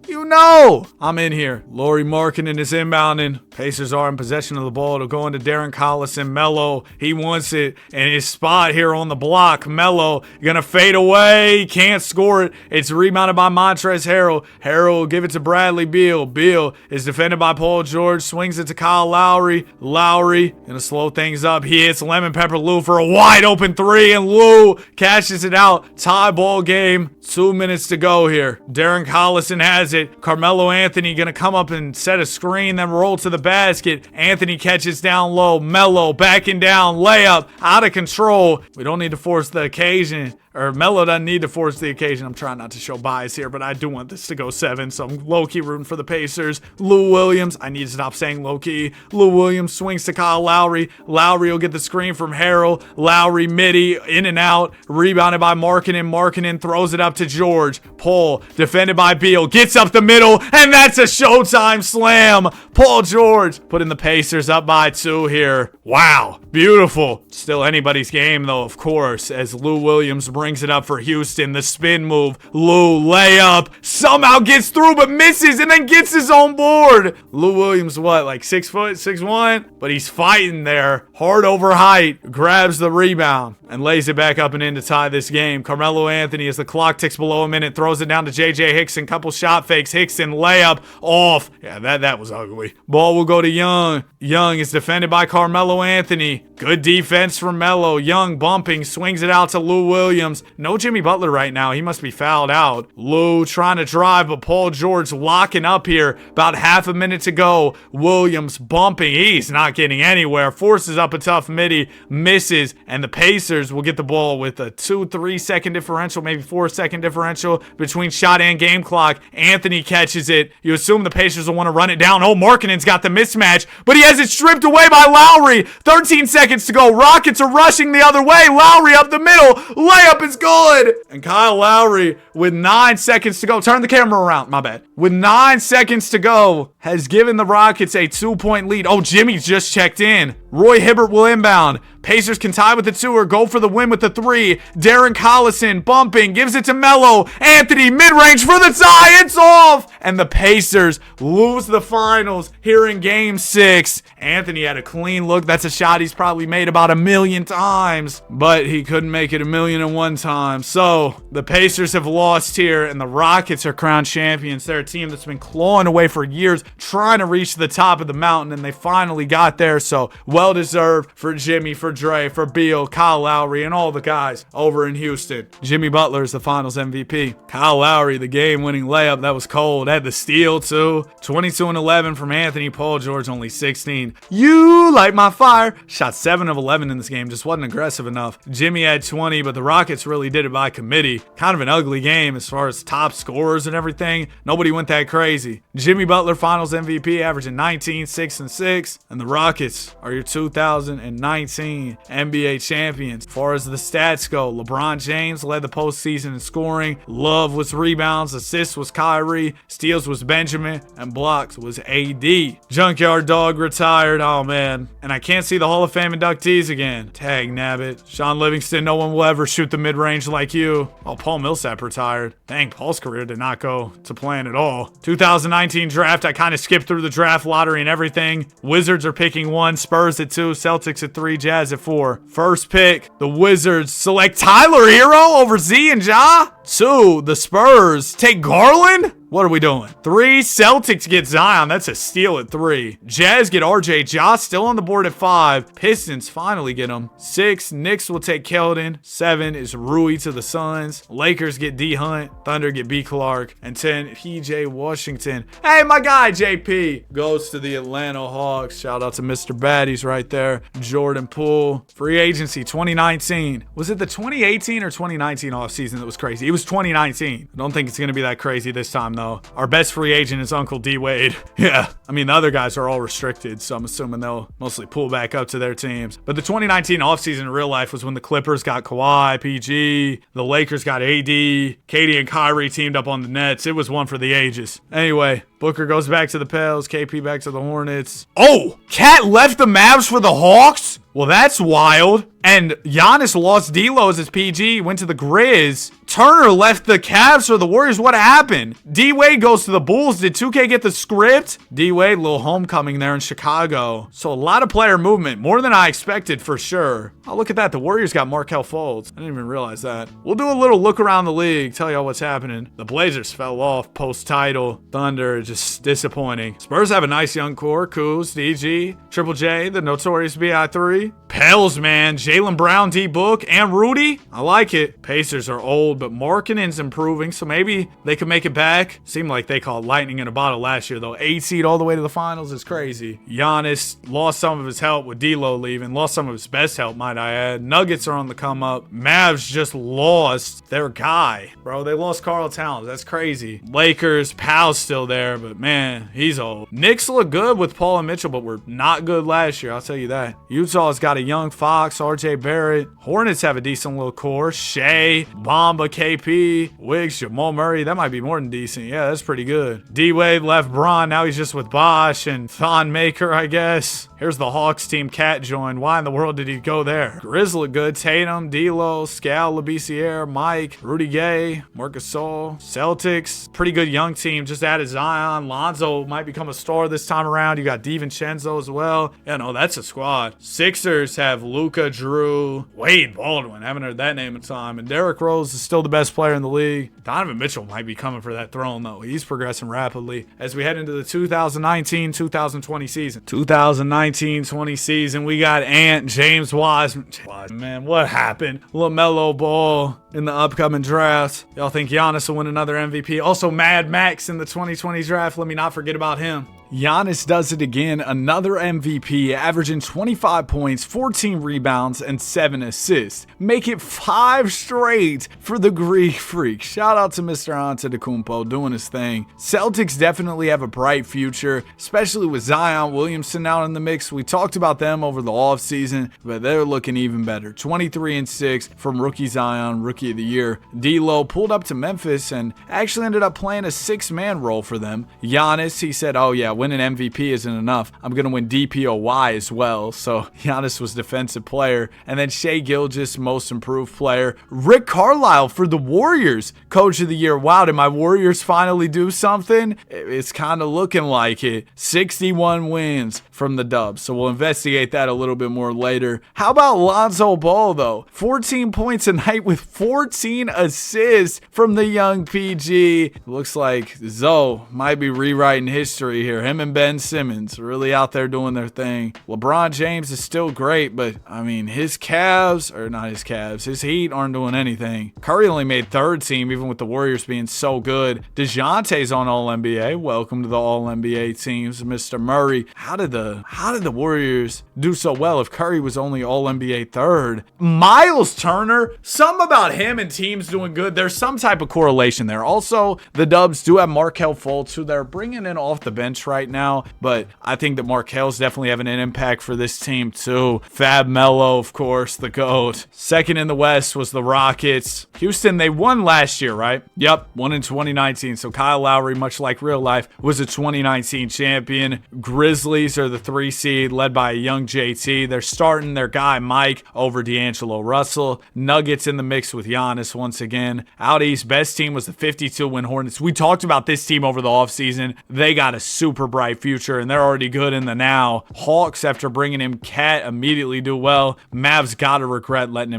I'm in here. Lauri Markkanen is inbounding. Pacers are in possession of the ball. It'll go into Darren Collison. Melo, he wants it, and his spot here on the block. Melo gonna fade away. Can't score it. It's rebounded by Montrezl Harrell. Harrell will give it to Bradley Beal. Beal is defended by Paul George. Swings it to Kyle Lowry. Lowry gonna slow things up. He hits Lemon Pepper Lou for a wide open 3, and Lou cashes it out. Tie ball game. 2 minutes to go here. Darren Collison has it. Carmelo Anthony gonna come up and set a screen, then roll to the basket. Anthony catches down low. Melo backing down. Layup out of control. We don't need to force the occasion. Or Melo doesn't need to force the occasion. I'm trying not to show bias here, but I do want this to go 7, so I'm low-key rooting for the Pacers. Lou Williams, I need to stop saying low-key. Lou Williams swings to Kyle Lowry. Lowry will get the screen from Harrell. Lowry midi, in and out, rebounded by Markkanen. Markkanen throws it up to George. Paul, defended by Beal, gets up the middle, and that's a Showtime slam. Paul George putting the Pacers up by 2 here. Wow, beautiful. Still anybody's game, though, of course, as Lou Williams brings it up for Houston. The spin move. Lou layup. Somehow gets through but misses and then gets his own board. Lou Williams, what, like 6 foot, 6'1"? But he's fighting there. Hard over height. Grabs the rebound and lays it back up and in to tie this game. Carmelo Anthony, as the clock ticks below a minute, throws it down to J.J. Hickson. Couple shot fakes. Hickson layup off. Yeah, that was ugly. Ball will go to Young. Young is defended by Carmelo Anthony. Good defense from Melo. Young bumping, swings it out to Lou Williams. No Jimmy Butler right now. He must be fouled out. Lou trying to drive, but Paul George locking up here. About half a minute to go. Williams bumping. He's not getting anywhere. Forces up a tough midi. Misses. And the Pacers will get the ball with a 2-3 second differential, maybe 4 second differential between shot and game clock. Anthony catches it. You assume the Pacers will want to run it down. Oh, Markkanen's got the mismatch, but he has it stripped away by Lowry. 13 seconds to go. Rockets are rushing the other way. Lowry up the middle. Layup is good. And Kyle Lowry with 9 seconds to go. Turn the camera around. My bad. with 9 seconds to go, has given the Rockets a 2-point lead. Oh, Jimmy just checked in. Roy Hibbert will inbound. Pacers can tie with the 2 or go for the win with the 3. Darren Collison bumping, gives it to Melo. Anthony mid-range for the tie. It's off. And the Pacers lose the finals here in Game 6. Anthony had a clean look. That's a shot he's probably made about 1,000,000 times, but he couldn't make it 1,000,001 times. So the Pacers have lost here, and the Rockets are crowned champions. They're a team that's been clawing away for years, trying to reach the top of the mountain, and they finally got there. So well deserved for Jimmy, for Dre, for Beal, Kyle Lowry, and all the guys over in Houston. Jimmy Butler is the finals MVP. Kyle Lowry, the game-winning layup, that was cold. Had the steal too. 22 and 11 from Anthony. Paul George only 16. You light my fire. Shot 7 of 11 in this game. Just wasn't aggressive enough. Jimmy had 20, but the Rockets really did it by committee. Kind of an ugly game as far as top scorers and everything. Nobody went that crazy. Jimmy Butler finals MVP, averaging 19, 6 and 6. And the Rockets are your 2019 NBA champions. As far as the stats go, LeBron James led the postseason in scoring. Love was rebounds. Assists was Kyrie. Steals was Benjamin. And blocks was AD. Junkyard Dog retired. Oh, man. And I can't see the Hall of Fame inductees again. Tag nabbit. Sean Livingston, no one will ever shoot the mid-range like you. Oh, Paul Millsap retired. Dang, Paul's career did not go to plan at all. 2019 draft, I kind of skipped through the draft lottery and everything. Wizards are picking 1, Spurs at 2, Celtics at 3, Jazz at 4. First pick, the Wizards select Tyler Hero over Z and Ja. 2, the Spurs take Garland. What are we doing? 3, Celtics get Zion. That's a steal at 3. Jazz get RJ. Ja still on the board at 5. Pistons finally get him. 6, Knicks will take Keldon. 7 is Rui to the Suns. Lakers get D Hunt. Thunder get B Clark. And 10, PJ Washington. Hey, my guy JP goes to the Atlanta Hawks. Shout out to Mr. Baddies right there. Jordan Poole. Free agency 2019. Was it the 2018 or 2019 offseason that was crazy? It was 2019. I don't think it's going to be that crazy this time, though. Our best free agent is Uncle D Wade. Yeah, I mean, the other guys are all restricted, so I'm assuming they'll mostly pull back up to their teams. But the 2019 offseason in real life was when the Clippers got Kawhi, PG, the Lakers got AD, KD and Kyrie teamed up on the Nets. It was one for the ages. Anyway, Booker goes back to the Pels, KP back to the Hornets. Oh, Cat left the Mavs for the Hawks? Well, that's wild. And Giannis lost D'Lo as his PG, went to the Grizz. Turner left the Cavs for the Warriors. What happened? D-Wade goes to the Bulls. Did 2K get the script? D-Wade, little homecoming there in Chicago. So a lot of player movement, more than I expected for sure. Oh, look at that. The Warriors got Markelle Fultz. I didn't even realize that. We'll do a little look around the league, tell y'all what's happening. The Blazers fell off post-title. Thunder, just disappointing. Spurs have a nice young core. Kuz, DG, Triple J, the Notorious BI3. Pels, man. Jaylen Brown, D-Book, and Rudy. I like it. Pacers are old, but Markkanen's improving, so maybe they can make it back. Seemed like they caught lightning in a bottle last year, though. 8 seed all the way to the finals is crazy. Giannis lost some of his help with D'Lo leaving. Lost some of his best help, might I add. Nuggets are on the come up. Mavs just lost their guy. Bro, they lost Karl Towns. That's crazy. Lakers, Powell's still there, but man, he's old. Knicks look good with Paul and Mitchell, but were not good last year, I'll tell you that. Utah's got a young Fox, RJ Barrett. Hornets have a decent little core. Shea, Bamba, KP, Wiggs, Jamal Murray. That might be more than decent. Yeah, that's pretty good. D-Wade left Bron. Now he's just with Bosh and Thon Maker, I guess. Here's the Hawks team. Cat joined. Why in the world did he go there? Grizz look good. Tatum, D'Lo, Scal, Labissiere, Mike, Rudy Gay, Marcus Gasol. Celtics, pretty good young team. Just added Zion. Lonzo might become a star this time around. You got DiVincenzo as well. Yeah, no, that's a squad. Sixers have Luka, Drew, Wade Baldwin. Haven't heard that name in time. And Derrick Rose is still the best player in the league. Donovan Mitchell might be coming for that throne, though. He's progressing rapidly as we head into the 2019-2020 season. 2019-20 season, we got Ant, James Wiseman. Man, what happened? LaMelo Ball in the upcoming draft. Y'all think Giannis will win another MVP? Also, Mad Max in the 2020 draft. Let me not forget about him. Giannis does it again, another MVP, averaging 25 points, 14 rebounds, and 7 assists. Make it 5 straight for the Greek Freak. Shout out to Mr. Antetokounmpo doing his thing. Celtics definitely have a bright future, especially with Zion Williamson out in the mix. We talked about them over the offseason, but they're looking even better. 23-6 from rookie Zion, rookie of the year. D'Lo pulled up to Memphis and actually ended up playing a 6-man role for them. Giannis, he said, oh yeah, winning MVP isn't enough. I'm going to win DPOY as well. So Giannis was defensive player. And then Shai Gilgeous, most improved player. Rick Carlisle for the Warriors, coach of the year. Wow, did my Warriors finally do something? It's kind of looking like it. 61 wins from the Dubs. So we'll investigate that a little bit more later. How about Lonzo Ball though? 14 points a night with 14 assists from the young PG. Looks like Zoe might be rewriting history here. Him and Ben Simmons really out there doing their thing. LeBron James is still great, but I mean, his Heat aren't doing anything. Curry only made third team, even with the Warriors being so good. DeJounte's on All-NBA. Welcome to the All-NBA teams, Mr. Murray. How did the Warriors do so well if Curry was only All-NBA third? Miles Turner, something about him and teams doing good. There's some type of correlation there. Also, the Dubs do have Markelle Fultz, who they're bringing in off the bench right now, but I think that Markel's definitely having an impact for this team too. Fab Melo, of course, the GOAT. Second in the West was the Rockets. Houston, they won last year, right? Yep, won in 2019. So Kyle Lowry, much like real life, was a 2019 champion. Grizzlies are the 3 seed, led by a young JT. They're starting their guy Mike over D'Angelo Russell. Nuggets in the mix with Giannis once again. Out East, best team was the 52-win Hornets. We talked about this team over the offseason. They got a super bright future, and they're already good in the now. Hawks, after bringing him Cat, immediately do well. Mavs gotta regret letting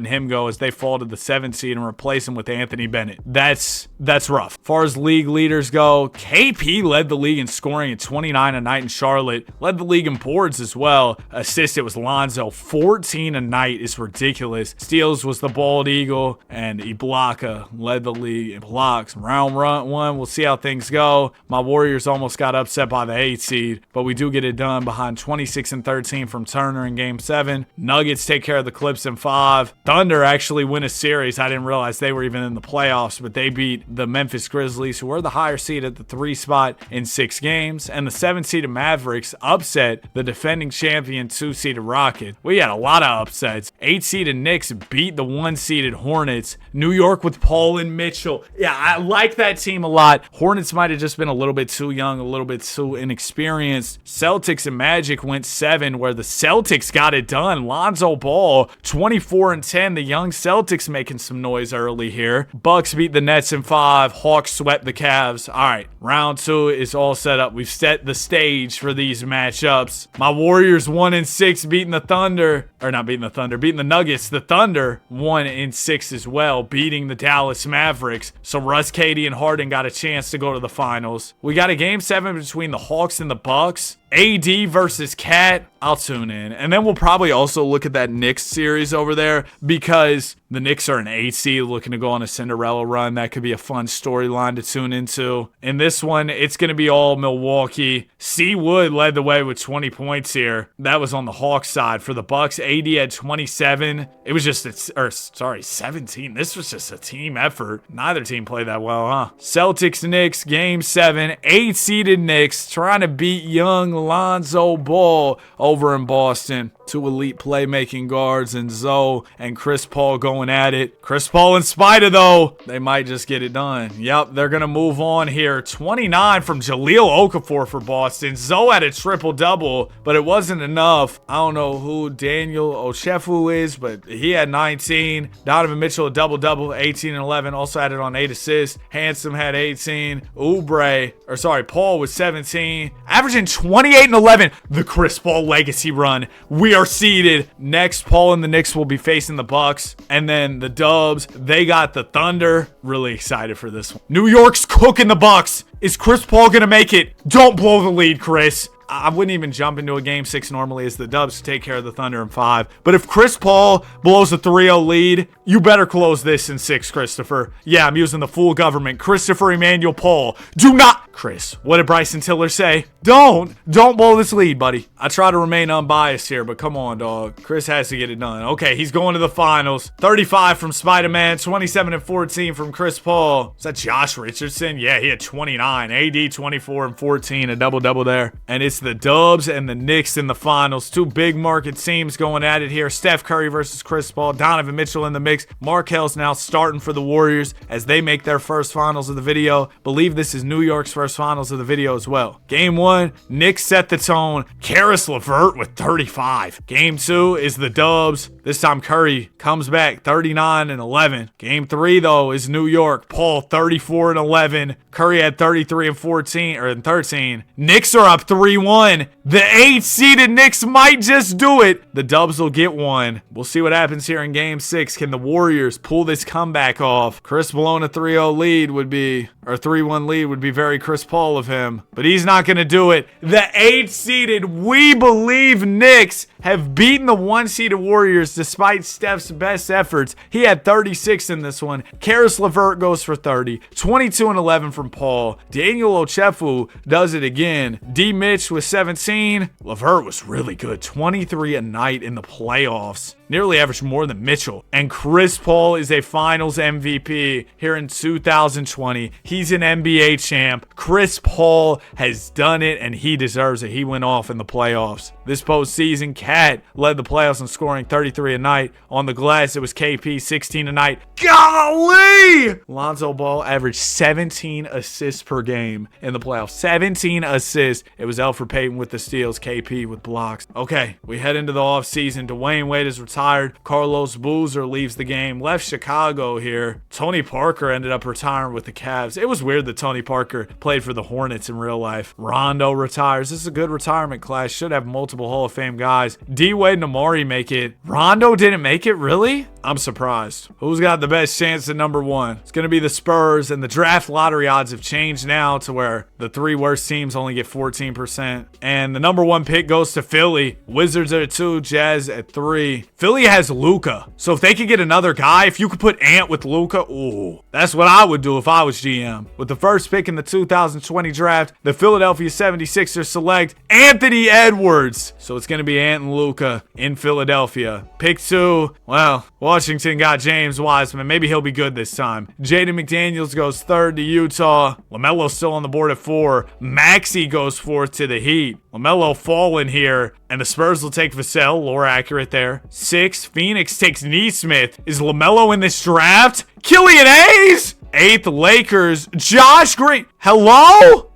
him go as they fall to the 7th seed and replace him with Anthony Bennett. That's rough. As far as league leaders go, KP led the league in scoring at 29 a night in Charlotte. Led the league in boards as well. Assist, it was Lonzo. 14 a night is ridiculous. Steals was the Bald Eagle, and Ibaka led the league in blocks. Round 1, we'll see how things go. My Warriors almost got upset by the 8th seed, but we do get it done behind 26-13 from Turner in Game 7. Nuggets take care of the Clips in 5. Thunder actually win a series. I didn't realize they were even in the playoffs, but they beat the Memphis Grizzlies, who were the higher seed at the 3 spot in 6 games. And the 7-seeded Mavericks upset the defending champion 2-seeded Rocket. We had a lot of upsets. 8-seeded Knicks beat the 1-seeded Hornets. New York with Paul and Mitchell. Yeah, I like that team a lot. Hornets might have just been a little bit too young, a little bit too inexperienced. Celtics and Magic went 7, where the Celtics got it done. Lonzo Ball, 24-10. The young Celtics making some noise early here. Bucks beat the Nets in 5. Hawks swept the Cavs. All right, round 2 is all set up. We've set the stage for these matchups. My Warriors 1-6 beating the Thunder. Or not beating the Thunder, beating the Nuggets. The Thunder 1-6 as well, beating the Dallas Mavericks. So Russ, Katie, and Harden got a chance to go to the finals. We got a Game 7 between the Hawks and the Bucks. AD versus Cat. I'll tune in. And then we'll probably also look at that Knicks series over there, because the Knicks are an 8 seed looking to go on a Cinderella run. That could be a fun storyline to tune into. In this one, it's going to be all Milwaukee. C. Wood led the way with 20 points here. That was on the Hawks side. For the Bucks, AD had 27. It was just, 17. This was just a team effort. Neither team played that well, huh? Celtics, Knicks, Game 7. 8-seeded Knicks trying to beat young Lonzo Ball over in Boston. 2 elite playmaking guards, and Zoe and Chris Paul going at it. Chris Paul and Spider, though, they might just get it done. Yep, they're going to move on here. 29 from Jahlil Okafor for Boston. Zoe had a triple-double, but it wasn't enough. I don't know who Daniel Ochefu is, but he had 19. Donovan Mitchell, a double-double, 18 and 11. Also added on 8 assists. Handsome had 18. Paul was 17. Averaging 28 and 11. The Chris Paul legacy run. We are seeded. Next, Paul and the Knicks will be facing the Bucks. And then the Dubs, they got the Thunder. Really excited for this one. New York's cooking the Bucks. Is Chris Paul going to make it? Don't blow the lead, Chris. I wouldn't even jump into a game 6 normally, as the Dubs take care of the Thunder in 5. But if Chris Paul blows a 3-0 lead, you better close this in 6, Christopher. Yeah, I'm using the full government. Christopher Emmanuel Paul. Do not. Chris, what did Bryson Tiller say? Don't blow this lead, buddy. I try to remain unbiased here, but come on, dog. Chris has to get it done. Okay, he's going to the finals. 35 from Spider-Man, 27 and 14 from Chris Paul. Is that Josh Richardson? Yeah, he had 29. AD 24 and 14, a double-double there. And it's the Dubs and the Knicks in the finals. Two big market teams going at it here. Steph Curry versus Chris Paul. Donovan Mitchell in the mix. Markel's now starting for the Warriors as they make their first finals of the video. Believe this is New York's first finals of the video as well. Game 1, Knicks set the tone. Karis LeVert with 35. Game 2 is the Dubs. This time Curry comes back 39 and 11. Game 3 though is New York. Paul 34 and 11. Curry had 33 and 14 or 13. Knicks are up 3-1. The 8-seeded Knicks might just do it. The Dubs will get one. We'll see what happens here in game 6. Can the Warriors pull this comeback off? Chris blowing a 3-0 lead would be, or 3-1 lead would be very Chris Paul of him, but he's not going to do it. The 8-seeded We Believe Knicks have beaten the 1-seeded Warriors despite Steph's best efforts. He had 36 in this one. Karis LeVert goes for 30. 22 and 11 from Paul. Daniel Ochefu does it again. D. Mitch with 17. LeVert was really good. 23 a night in the playoffs. Nearly averaged more than Mitchell. And Chris Paul is a finals MVP here in 2020. He's an NBA champ. Chris Paul has done it and he deserves it. He went off in the playoffs. This postseason, Cat led the playoffs in scoring 33 a night. On the glass, it was KP 16 a night. Golly! Lonzo Ball averaged 17 assists per game in the playoffs. 17 assists. It was Elfrid Payton with the steals, KP with blocks. Okay, we head into the offseason. Dwayne Wade is retired. Carlos Boozer leaves the game. Left Chicago here. Tony Parker ended up retiring with the Cavs. It was weird that Tony Parker played for the Hornets in real life. Rondo retires. This is a good retirement class. Should have multiple Hall of Fame guys. D-Wade and Amari make it. Rondo didn't make it? Really? I'm surprised. Who's got the best chance at number 1? It's going to be the Spurs, and the draft lottery odds have changed now to where the 3 worst teams only get 14%. And the number 1 pick goes to Philly. Wizards at 2, Jazz at 3. Philly has Luka. So if they could get another guy, if you could put Ant with Luka, ooh, that's what I would do if I was GM. With the first pick in the 2020 draft, the Philadelphia 76ers select Anthony Edwards. So it's going to be Ant and Luka in Philadelphia. Pick 2, well, Washington got James Wiseman. Maybe he'll be good this time. Jaden McDaniels goes 3rd to Utah. LaMelo's still on the board at 4. Maxey goes 4th to the Heat. LaMelo falling here, and the Spurs will take Vassell. Lore accurate there. 6, Phoenix takes Neesmith. Is LaMelo in this draft? Killian Hayes! 8th, Lakers. Josh Green. Hello?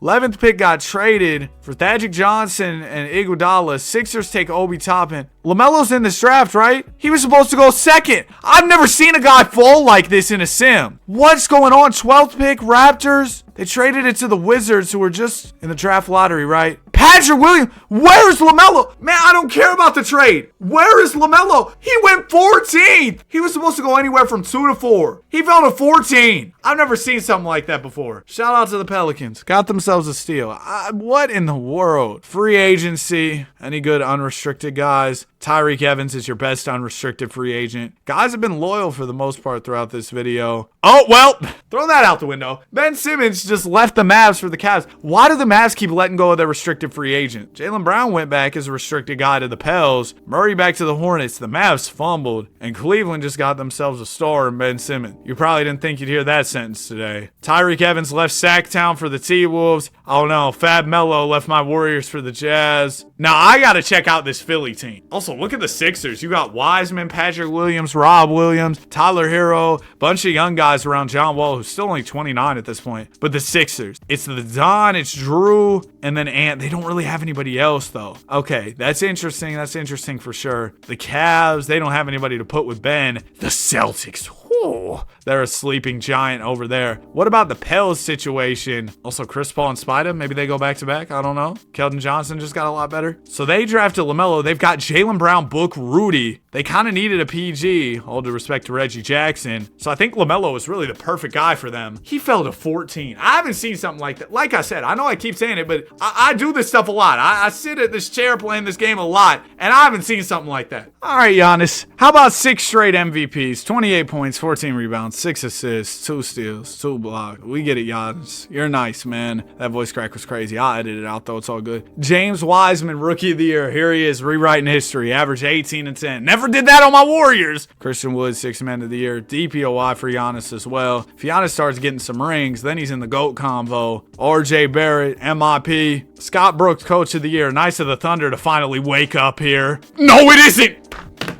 11th pick got traded for Thaddeus Johnson and Iguodala. Sixers take Obi Toppin. LaMelo's in this draft, right? He was supposed to go 2nd. I've never seen a guy fall like this in a sim. What's going on? 12th pick, Raptors. They traded it to the Wizards, who were just in the draft lottery, right? Patrick Williams. Where's LaMelo? Man, I don't care about the trade. Where is LaMelo? He went 14th. He was supposed to go anywhere from 2 to 4. He fell to 14. I've never seen something like that before. Shout out to the Pelicans. Got themselves a steal. What in the world? Free agency. Any good unrestricted guys? Tyreek Evans is your best unrestricted free agent. Guys have been loyal for the most part throughout this video. Oh, well, throw that out the window. Ben Simmons just left the Mavs for the Cavs. Why do the Mavs keep letting go of their restricted free agent? Jaylen Brown went back as a restricted guy to the Pels. Murray back to the Hornets. The Mavs fumbled. And Cleveland just got themselves a star in Ben Simmons. You probably didn't think you'd hear that sentence today. Tyreek Evans left Sacktown for the T-Wolves. Oh no, Fab Melo left my Warriors for the Jazz. Now I gotta check out this Philly team. Also, look at the Sixers. You got Wiseman, Patrick Williams, Rob Williams, Tyler Hero, bunch of young guys around John Wall, who's still only 29 at this point. But the Sixers, it's the Don, it's Drew, and then Ant. They don't really have anybody else, though. Okay, that's interesting. That's interesting for sure. The Cavs, they don't have anybody to put with Ben. The Celtics, whoo, they're a sleeping giant over there. What about the Pels situation? Also, Chris Paul and Spida, maybe they go back to back. I don't know. Keldon Johnson just got a lot better better. So they drafted LaMelo. They've got Jaylen Brown, Book, Rudy. They kind of needed a PG, all due respect to Reggie Jackson. So I think LaMelo was really the perfect guy for them. He fell to 14. I haven't seen something like that. Like I said, I know I keep saying it, but I do this stuff a lot. I sit at this chair playing this game a lot, and I haven't seen something like that. All right, Giannis. How about 6 straight MVPs? 28 points, 14 rebounds, 6 assists, 2 steals, 2 blocks. We get it, Giannis. You're nice, man. That voice crack was crazy. I'll edit it out, though. It's all good. James Wiseman, Rookie of the Year. Here he is, rewriting history. Average 18 and 10. Never did that on my Warriors. Christian Wood, 6th Man of the Year. DPOY for Giannis as well. If Giannis starts getting some rings, then he's in the GOAT convo. RJ Barrett, MIP. Scott Brooks, Coach of the Year. Nice of the Thunder to finally wake up here. No, it isn't!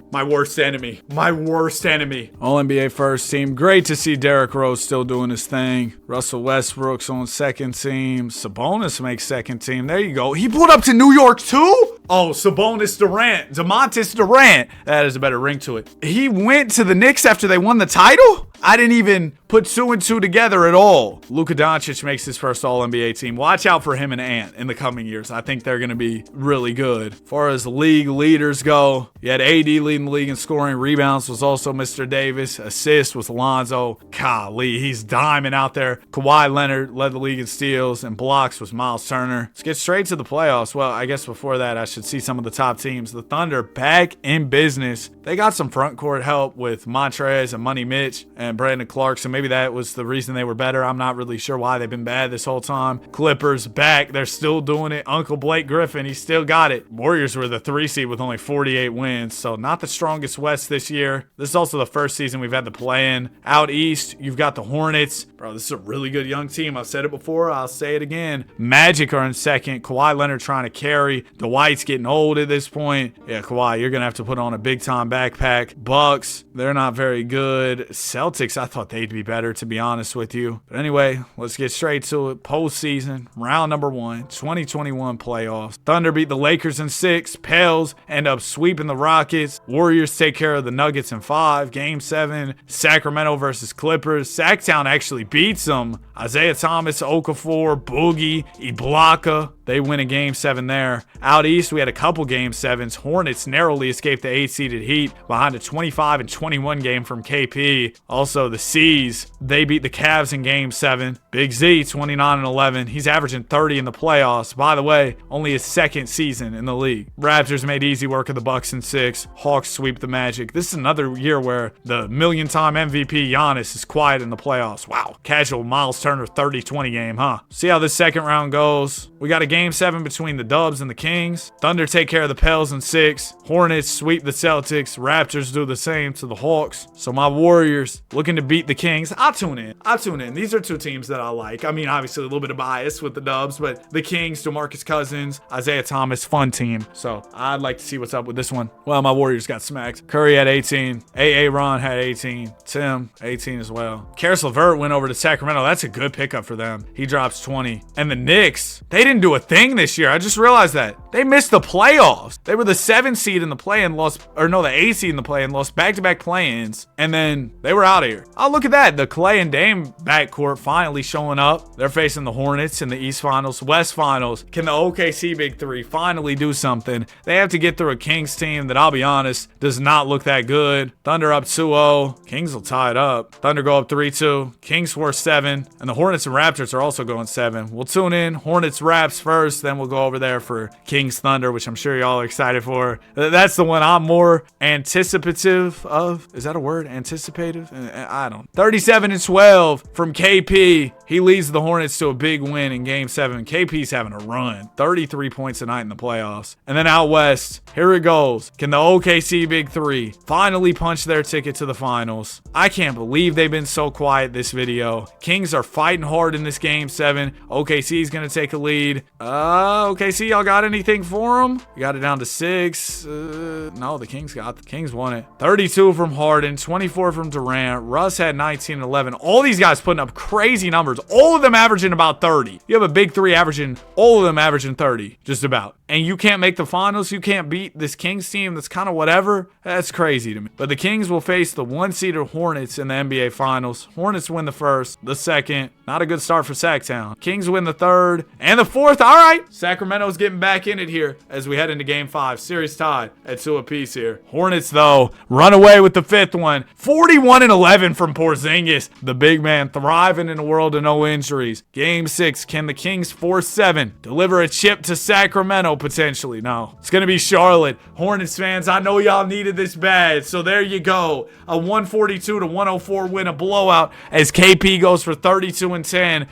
My worst enemy. My worst enemy. All-NBA first team. Great to see Derrick Rose still doing his thing. Russell Westbrook's on second team. Sabonis makes second team. There you go. He pulled up to New York too? Oh, Sabonis Durant. DeMontis Durant. That has a better ring to it. He went to the Knicks after they won the title? I didn't even put 2 and 2 together at all. Luka Doncic makes his first All-NBA team. Watch out for him and Ant in the coming years. I think they're going to be really good. As far as league leaders go, you had AD leading the league in scoring. Rebounds was also Mr. Davis. Assist was Lonzo. Golly, he's diamond out there. Kawhi Leonard led the league in steals, and blocks was Miles Turner. Let's get straight to the playoffs. Well, I guess before that, I should see some of the top teams. The Thunder back in business. They got some front court help with Montrez and Money Mitch and Brandon Clark, so maybe that was the reason they were better. I'm not really sure why they've been bad this whole time. Clippers back. They're still doing it. Uncle Blake Griffin, he still got it. Warriors were the 3 seed with only 48 wins, so not the strongest West this year. This is also the first season we've had to play in. Out East, you've got the Hornets. Bro, this is a really good young team. I've said it before. I'll say it again. Magic are in second. Kawhi Leonard trying to carry. Dwight's getting old at this point. Yeah, Kawhi, you're going to have to put on a big-time backpack. Bucks, they're not very good. Celtics, I thought they'd be better, to be honest with you. But anyway, let's get straight to it. Postseason, round number 1, 2021 playoffs. Thunder beat the Lakers in 6. Pels end up sweeping the Rockets. Warriors take care of the Nuggets in 5. Game 7, Sacramento versus Clippers. Sacktown actually beats them. Isaiah Thomas, Okafor, Boogie, Ibaka. They win a Game 7 there. Out East, we had a couple Game 7s. Hornets narrowly escaped the 8-seeded Heat behind a 25 and 21 game from KP. Also, the C's, they beat the Cavs in Game 7. Big Z, 29 and 11. He's averaging 30 in the playoffs. By the way, only his second season in the league. Raptors made easy work of the Bucks in 6. Hawks sweep the Magic. This is another year where the million-time MVP Giannis is quiet in the playoffs. Wow. Casual Miles Turner 30-20 game, huh? See how this second round goes. We got a Game 7 between the Dubs and the Kings. Thunder take care of the Pels in 6. Hornets sweep the Celtics. Raptors do the same to the Hawks. So my Warriors looking to beat the Kings. I'll tune in. These are 2 teams that I like. I mean, obviously a little bit of bias with the Dubs, but the Kings, DeMarcus Cousins, Isaiah Thomas, fun team. So I'd like to see what's up with this one. Well, my Warriors got smacked. Curry had 18. Ron had 18. Tim, 18 as well. Karis LeVert went over to Sacramento. That's a good pickup for them. He drops 20. And the Knicks, they didn't do a thing this year. I just realized that. They missed the playoffs. They were the 7 seed in the play-in, the 8 seed in the play-in, lost back-to-back play-ins, and then they were out of here. Oh, look at that. The Clay and Dame backcourt finally showing up. They're facing the Hornets in the East Finals, West Finals. Can the OKC Big 3 finally do something? They have to get through a Kings team that, I'll be honest, does not look that good. Thunder up 2-0. Kings will tie it up. Thunder go up 3-2. Kings score 7. And the Hornets and Raptors are also going 7. We'll tune in. Hornets Raps first, then we'll go over there for Kings Thunder, which I'm sure y'all are excited for. That's the one I'm more anticipative of. Is that a word? Anticipative? I don't. 37 and 12 from KP. He leads the Hornets to a big win in Game 7. KP's having a run. 33 points a night in the playoffs. And then out west, here it goes. Can the OKC Big 3 finally punch their ticket to the finals? I can't believe they've been so quiet this video. Kings are fighting hard in this Game 7. OKC's going to take a lead. OKC, y'all got anything for them? You got it down to 6. No, the Kings won it. 32 from Harden, 24 from Durant. Russ had 19 and 11. All these guys putting up crazy numbers. Spurs, all of them averaging about 30. You have a big three averaging, all of them averaging 30, just about. And you can't make the finals, you can't beat this Kings team that's kind of whatever. That's crazy to me. But the Kings will face the one-seeded Hornets in the NBA Finals. Hornets win the first, the second. Not a good start for Sacktown. Kings win the third and the fourth. All right. Sacramento's getting back in it here as we head into Game 5. Series tied at 2 apiece here. Hornets, though, run away with the fifth one. 41-11 from Porzingis. The big man thriving in a world of no injuries. Game 6, can the Kings force 7? Deliver a chip to Sacramento, potentially? No. It's going to be Charlotte. Hornets fans, I know y'all needed this bad, so there you go. A 142-104 win, a blowout as KP goes for 32-10.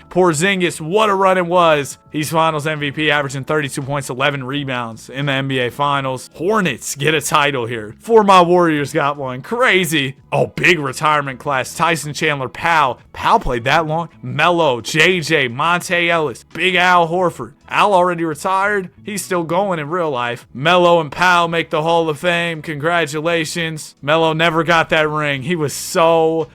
Porzingis, what a run it was. He's Finals MVP, averaging 32 points, 11 rebounds in the NBA Finals. Hornets get a title here. 4 My Warriors got one. Crazy. Oh, big retirement class. Tyson Chandler, Powell. Powell played that long. Melo, JJ, Monte Ellis, Big Al Horford. Al already retired. He's still going in real life. Melo and Powell make the Hall of Fame. Congratulations. Melo never got that ring. He was so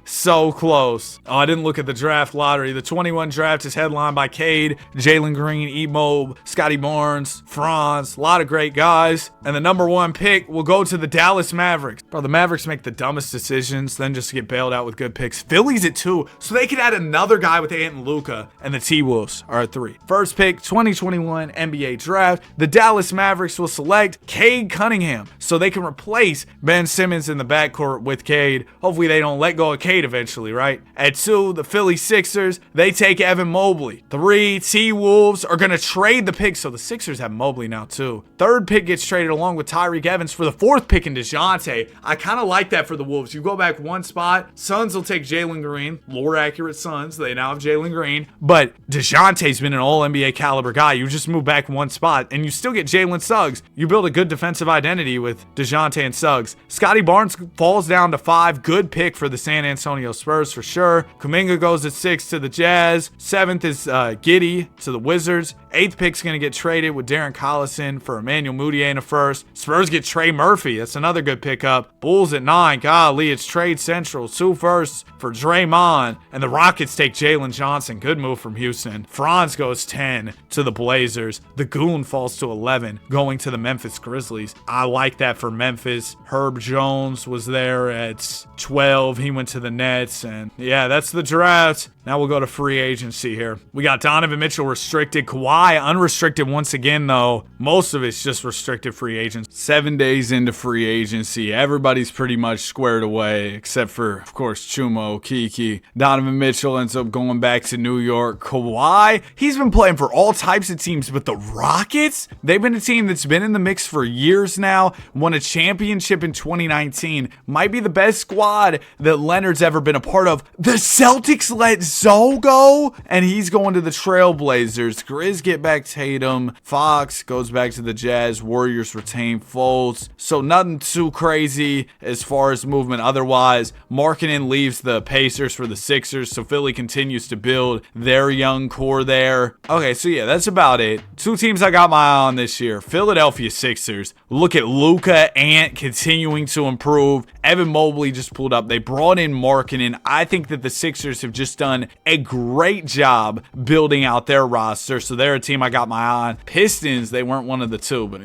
close. Oh, I didn't look at the draft lottery. The 21 draft is headlined by Cade, Jalen Green, E-Mob, Scotty Barnes, Franz. A lot of great guys. And the number 1 pick will go to the Dallas Mavericks. Bro, the Mavericks make the dumbest decisions, then just get bailed out with good picks. Philly's at 2, so they could add another guy with Ant and Luka, and the T-Wolves are at 3. First pick, 2021 NBA draft. The Dallas Mavericks will select Cade Cunningham, so they can replace Ben Simmons in the backcourt with Cade. Hopefully they don't let go of Cade eventually, right? At 2, the Philly Sixers, they take Evan Mobley. 3, T-Wolves are going to trade the pick, so the Sixers have Mobley now too. Third pick gets traded along with Tyreek Evans for the 4th pick in DeJounte. I kind of like that for the Wolves. You go back one spot, Suns will take Jalen Green. Lore accurate Suns, they now have Jalen Green. But DeJounte's been an all-NBA caliber guy. You just move back one spot and you still get Jalen Suggs. You build a good defensive identity with DeJounte and Suggs. Scotty Barnes falls down to 5. Good pick for the San Antonio Spurs for sure. Kuminga goes at 6 to the Jazz. 7th is Giddey to the Wizards. 8th pick's going to get traded with Darren Collison for Emmanuel Mudiay in a first. Spurs get Trey Murphy. That's another good pickup. Bulls at 9. Golly, it's trade central. 2 firsts for Draymond. And the Rockets take Jalen Johnson. Good move from Houston. Franz goes 10 to the Blazers. The Goon falls to 11, going to the Memphis Grizzlies. I like that for Memphis. Herb Jones was there at 12. He went to the Nets. And yeah, that's the draft. Now we'll go to free agency here. We got Donovan Mitchell restricted. Kawhi unrestricted once again, though. Most of it's just restricted free agents. 7 days into free agency. Everybody's pretty much squared away, except for, of course, Chumo, Kiki. Donovan Mitchell ends up going back to New York. Kawhi, he's been playing for all types of teams, but the Rockets, they've been a team that's been in the mix for years now. Won a championship in 2019. Might be the best squad that Leonard's ever been a part of. The Celtics let Zoe go, and he's going to the Trailblazers. Grizz get back Tatum. Fox goes back to the Jazz. Warriors retain Fultz. So nothing too crazy as far as movement otherwise. Markkanen leaves the Pacers for the Sixers, so Philly continues to build their young core there. Okay, so yeah, that's about it. 2 teams I got my eye on this year. Philadelphia Sixers. Look at Luka, Ant continuing to improve. Evan Mobley just pulled up. They brought in Markkanen. I think that the Sixers have just done a great job building out their roster, so they're a team I got my eye on. Pistons, they weren't one of the 2, but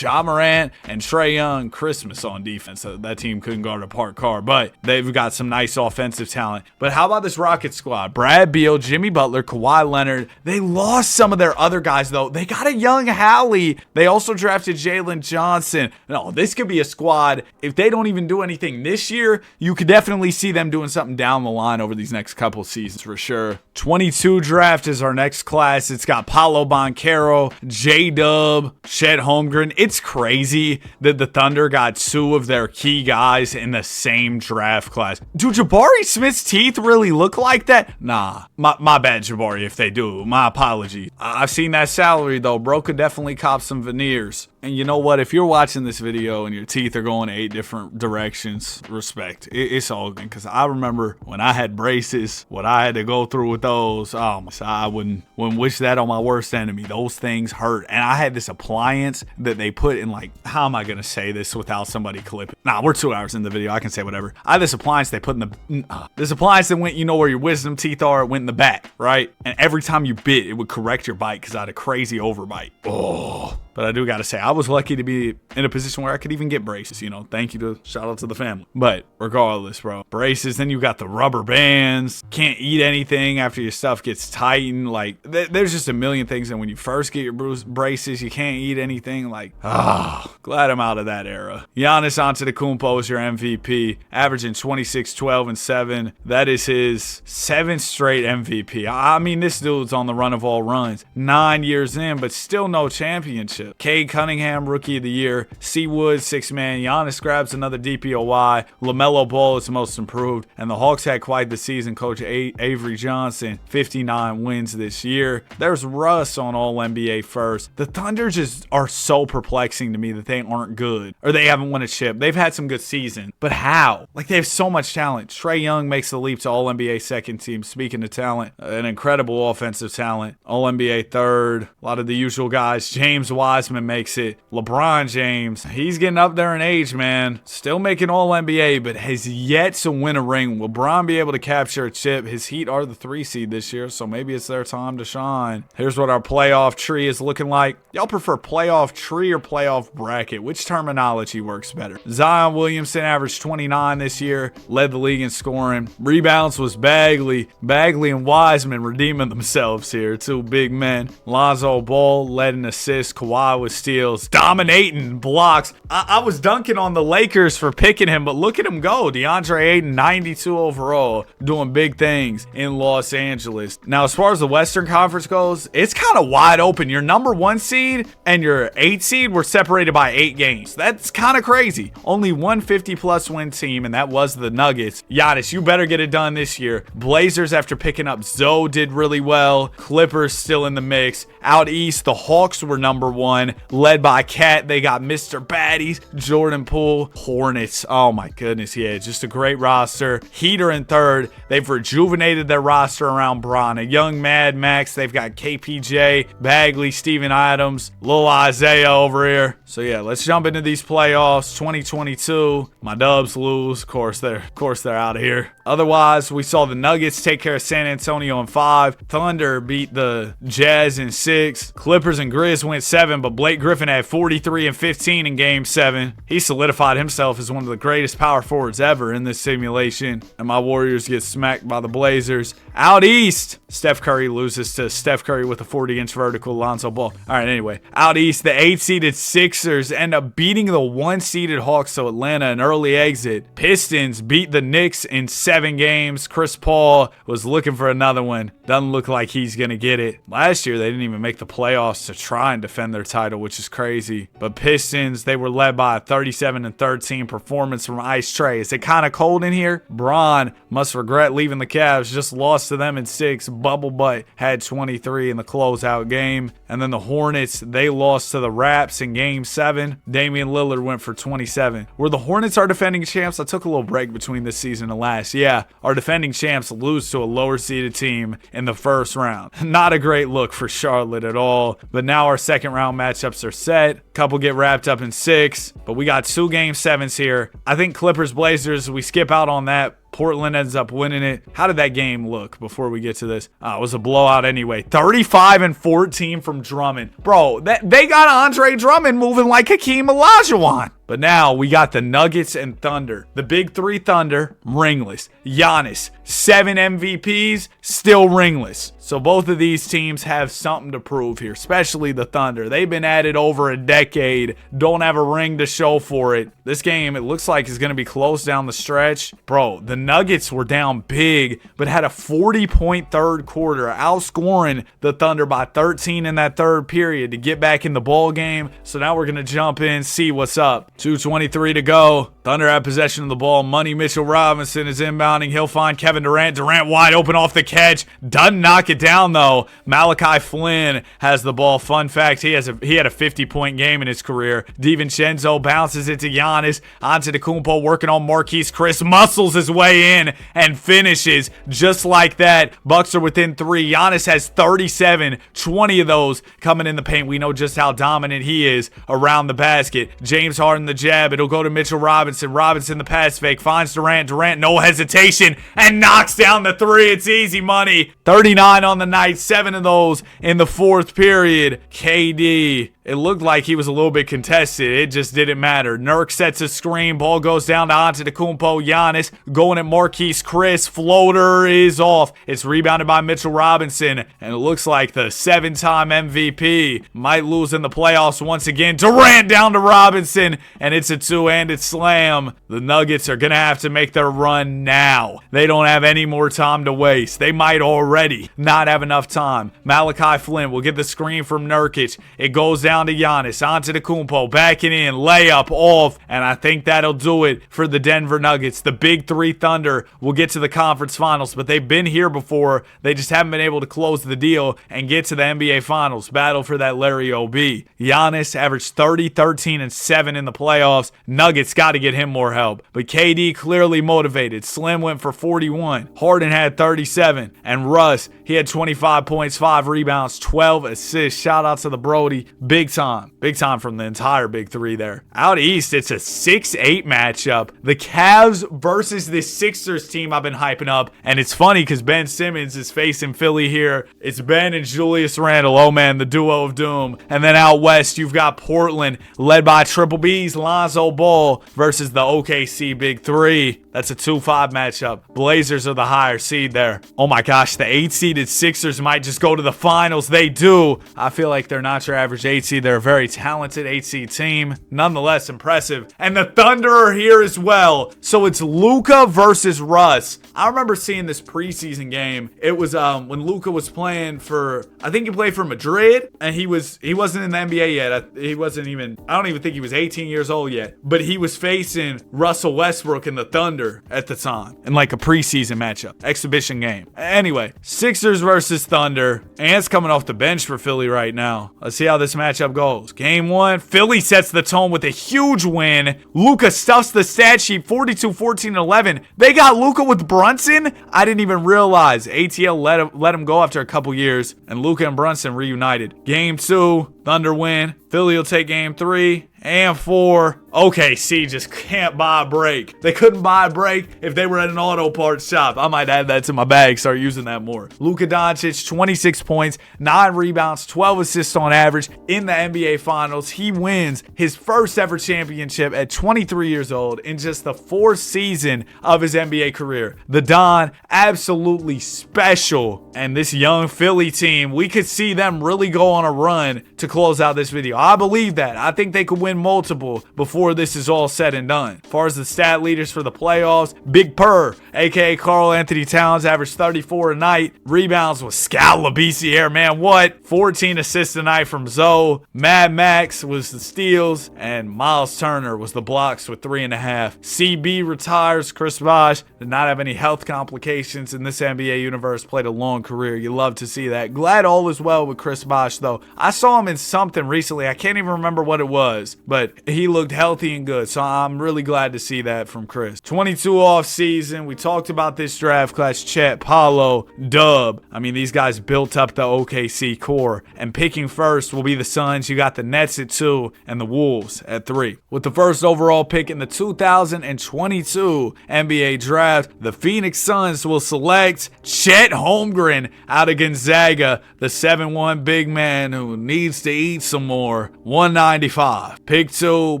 Ja Morant and Trae Young, Christmas on defense. That team couldn't guard a parked car, but they've got some nice offensive talent. But how about this Rockets squad? Brad Beal, Jimmy Butler, Kawhi Leonard. They lost some of their other guys, though. They got a young Hallie. They also drafted Jalen Johnson. No, this could be a squad. If they don't even do anything this year, you could definitely see them doing something down the line over these next couple seasons for sure. 22 draft is our next class. It's got Paolo Banchero, J-Dub, Chet Holmgren. It's crazy that the Thunder got 2 of their key guys in the same draft class. Do Jabari Smith's teeth really look like that? Nah. My bad, Jabari, if they do. My apology. I've seen that salary, though. Bro could definitely cop some veneers. And you know what? If you're watching this video and your teeth are going 8 different directions, respect. It's all good. Because I remember when I had braces, what I had to go through with those. I wouldn't wish that on my worst enemy. Those things hurt. And I had this appliance that they put in, like, how am I going to say this without somebody clipping? Nah, we're 2 hours in the video. I can say whatever. I had this appliance they put in this appliance that went, you know where your wisdom teeth are, it went in the back, right? And every time you bit, it would correct your bite because I had a crazy overbite. Oh. But I do got to say, I was lucky to be in a position where I could even get braces, Thank you shout out to the family. But regardless, bro, braces, then you got the rubber bands, can't eat anything after your stuff gets tightened. Like, there's just a million things. And when you first get your braces, you can't eat anything. Like, glad I'm out of that era. Giannis Antetokounmpo is your MVP, averaging 26, 12, and 7. That is his 7th straight MVP. I mean, this dude's on the run of all runs. 9 years in, but still no championship. Cade Cunningham, Rookie of the Year. C. Wood, 6th man. Giannis grabs another DPOY. LaMelo Ball is the most improved. And the Hawks had quite the season. Coach Avery Johnson, 59 wins this year. There's Russ on All-NBA first. The Thunder just are so perplexing to me that they aren't good. Or they haven't won a chip. They've had some good seasons. But how? Like, they have so much talent. Trae Young makes the leap to All-NBA second team. Speaking of talent, an incredible offensive talent. All-NBA third. A lot of the usual guys. James Wiseman makes it. LeBron James, he's getting up there in age, man. Still making All-NBA, but has yet to win a ring. Will Bron be able to capture a chip? His Heat are the 3 seed this year, so maybe it's their time to shine. Here's what our playoff tree is looking like. Y'all prefer playoff tree or playoff bracket? Which terminology works better? Zion Williamson averaged 29 this year, led the league in scoring. Rebounds was Bagley. Bagley and Wiseman redeeming themselves here. 2 big men. Lonzo Ball led in assists. Kawhi with steals, dominating blocks. I was dunking on the Lakers for picking him, but look at him go. DeAndre Ayton, 92 overall, doing big things in Los Angeles. Now, as far as the Western Conference goes, it's kind of wide open. Your number 1 seed and your 8 seed were separated by 8 games. That's kind of crazy. Only one 50-plus win team, and that was the Nuggets. Giannis, you better get it done this year. Blazers, after picking up Zoe, did really well. Clippers still in the mix. Out east, the Hawks were number 1, led by Cat. They got Mr. Baddies, Jordan Poole. Hornets, oh my goodness, yeah, just a great roster. Heat are in third. They've rejuvenated their roster around Bron, a young Mad Max. They've got KPJ, Bagley, Steven Adams, Lil Isaiah over here. So yeah, let's jump into these playoffs. 2022, my Dubs lose. Of course they're out of here. Otherwise, we saw the Nuggets take care of San Antonio in 5. Thunder beat the Jazz in 6. Clippers and Grizz went 7, but Blake Griffin had 43 and 15 in Game 7. He solidified himself as one of the greatest power forwards ever in this simulation. And my Warriors get smacked by the Blazers. Out east, Steph Curry loses to Steph Curry with a 40-inch vertical. Lonzo Ball. All right, anyway. Out east, the 8-seeded Sixers end up beating the 1-seeded Hawks, so Atlanta an early exit. Pistons beat the Knicks in 7 games. Chris Paul was looking for another one. Doesn't look like he's going to get it. Last year, they didn't even make the playoffs to try and defend their title, which is crazy. But Pistons, they were led by a 37-13 performance from Ice Trae. Is it kind of cold in here? Bron must regret leaving the Cavs. Just lost to them in 6. Bubble Butt had 23 in the closeout game. And then the Hornets, they lost to the Raps in Game 7. Damian Lillard went for 27. Were the Hornets our defending champs? I took a little break between this season and last. Yeah, our defending champs lose to a lower seeded team in the first round. Not a great look for Charlotte at all. But now our second round matchups are set. Couple get wrapped up in 6. But we got 2 Game 7s here. I think Clippers Blazers, we skip out on that. Portland ends up winning it. How did that game look before we get to this? It was a blowout anyway. 35-14 from Drummond. Bro, they got Andre Drummond moving like Hakeem Olajuwon. But now we got the Nuggets and Thunder. The big 3 Thunder, ringless. Giannis, 7 MVPs, still ringless. So both of these teams have something to prove here, especially the Thunder. They've been at it over a decade. Don't have a ring to show for it. This game, it looks like, is going to be close down the stretch. Bro, the Nuggets were down big, but had a 40-point third quarter, outscoring the Thunder by 13 in that third period to get back in the ball game. So now we're going to jump in, see what's up. 2:23 to go. Thunder have possession of the ball. Money Mitchell Robinson is inbounding. He'll find Kevin Durant. Durant wide open off the catch. Doesn't knock it down though. Malachi Flynn has the ball. Fun fact, he had a 50-point game in his career. DiVincenzo bounces it to Giannis. Antetokounmpo working on Marquise Chris. Muscles his way in and finishes just like that. Bucks are within 3. Giannis has 37. 20 of those coming in the paint. We know just how dominant he is around the basket. James Harden the jab. It'll go to Mitchell Robinson. Robinson the pass fake. Finds Durant. Durant no hesitation and knocks down the 3. It's easy money. 39 on the night. 7 of those in the fourth period. KD. It looked like he was a little bit contested. It just didn't matter. Nurk sets a screen. Ball goes down to Antetokounmpo. Giannis going at Marquise Chris. Floater is off. It's rebounded by Mitchell Robinson. And it looks like the 7-time MVP might lose in the playoffs once again. Durant down to Robinson. And it's a 2-handed slam. The Nuggets are going to have to make their run now. They don't have any more time to waste. They might already not have enough time. Malachi Flynn will get the screen from Nurkic. It goes down to Giannis. Antetokounmpo backing in. Layup off. And I think that'll do it for the Denver Nuggets. The Big 3 Thunder will get to the conference finals, but they've been here before. They just haven't been able to close the deal and get to the NBA Finals. Battle for that Larry O.B. Giannis averaged 30, 13, and 7 in the playoffs. Nuggets got to get him more help. But KD clearly motivated. Slim went for 41. Harden had 37. And Russ, he had 25 points, 5 rebounds, 12 assists. Shout out to the Brody. Big time. Big time from the entire Big 3 there. Out east, it's a 6-8 matchup. The Cavs versus this Sixers team I've been hyping up. And it's funny because Ben Simmons is facing Philly here. It's Ben and Julius Randle. Oh man, the duo of doom. And then out west, you've got Portland led by Triple B's Lonzo Ball versus the OKC Big 3. That's a 2-5 matchup. Blazers are the higher seed there. Oh my gosh, the 8-seeded Sixers might just go to the finals. They do. I feel like they're not your average 8 seed. They're a very talented 8-seed team. Nonetheless, impressive. And the Thunder are here as well. So it's Luka versus Russ. I remember seeing this preseason game. It was when Luka was playing for, I think he played for Madrid, and he wasn't in the NBA yet. I don't even think he was 18 years old yet. But he was facing Russell Westbrook in the Thunder at the time in like a preseason matchup, exhibition game. Anyway, Sixers versus Thunder. Ant's coming off the bench for Philly right now. Let's see how this matchup goes. Game 1, Philly sets the tone with a huge win. Luka stuffs the stat sheet 42, 14, and 11. They got Luka with Brunson? I didn't even realize. ATL let him go after a couple years, and Luka and Brunson reunited. Game 2, Thunder win. Philly will take game 3 and 4. OKC just can't buy a break. They couldn't buy a break if they were at an auto parts shop. I might add that to my bag, start using that more. Luka Doncic, 26 points, 9 rebounds, 12 assists on average in the NBA Finals. He wins his first ever championship at 23 years old in just the 4th season of his NBA career. The Don, absolutely special. And this young Philly team, we could see them really go on a run to close out this video. I believe that. I think they could win multiple before this is all said and done. As far as the stat leaders for the playoffs, Big Purr, aka Karl Anthony Towns, averaged 34 a night. Rebounds with Scal Labissiere, man, what? 14 assists a night from Zoe. Mad Max was the steals, and Miles Turner was the blocks with 3.5. CB retires. Chris Bosh did not have any health complications in this NBA universe. Played a long career. You love to see that. Glad all is well with Chris Bosh, though. I saw him in something recently. I can't even remember what it was, but he looked healthy and good, so I'm really glad to see that from Chris. 22 off season. We talked about this draft class. Chet, Paolo, Dub. I mean, these guys built up the OKC core, and picking first will be the Suns. You got the Nets at 2 and the Wolves at 3. With the first overall pick in the 2022 NBA draft, the Phoenix Suns will select Chet Holmgren out of Gonzaga, the 7'1" big man who needs to eat some more. 195. Pick 2,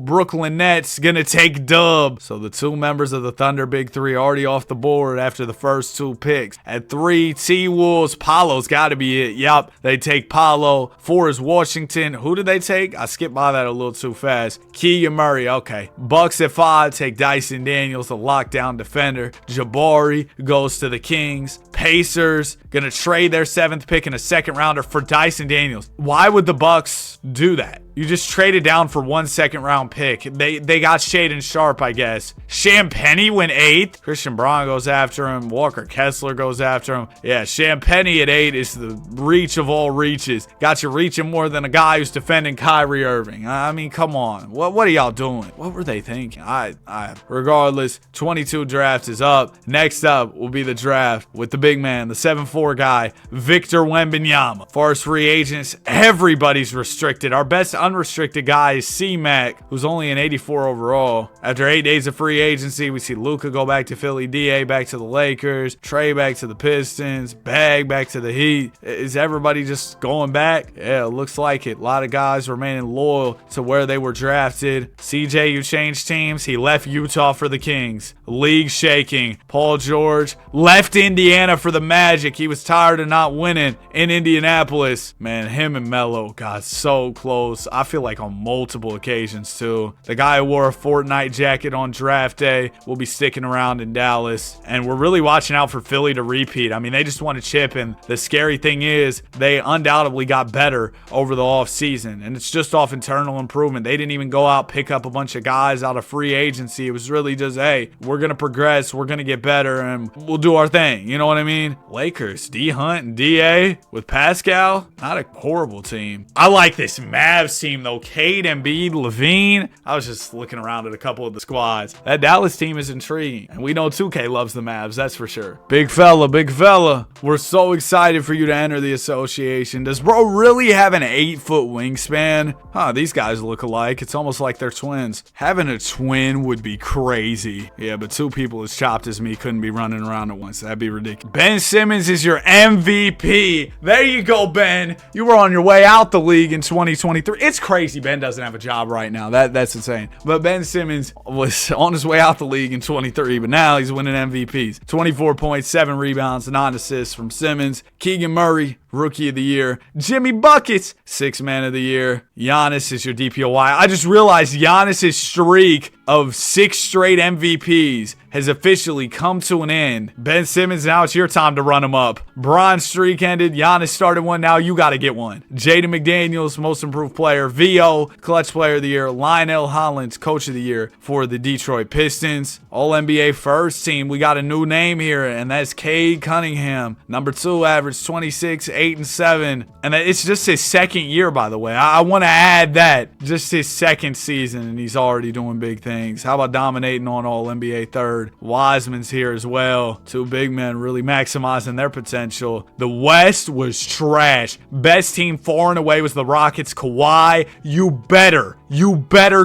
Brooklyn Nets gonna take Dub. So the 2 members of the Thunder Big 3 already off the board after the first 2 picks. At 3, T-Wolves. Paolo's gotta be it. Yup, they take Paolo. 4 is Washington. Who did they take? I skipped by that a little too fast. Keegan Murray, okay. Bucks at 5 take Dyson Daniels, the lockdown defender. Jabari goes to the Kings. Pacers gonna trade their 7th pick and a 2nd rounder for Dyson Daniels. Why would the Bucks do that? You just traded down for 1 second-round pick. They got Shaden Sharp, I guess. Champagnie went 8th. Christian Braun goes after him. Walker Kessler goes after him. Yeah, Champagnie at 8 is the reach of all reaches. Got you reaching more than a guy who's defending Kyrie Irving. I mean, come on. What are y'all doing? What were they thinking? Regardless, 22 draft is up. Next up will be the draft with the big man, the 7'4" guy, Victor Wembanyama. First free agents, everybody's restricted. Our best unrestricted guy is C-Mac, who's only an 84 overall. After 8 days of free agency, we see Luka go back to Philly, D.A. back to the Lakers, Trey back to the Pistons, Bag back to the Heat. Is everybody just going back? Yeah, it looks like it. A lot of guys remaining loyal to where they were drafted. CJ, you changed teams. He left Utah for the Kings. League shaking. Paul George left Indiana for the Magic. He was tired of not winning in Indianapolis. Man, him and Melo got so close. I feel like on multiple occasions too. The guy who wore a Fortnite jacket on draft day will be sticking around in Dallas. And we're really watching out for Philly to repeat. I mean, they just won a chip, and the scary thing is they undoubtedly got better over the offseason. And it's just off internal improvement. They didn't even go out, pick up a bunch of guys out of free agency. It was really just, hey, we're going to progress, we're going to get better, and we'll do our thing. You know what I mean? Lakers, D Hunt and DA with Pascal, not a horrible team. I like this Mavs team though. Cade, Embiid, Levine. I was just looking around at a couple of the squads. That Dallas team is intriguing, and we know 2K loves the Mavs, that's for sure. Big fella, we're so excited for you to enter the association. Does bro really have an 8-foot wingspan? Huh, these guys look alike. It's almost like they're twins. Having a twin would be crazy. Yeah, but 2 people as chopped as me couldn't be running around at once. That'd be ridiculous. Ben Simmons is your MVP. There you go, Ben. You were on your way out the league in 2023. It's crazy Ben doesn't have a job right now. That's insane. But Ben Simmons was on his way out the league in 23, but now he's winning MVPs. 24 points, 7 rebounds, 9 assists from Simmons. Keegan Murray, Rookie of the Year. Jimmy Buckets, 6th Man of the Year. Giannis is your DPOY. I just realized Giannis's streak of 6 straight MVPs has officially come to an end. Ben Simmons, now it's your time to run him up. Bron's streak ended. Giannis started one. Now you got to get one. Jaden McDaniels, Most Improved Player. VO, Clutch Player of the Year. Lionel Hollins, Coach of the Year for the Detroit Pistons. All-NBA first team. We got a new name here, and that's Cade Cunningham. Number 2, average 26, 8 and 7. And it's just his 2nd year, by the way. I want to add that. Just his 2nd season, and he's already doing big things. How about dominating on All-NBA third? Wiseman's here as well. 2 big men really maximizing their potential. The West was trash. Best team far and away was the Rockets. Kawhi, you better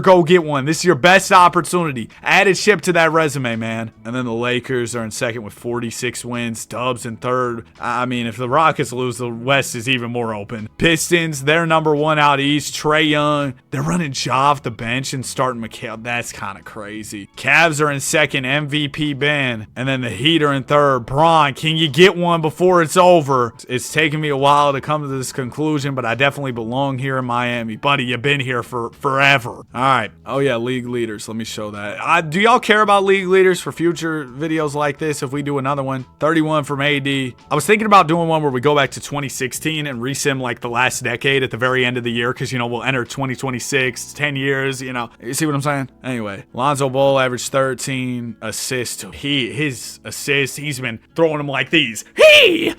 go get one. This is your best opportunity. Add a chip to that resume, man. And then the Lakers are in 2nd with 46 wins. Dubs in 3rd. I mean, if the Rockets lose, the West is even more open. Pistons, they're number 1 out east. Trae Young, they're running Ja off the bench and starting McHale. That's kind of crazy. Cavs are in 2nd, MVP Ben. And then the Heat are in 3rd. Bron, can you get one before it's over? It's taken me a while to come to this conclusion, but I definitely belong here in Miami. Buddy, you've been here for forever. All right. Oh yeah, league leaders. Let me show that. Do y'all care about league leaders for future videos like this if we do another one? 31 from AD. I was thinking about doing one where we go back to 2016 and resim like the last decade at the very end of the year, because, you know, we'll enter 2026, 10 years, you know. You see what I'm saying? Anyway, Lonzo Ball averaged 13 assists. His assists, he's been throwing them like these. He's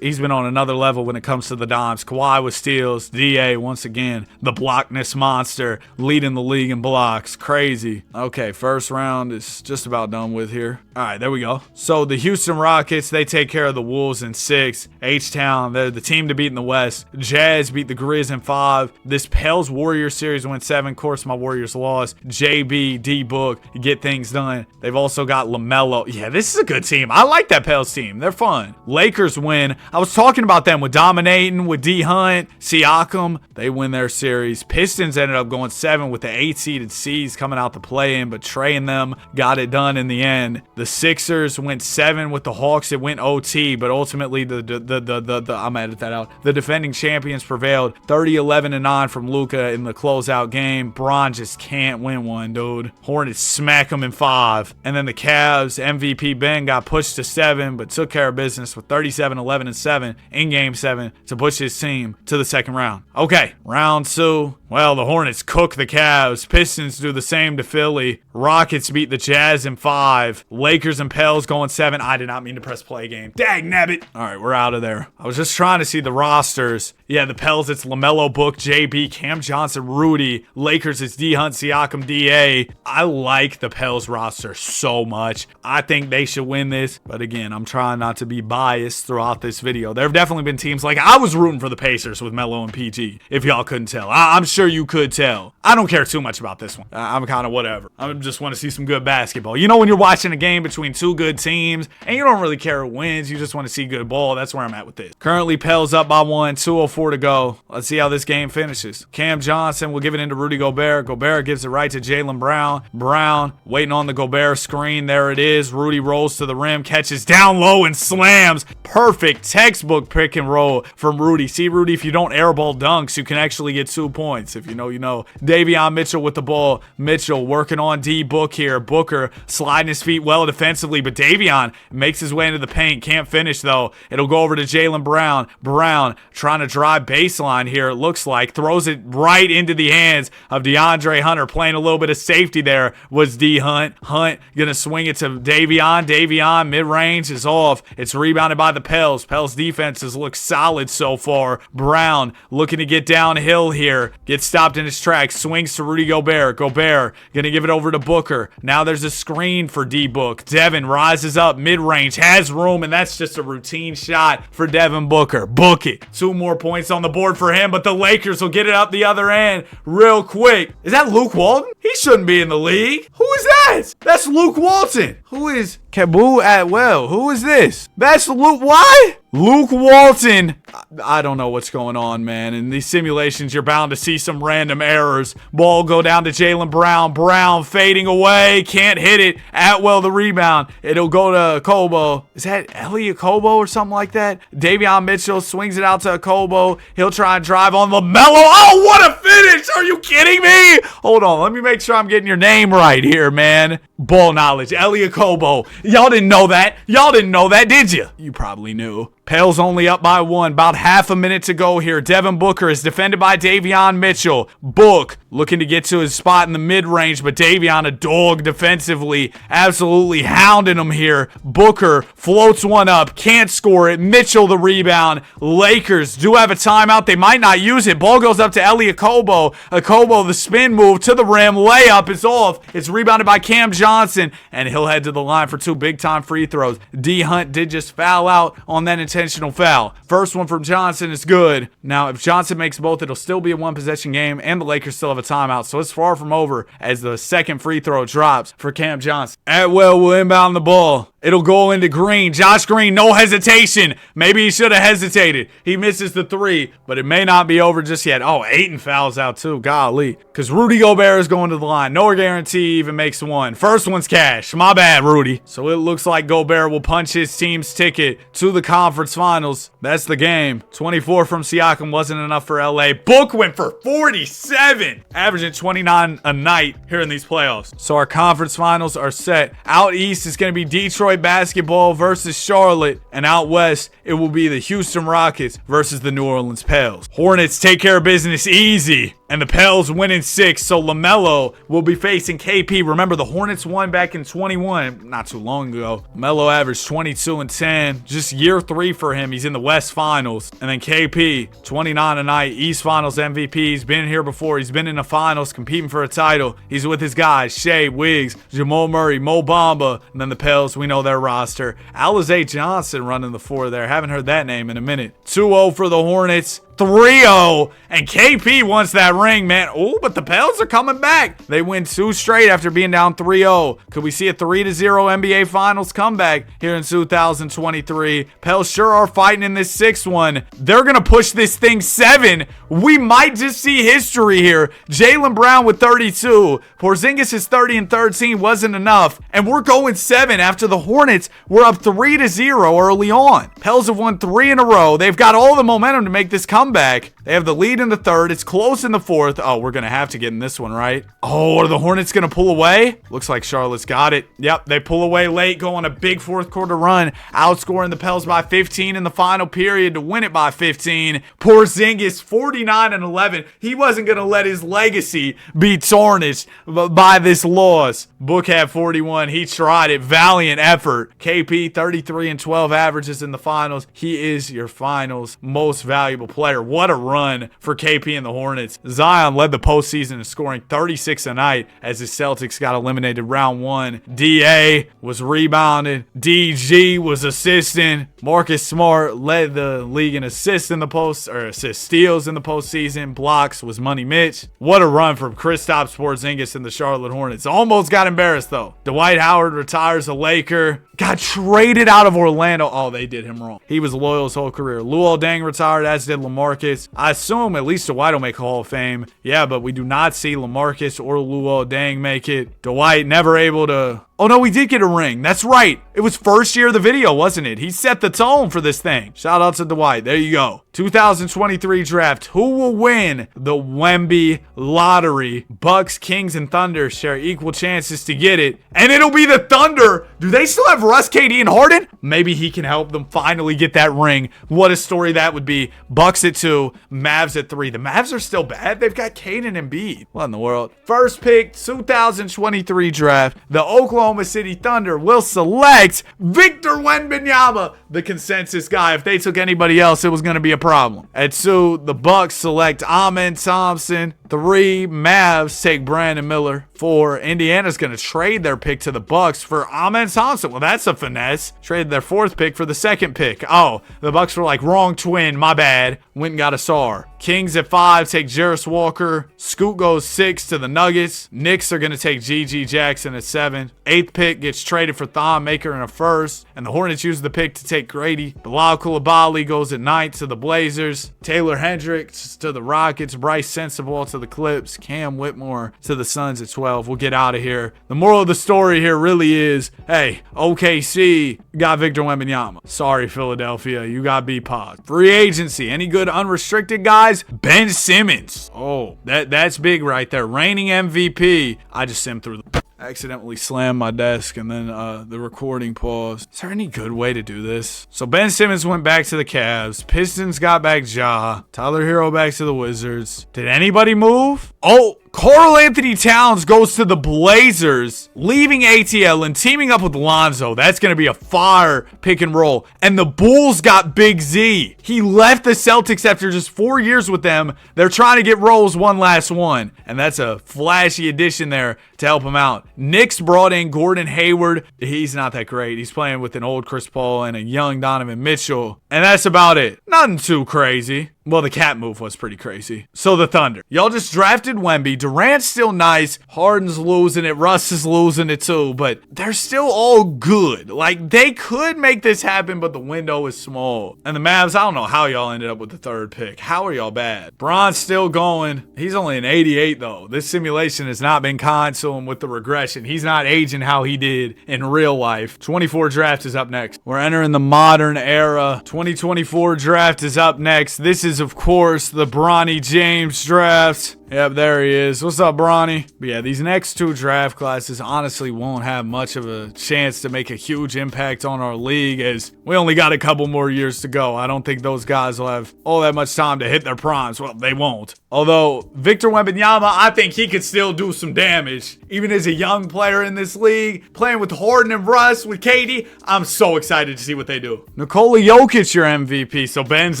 been on another level when it comes to the dimes. Kawhi with steals. DA, once again, the blockness monster, leading the league in blocks. Crazy. Okay, first round is just about done with here. All right, there we go. So the Houston Rockets, they take care of the Wolves in 6. H-Town, they're the team to beat in the West. Jazz beat the Grizz in 5. This Pels Warriors series went 7. Of course, my Warriors lost. JB, D-Book, get things done. They've also got LaMelo. Yeah, this is a good team. I like that Pels team. They're fun. Lakers win. I was talking about them with dominating, with D Hunt, Siakam. They win their series. Pistons ended up going 7 with the 8-seeded C's coming out to play in, but Trey and them got it done in the end. The Sixers went 7 with the Hawks. It went OT, but ultimately the I'm gonna edit that out. The defending champions prevailed 30-11-9 from Luka in the closeout game. Bron just can't win one, dude. Hornets smack him in 5. And then the Cavs, MVP Ben got pushed to 7, but took care of business with 37-11-7 in game 7 to push his team to the second round. Okay, round 2. Well, the Hornets cook the Cavs. Pistons do the same to Philly. Rockets beat the Jazz in 5. Lakers and Pels going 7. I did not mean to press play game. Dag nabbit. All right, we're out of there. I was just trying to see the rosters. Yeah, the Pels, it's LaMelo, Book, JB, Cam Johnson, Rudy. Lakers, it's D Hunt, Siakam, DA. I like the Pels roster so much. I think they should win this. But again, I'm trying not to be biased throughout this video. There have definitely been teams like I was rooting for the Pacers with Melo and PG, if y'all couldn't tell. I'm sure you could tell. I don't care too much about this one. I'm kind of whatever. I just want to see some good basketball. You know when you're watching a game between two good teams and you don't really care who wins, you just want to see good ball. That's where I'm at with this. Currently, Pels up by 1, 2:04 to go. Let's see how this game finishes. Cam Johnson will give it into Rudy Gobert. Gobert gives it right to Jaylen Brown. Brown waiting on the Gobert screen. There it is. Rudy rolls to the rim, catches down low and slams. Perfect textbook pick and roll from Rudy. See, Rudy, if you don't airball dunks, you can actually get 2 points. If you know, you know. Davion Mitchell with the ball. Mitchell working on D-Book here. Booker sliding his feet well defensively, but Davion makes his way into the paint. Can't finish, though. It'll go over to Jaylen Brown. Brown trying to drive baseline here, it looks like. Throws it right into the hands of DeAndre Hunter. Playing a little bit of safety there was D Hunt. Hunt gonna swing it to Davion. Davion, mid-range is off. It's rebounded by the Pels. Pels defenses look solid so far. Brown looking to get downhill here. Gets stopped in his tracks. Swings to Rudy Gobert. Gobert gonna give it over to Booker. Now there's a screen for D-Book. Devin rises up mid-range. Has room, and that's just a routine shot for Devin Booker. Book it. 2 more points on the board for him, but the Lakers will get it up the other end real quick. Is that Luke Walton? He shouldn't be in the league. Who is that? That's Luke Walton. Who is Cabu Atwell? Who is this? That's Luke. What? Luke Walton. I don't know what's going on, man. In these simulations, you're bound to see some random errors. Ball go down to Jaylen Brown. Brown fading away. Can't hit it. Atwell the rebound. It'll go to Kobo. Is that Elliot Kobo or something like that? Davion Mitchell swings it out to Kobo. He'll try and drive on LaMelo. Oh, what a finish. Are you kidding me? Hold on. Let me make sure I'm getting your name right here, man. Ball knowledge. Elliot Kobo. Y'all didn't know that. Y'all didn't know that, did you? You probably knew. Pels only up by 1. About half a minute to go here. Devin Booker is defended by Davion Mitchell. Book looking to get to his spot in the mid-range, but Davion a dog defensively. Absolutely hounding him here. Booker floats one up. Can't score it. Mitchell the rebound. Lakers do have a timeout. They might not use it. Ball goes up to Elliot Kobo. Kobo the spin move to the rim. Layup is off. It's rebounded by Cam Johnson, and he'll head to the line for 2 big-time free throws. D Hunt did just foul out on that intentional foul. First one from Johnson is good. Now, if Johnson makes both, it'll still be a 1-possession game, and the Lakers still have a timeout, so it's far from over as the second free throw drops for Cam Johnson. Atwell will inbound the ball. It'll go into Green. Josh Green, no hesitation. Maybe he should have hesitated. He misses the 3, but it may not be over just yet. Oh, Ayton fouls out too. Golly. Because Rudy Gobert is going to the line. No guarantee he even makes one. First one's cash. My bad, Rudy. So it looks like Gobert will punch his team's ticket to the conference finals. That's the game. 24 from Siakam wasn't enough for LA. Book went for 47, averaging 29 a night here in these playoffs. So our conference finals are set. Out east is going to be Detroit basketball versus Charlotte, and out west it will be the Houston Rockets versus the New Orleans Pels. Hornets take care of business easy, and the Pels win in 6, so LaMelo will be facing KP. Remember, the Hornets won back in 21, not too long ago. Melo averaged 22 and 10, just year 3 for him. He's in the West Finals. And then KP, 29 a night, East Finals MVP. He's been here before. He's been in the finals competing for a title. He's with his guys, Shea, Wiggs, Jamal Murray, Mo Bamba, and then the Pels, we know their roster. Alize Johnson running the 4 there. Haven't heard that name in a minute. 2-0 for the Hornets. 3-0, and KP wants that ring, man. Oh, but the Pels are coming back. They win 2 straight after being down 3-0. Could we see a 3-0 NBA Finals comeback here in 2023? Pels sure are fighting in this 6th one. They're going to push this thing 7. We might just see history here. Jaylen Brown with 32. Porzingis' 30 and 13 wasn't enough. And we're going 7 after the Hornets were up 3-0 early on. Pels have won 3 in a row. They've got all the momentum to make this comeback. They have the lead in the 3rd. It's close in the 4th. Oh, we're going to have to get in this one, right? Oh, are the Hornets going to pull away? Looks like Charlotte's got it. Yep, they pull away late, go on a big 4th quarter run, outscoring the Pels by 15 in the final period to win it by 15. Porzingis, 49 and 11. He wasn't going to let his legacy be tarnished by this loss. Book had 41. He tried it. Valiant effort. KP, 33 and 12 averages in the finals. He is your finals most valuable player. What a run for KP and the Hornets. Zion led the postseason in scoring 36 a night as the Celtics got eliminated round 1. DA was rebounding. DG was assisting. Marcus Smart led the league in assists in the assist steals in the postseason. Blocks was Money Mitch. What a run from Kristaps Porzingis and the Charlotte Hornets. Almost got embarrassed though. Dwight Howard retires a Laker. Got traded out of Orlando. Oh, they did him wrong. He was loyal his whole career. Luol Deng retired, as did LaMarcus. I assume at least Dwight will make Hall of Fame. Yeah, but we do not see LaMarcus or Luol Deng make it. Dwight never able to... Oh, no, we did get a ring. That's right. It was first year of the video, wasn't it? He set the tone for this thing. Shout out to Dwight. There you go. 2023 draft. Who will win the Wemby lottery? Bucks, Kings, and Thunder share equal chances to get it. And it'll be the Thunder. Do they still have Russ, KD, and Harden? Maybe he can help them finally get that ring. What a story that would be. Bucks at 2, Mavs at 3. The Mavs are still bad. They've got Kane and Embiid. What in the world? First pick, 2023 draft. The Oklahoma City Thunder will select Victor Wembanyama, the consensus guy. If they took anybody else, it was going to be a problem. At 2, the Bucks select Amen Thompson. 3, Mavs take Brandon Miller. 4, Indiana's going to trade their pick to the Bucks for Amen Thompson. Well, that's a finesse. Traded their 4th pick for the 2nd pick. Oh, the Bucks were like, wrong twin, my bad. Went and got a star. Kings at 5 take Jarris Walker. Scoot goes 6 to the Nuggets. Knicks are going to take G.G. Jackson at 7. 8th pick gets traded for Thon Maker in a 1st. And the Hornets use the pick to take Grady. Bilal Coulibaly goes at 9th to the Blazers. Taylor Hendricks to the Rockets. Bryce Sensabaugh to the Clips. Cam Whitmore to the Suns at 12. We'll get out of here. The moral of the story here really is, hey, OKC got Victor Wembanyama. Sorry, Philadelphia. You got B-Pod. Free agency. Any good unrestricted guys? Ben Simmons. Oh, that's big right there. Reigning MVP. I just simmed through the... accidentally slammed my desk and then the recording paused. Is there any good way to do this? So Ben Simmons went back to the Cavs. Pistons got back Ja. Tyler Hero back to the Wizards. Did anybody move? Oh, Karl Anthony Towns goes to the Blazers, leaving ATL and teaming up with Lonzo. That's going to be a fire pick and roll. And the Bulls got Big Z. He left the Celtics after just 4 years with them. They're trying to get Rose one last one. And that's a flashy addition there to help him out. Knicks brought in Gordon Hayward. He's not that great. He's playing with an old Chris Paul and a young Donovan Mitchell. And that's about it. Nothing too crazy. Well, the cat move was pretty crazy. So the Thunder. Y'all just drafted Wemby. Durant's still nice. Harden's losing it. Russ is losing it too. But they're still all good. Like, they could make this happen, but the window is small. And the Mavs, I don't know how y'all ended up with the 3rd pick. How are y'all bad? Bron's still going. He's only an 88, though. This simulation has not been kind to him with the regression. He's not aging how he did in real life. 24 draft is up next. We're entering the modern era. 2024 draft is up next. This is, of course, the Bronny James draft. Yep, there he is. What's up, Bronny? But yeah, these next 2 draft classes honestly won't have much of a chance to make a huge impact on our league, as we only got a couple more years to go. I don't think those guys will have all that much time to hit their primes. Well, they won't. Although, Victor Wembanyama, I think he could still do some damage. Even as a young player in this league, playing with Harden and Russ, with KD, I'm so excited to see what they do. Nikola Jokic, your MVP, so Ben's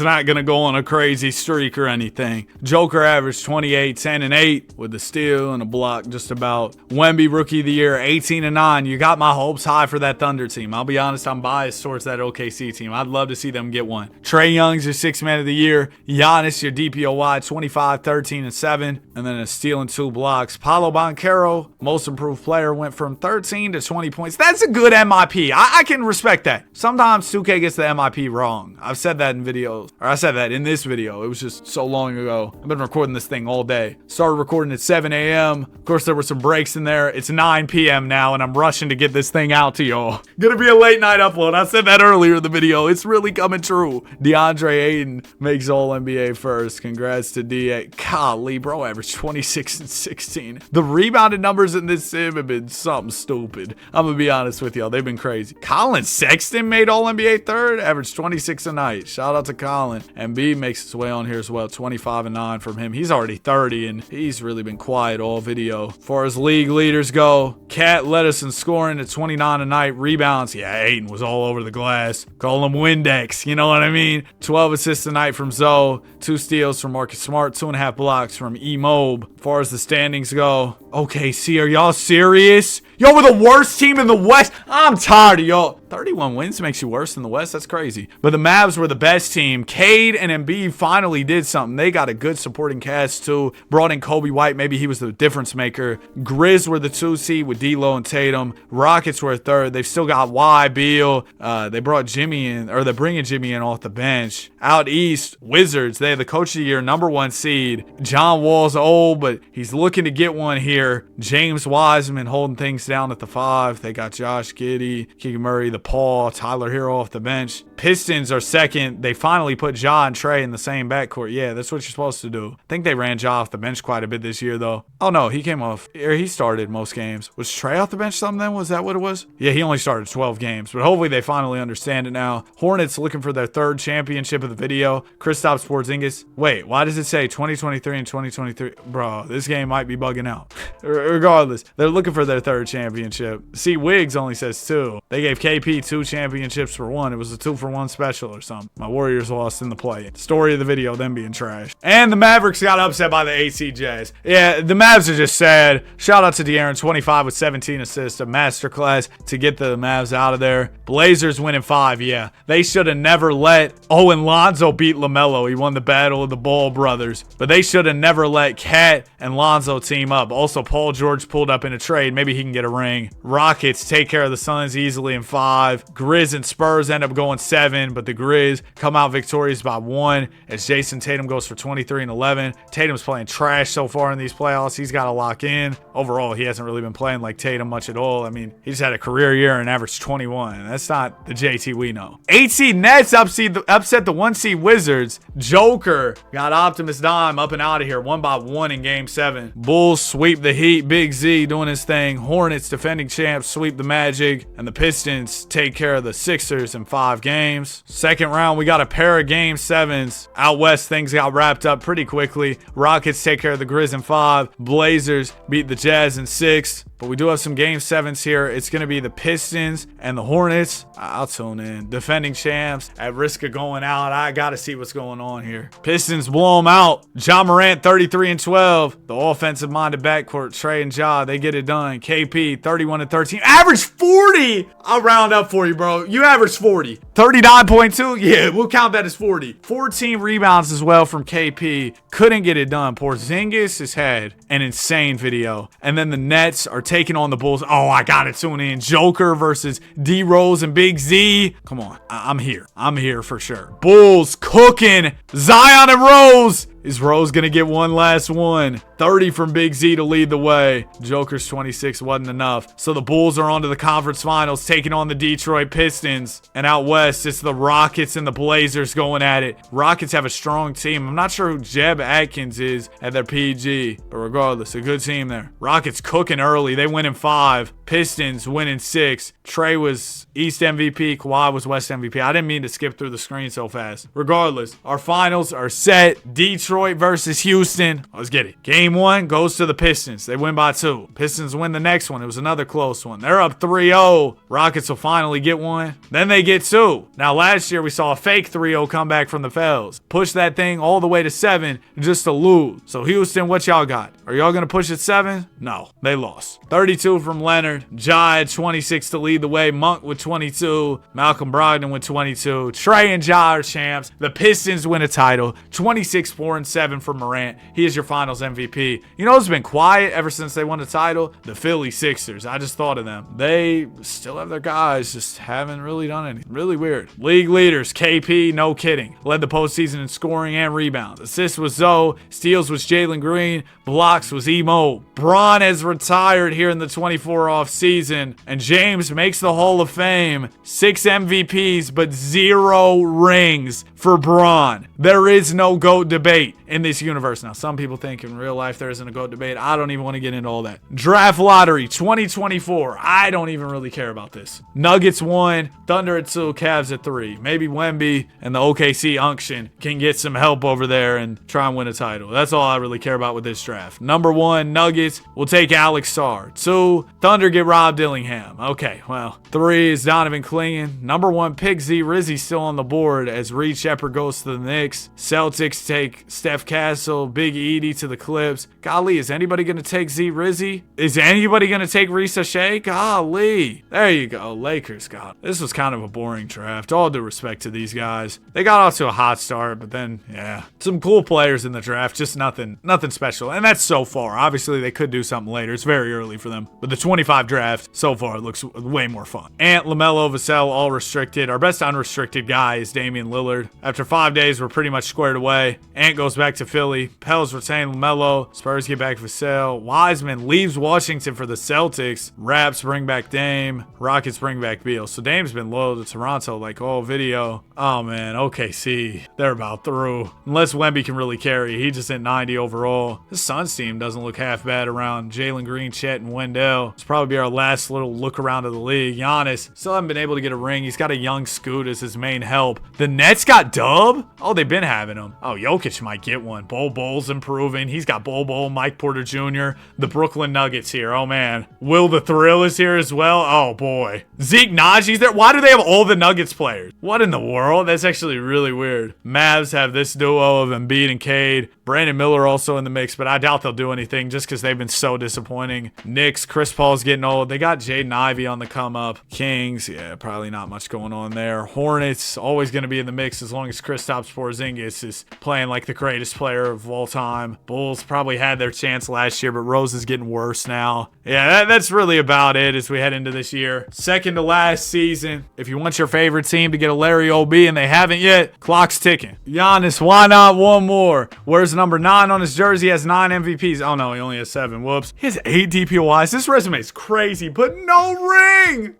not going to go on a crazy streak or anything. Joker averaged 28, Detroit 10-8 with a steal and a block just about. Wemby Rookie of the Year 18-9. You got my hopes high for that Thunder team. I'll be honest, I'm biased towards that OKC team. I'd love to see them get one. Trae Young's your 6th Man of the Year. Giannis your DPOY 25, 13, and 7. And then a steal and 2 blocks. Paolo Banchero, Most Improved Player, went from 13 to 20 points. That's a good MIP. I can respect that. Sometimes 2K gets the MIP wrong. I've said that in videos, or I said that in this video. It was just so long ago. I've been recording this thing all day. Started recording at 7 a.m. Of course, there were some breaks in there. It's 9 p.m. now, and I'm rushing to get this thing out to y'all. Gonna be a late night upload. I said that earlier in the video. It's really coming true. DeAndre Ayton makes All-NBA first. Congrats to D.A. Golly, bro, averaged 26 and 16. The rebounded numbers in this sim have been something stupid. I'm gonna be honest with y'all. They've been crazy. Colin Sexton made All-NBA third, averaged 26 a night. Shout out to Colin. Embiid makes his way on here as well. 25 and 9 from him. He's already 30, and he's really been quiet all video. As far as league leaders go, Cat led us in scoring at 29 a night. Rebounds, yeah, Ayton was all over the glass. Call him Windex, you know what I mean? 12 assists a night from Zoe. 2 steals from Marcus Smart. 2.5 blocks from E-Mob. As far as the standings go, OKC, are y'all serious? Y'all were the worst team in the West. I'm tired of y'all. 31 wins makes you worse in the West. That's crazy. But the Mavs were the best team. Cade and Embiid finally did something. They got a good supporting cast too. Brought in Kobe White. Maybe he was the difference maker. Grizz were the 2 seed with D'Lo and Tatum. Rockets were 3rd. They've still got Beal. They brought Jimmy in, or they're bringing Jimmy in off the bench. Out East, Wizards. They have the Coach of the Year, #1 seed. John Wall's old, but he's looking to get one here. James Wiseman holding things down at the 5. They got Josh Giddey, Keegan Murray, the Paul, Tyler Hero off the bench. Pistons are 2nd. They finally put Ja and Trae in the same backcourt. Yeah, that's what you're supposed to do. I think they ran Ja off the bench quite a bit this year, though. Oh, no, he came off. Or he started most games. Was Trae off the bench something then? Was that what it was? Yeah, he only started 12 games, but hopefully they finally understand it now. Hornets looking for their 3rd championship of the video. Kristaps Porzingis. Wait, why does it say 2023 and 2023? Bro, this game might be bugging out. Regardless, they're looking for their 3rd championship. See, Wiggs only says 2. They gave KP 2 championships for 1. It was a 2-for-1 special or something. My Warriors lost in the play. Story of the video, them being trash. And the Mavericks got upset by the AC Jazz. Yeah, the Mavs are just sad. Shout out to De'Aaron, 25 with 17 assists. A masterclass to get the Mavs out of there. Blazers winning 5, yeah. They should have never let Owen Lonzo beat LaMelo. He won the battle of the Ball brothers. But they should have never let Cat and Lonzo team up. Also, Paul George pulled up in a trade. Maybe he can get a ring. Rockets take care of the Suns easily in 5. Grizz and Spurs end up going 7, but the Grizz come out victorious by 1 as Jason Tatum goes for 23 and 11. Tatum's playing trash so far in these playoffs. He's got to lock in. Overall, he hasn't really been playing like Tatum much at all. I mean, he just had a career year and averaged 21. That's not the JT we know. 8 seed Nets upset the 1 seed Wizards. Joker got Optimus Dime up and out of here 1-1 in Game 7. Bulls sweep the Heat. Big Z doing his thing. Hornets, defending champs, sweep the Magic. And the Pistons take care of the Sixers in 5 games. Second round, we got a pair of Game 7s. Out west, things got wrapped up pretty quickly. Rockets take care of the Grizz in 5. Blazers beat the Jazz in 6. But we do have some Game 7s here. It's going to be the Pistons and the Hornets. I'll tune in. Defending champs. At risk of going out, I got to see what's going on here. Pistons blow them out. Ja Morant, 33 and 12. The offensive-minded backcourt, Trae and Ja, they get it done. KP, 31 and 13. Average 40! I'll round up for you, bro. You averaged 40. 39.2? Yeah, we'll count that as 40. 14 rebounds as well from KP. Couldn't get it done. Porzingis has had an insane video. And then the Nets are taking on the Bulls. Oh, I gotta tune in. Joker versus D-Rose and Big Z. Come on. I'm here. I'm here for sure. Bulls cooking. Zion and Rose. Is Rose going to get one last one? 30 from Big Z to lead the way. Joker's 26 wasn't enough. So the Bulls are on to the conference finals, taking on the Detroit Pistons. And out west, it's the Rockets and the Blazers going at it. Rockets have a strong team. I'm not sure who Jeb Atkins is at their PG. But regardless, a good team there. Rockets cooking early. They win in 5. Pistons win in 6. Trey was East MVP. Kawhi was West MVP. I didn't mean to skip through the screen so fast. Regardless, our finals are set. Detroit versus Houston. Let's get it. Game Game 1 goes to the Pistons. They win by 2. Pistons win the next one. It was another close one. They're up 3-0. Rockets will finally get one. Then they get 2. Now, last year we saw a fake 3-0 comeback from the Fells. Push that thing all the way to 7 just to lose. So, Houston, what y'all got? Are y'all going to push at 7? No, they lost. 32 from Leonard. Ja at 26 to lead the way. Monk with 22. Malcolm Brogdon with 22. Trey and Ja are champs. The Pistons win a title. 26, 4, and 7 for Morant. He is your finals MVP. You know who's been quiet ever since they won the title? The Philly Sixers. I just thought of them. They still have their guys, just haven't really done anything. Really weird. League leaders, KP, no kidding. Led the postseason in scoring and rebounds. Assists was Zoe. Steals was Jalen Green. Blocks was Emo. Bron has retired here in the 24 off season. And James makes the Hall of Fame. 6 MVPs, but 0 rings for Bron. There is no GOAT debate in this universe. Now, some people think in real life there isn't a GOAT debate. I don't even want to get into all that. Draft lottery 2024. I don't even really care about this. Nuggets 1, Thunder at 2, Cavs at 3. Maybe Wemby and the OKC unction can get some help over there and try and win a title. That's all I really care about with this draft. Number 1, Nuggets will take Alex Sarr. 2, Thunder get Rob Dillingham. Okay, well, 3 is Donovan Clingan. Number 1 pick, Z Rizzy still on the board as Reed Shepherd goes to the Knicks. Celtics take Steph Castle, Big Edie to the Clips. Golly, is anybody going to take Z Rizzy? Is anybody going to take Risa Shea? Golly. There you go. Lakers. God, this was kind of a boring draft. All due respect to these guys. They got off to a hot start, but then, yeah, some cool players in the draft. Just nothing special. And that's so far. Obviously, they could do something later. It's very early for them. But the 25 draft, so far, looks way more fun. Ant, LaMelo, Vassell, all restricted. Our best unrestricted guy is Damian Lillard. After 5 days, we're pretty much squared away. Ant goes back to Philly. Pels retain LaMelo. Spurs get back Vassell. Wiseman leaves Washington for the Celtics. Raps bring back Dame. Rockets bring back Beal. So Dame's been loyal to Toronto like all video. Oh man, OKC, they're about through. Unless Wemby can really carry. He just hit 90 overall. The Suns team doesn't look half bad around Jalen Green, Chet, and Wendell. It's probably be our last little look around of the league. Giannis still haven't been able to get a ring. He's got a young Scoot as his main help. The Nets got Dub? Oh, they've been having him. Oh, Jokic might get one. Bol improving. He's got Bol, Mike Porter Jr., the Brooklyn Nuggets here. Oh man. Will the Thrill is here as well. Oh boy. Zeke Najee's there. Why do they have all the Nuggets players? What in the world? That's actually really weird. Mavs have this duo of Embiid and Cade. Brandon Miller also in the mix, but I doubt they'll do anything just because they've been so disappointing. Knicks, Chris Paul's getting old. They got Jaden Ivey on the come up. Kings, yeah, probably not much going on there. Hornets, always going to be in the mix as long as Kristaps Porzingis is playing like the greatest player of all time. Bulls probably had their chance last year, but Rose is getting worse now. Yeah, that's really about it as we head into this year. Second to last season. If you want your favorite team to get a Larry O.B. and they haven't yet, clock's ticking. Giannis, why not one more? Where's number 9 on his jersey? He has 9 MVPs. Oh no, he only has 7. Whoops. He has 8 DPOIs. This resume is crazy, but no ring.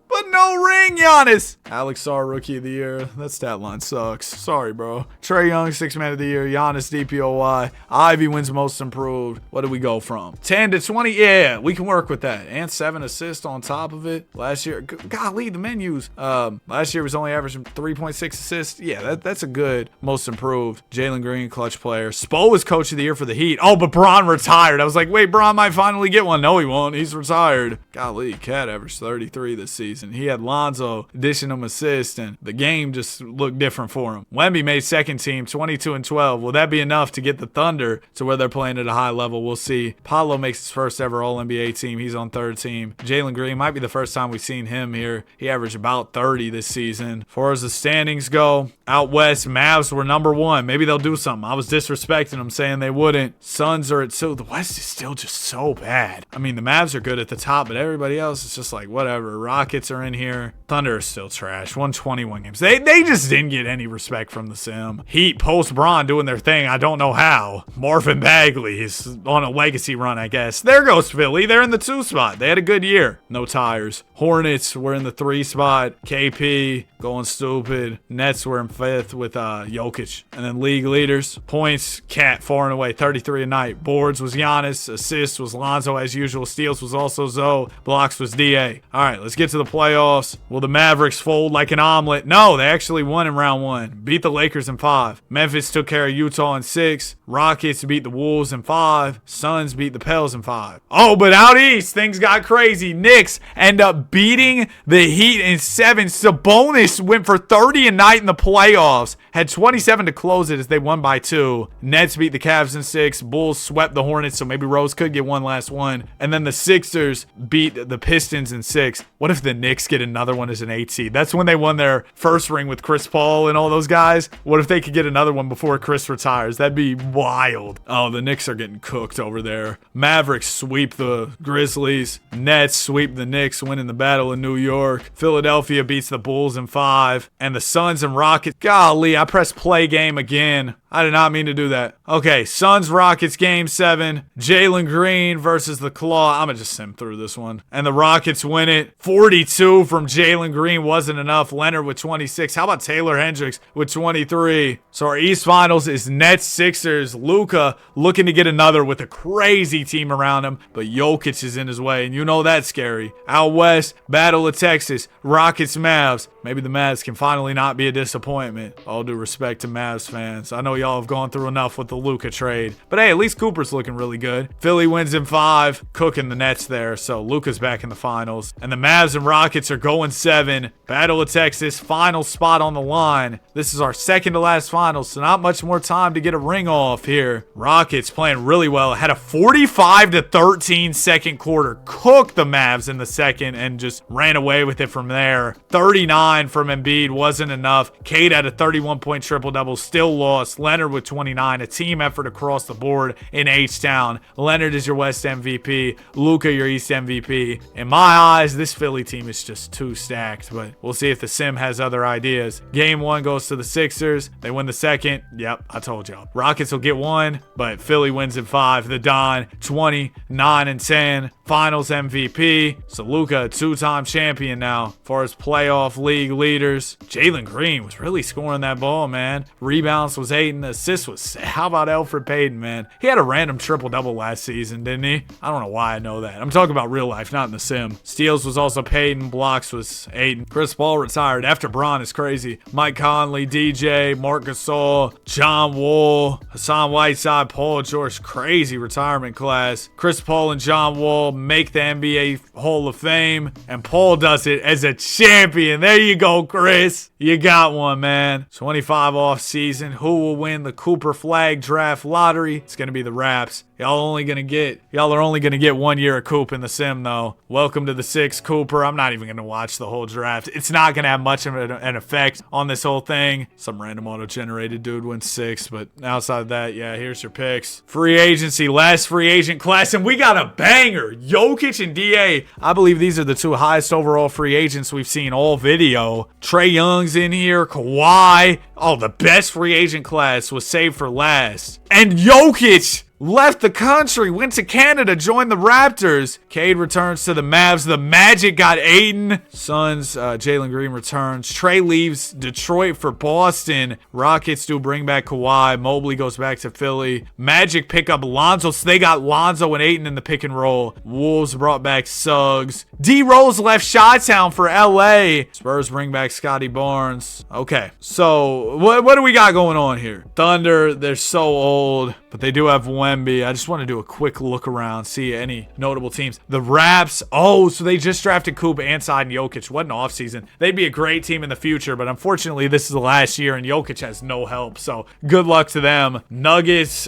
Giannis. Alex Sarr, Rookie of the Year. That stat line sucks. Sorry, bro. Trae Young, 6th Man of the Year. Giannis, DPOY. Ivy wins Most Improved. What do we go from? 10 to 20? Yeah, we can work with that. And 7 assists on top of it. Last year, golly, the menus. Last year was only averaging 3.6 assists. Yeah, that's a good Most Improved. Jalen Green, clutch player. Spo was Coach of the Year for the Heat. Oh, but Bron retired. I was like, wait, Bron might finally get one. No, he won't. He's retired. Golly, Cat averaged 33 this season. He had Lonzo dishing him assists, and the game just looked different for him. Wemby made second team, 22 and 12. Will that be enough to get the Thunder to where they're playing at a high level? We'll see. Paolo makes his first ever All-NBA team. He's on third team. Jalen Green might be the first time we've seen him here. He averaged about 30 this season. As far as the standings go, out west, Mavs were number 1. Maybe they'll do something. I was disrespecting them, saying they wouldn't. Suns are at 2. The West is still just so bad. I mean, the Mavs are good at the top, but everybody else is just like, whatever. Rockets are in here. Thunder is still trash. 121 games. They just didn't get any respect from the sim. Heat post Bron doing their thing. I don't know how. Marvin Bagley is on a legacy run, I guess. There goes Philly. They're in the 2 spot. They had a good year. No tires. Hornets were in the 3 spot. KP going stupid. Nets were in 5th with Jokic. And then league leaders, points, Cat far and away, 33 a night. Boards was Giannis. Assists was Lonzo as usual. Steals was also Zoe. Blocks was DA. All right, let's get to the playoffs. Will the Mavericks fold like an omelet? No, they actually won in round 1. Beat the Lakers in 5. Memphis took care of Utah in 6. Rockets beat the Wolves in 5. Suns beat the Pels in 5. Oh, but out east, things got crazy. Knicks end up beating the Heat in 7. Sabonis went for 30 a night in the playoffs. Had 27 to close it as they won by 2. Nets beat the Cavs in 6. Bulls swept the Hornets, so maybe Rose could get one last one. And then the Sixers beat the Pistons in 6. What if the Knicks get another one as an 8 seed? That's when they won their first ring with Chris Paul and all those guys. What if they could get another one before Chris retires? That'd be wild. Oh, the Knicks are getting cooked over there. Mavericks sweep the Grizzlies. Nets sweep the Knicks, winning the battle in New York. Philadelphia beats the Bulls in 5. And the Suns and Rockets. Golly, I pressed play game again. I did not mean to do that. Okay, Suns Rockets game 7. Jalen Green versus the Claw. I'm going to just sim through this one. And the Rockets win it. 42 from Jalen Green wasn't enough. Leonard with 26. How about Taylor Hendricks with 23? So our East Finals is Nets Sixers. Luka looking to get another with a crazy team around him. But Jokic is in his way, and you know that's scary. Out West, Battle of Texas. Rockets Mavs. Maybe the Mavs can finally not be a disappointment. All due respect to Mavs fans. I know y'all have gone through enough with the Luka trade. But hey, at least Cooper's looking really good. Philly wins in 5, cooking the Nets there. So Luka's back in the finals. And the Mavs and Rockets are going 7. Battle of Texas, final spot on the line. This is our second to last finals, so not much more time to get a ring off here. Rockets playing really well. Had a 45-13 second quarter. Cooked the Mavs in the second and just ran away with it from there. 39 from Embiid wasn't enough. Cade had a 31-point triple-double, still lost. Leonard with 29. A team effort across the board in H-Town. Leonard is your West MVP. Luka your East MVP. In my eyes, this Philly team is just too stacked, but we'll see if the sim has other ideas. Game 1 goes to the Sixers. They win the second. Yep, I told y'all. Rockets will get 1, but Philly wins in 5. The Don, 29-10. Finals MVP. So Luka, a 2-time champion now. For his playoff league leaders, Jalen Green was really scoring that ball, man. Rebounds was 8 and the assist was, how about Elfrid Payton, man? He had a random triple-double last season, didn't he? I don't know why I know that. I'm talking about real life, not in the sim. Steals was also Payton. Blocks was 8. Chris Paul retired after Bron is crazy. Mike Conley, DJ, Marc Gasol, John Wall, Hassan Whiteside, Paul George. Crazy retirement class. Chris Paul and John Wall make the NBA Hall of Fame, and Paul does it as a champion. There you go, Chris. You got one, man. 25 off season. Who will win the Cooper Flag Draft Lottery? It's gonna be the Raps. Y'all are only gonna get 1 year of Coop in the sim, though. Welcome to the 6, Cooper. I'm not even gonna watch the whole draft. It's not gonna have much of an effect on this whole thing. Some random auto-generated dude wins 6, but outside of that, yeah, here's your picks. Free agency, last free agent class, and we got a banger. Jokic and DA. I believe these are the 2 highest overall free agents we've seen all video. Trae Young's in here, Kawhi. Oh, the best free agent class was saved for last. And Jokic left the country, went to Canada, joined the Raptors. Cade returns to the Mavs. The Magic got Aiden. Suns, Jalen Green returns. Trey leaves Detroit for Boston. Rockets do bring back Kawhi. Mobley goes back to Philly. Magic pick up Lonzo, so they got Lonzo and Ayton in the pick and roll. Wolves brought back Suggs. D Rose left Chi-Town for LA. Spurs bring back Scotty Barnes. Okay, so what do we got going on here? Thunder, they're so old, but they do have Wemby. I just want to do a quick look around, see any notable teams. The Raps, oh, so they just drafted Kuba and signed Jokic. What an offseason. They'd be a great team in the future, but unfortunately, this is the last year, and Jokic has no help, so good luck to them. Nuggets,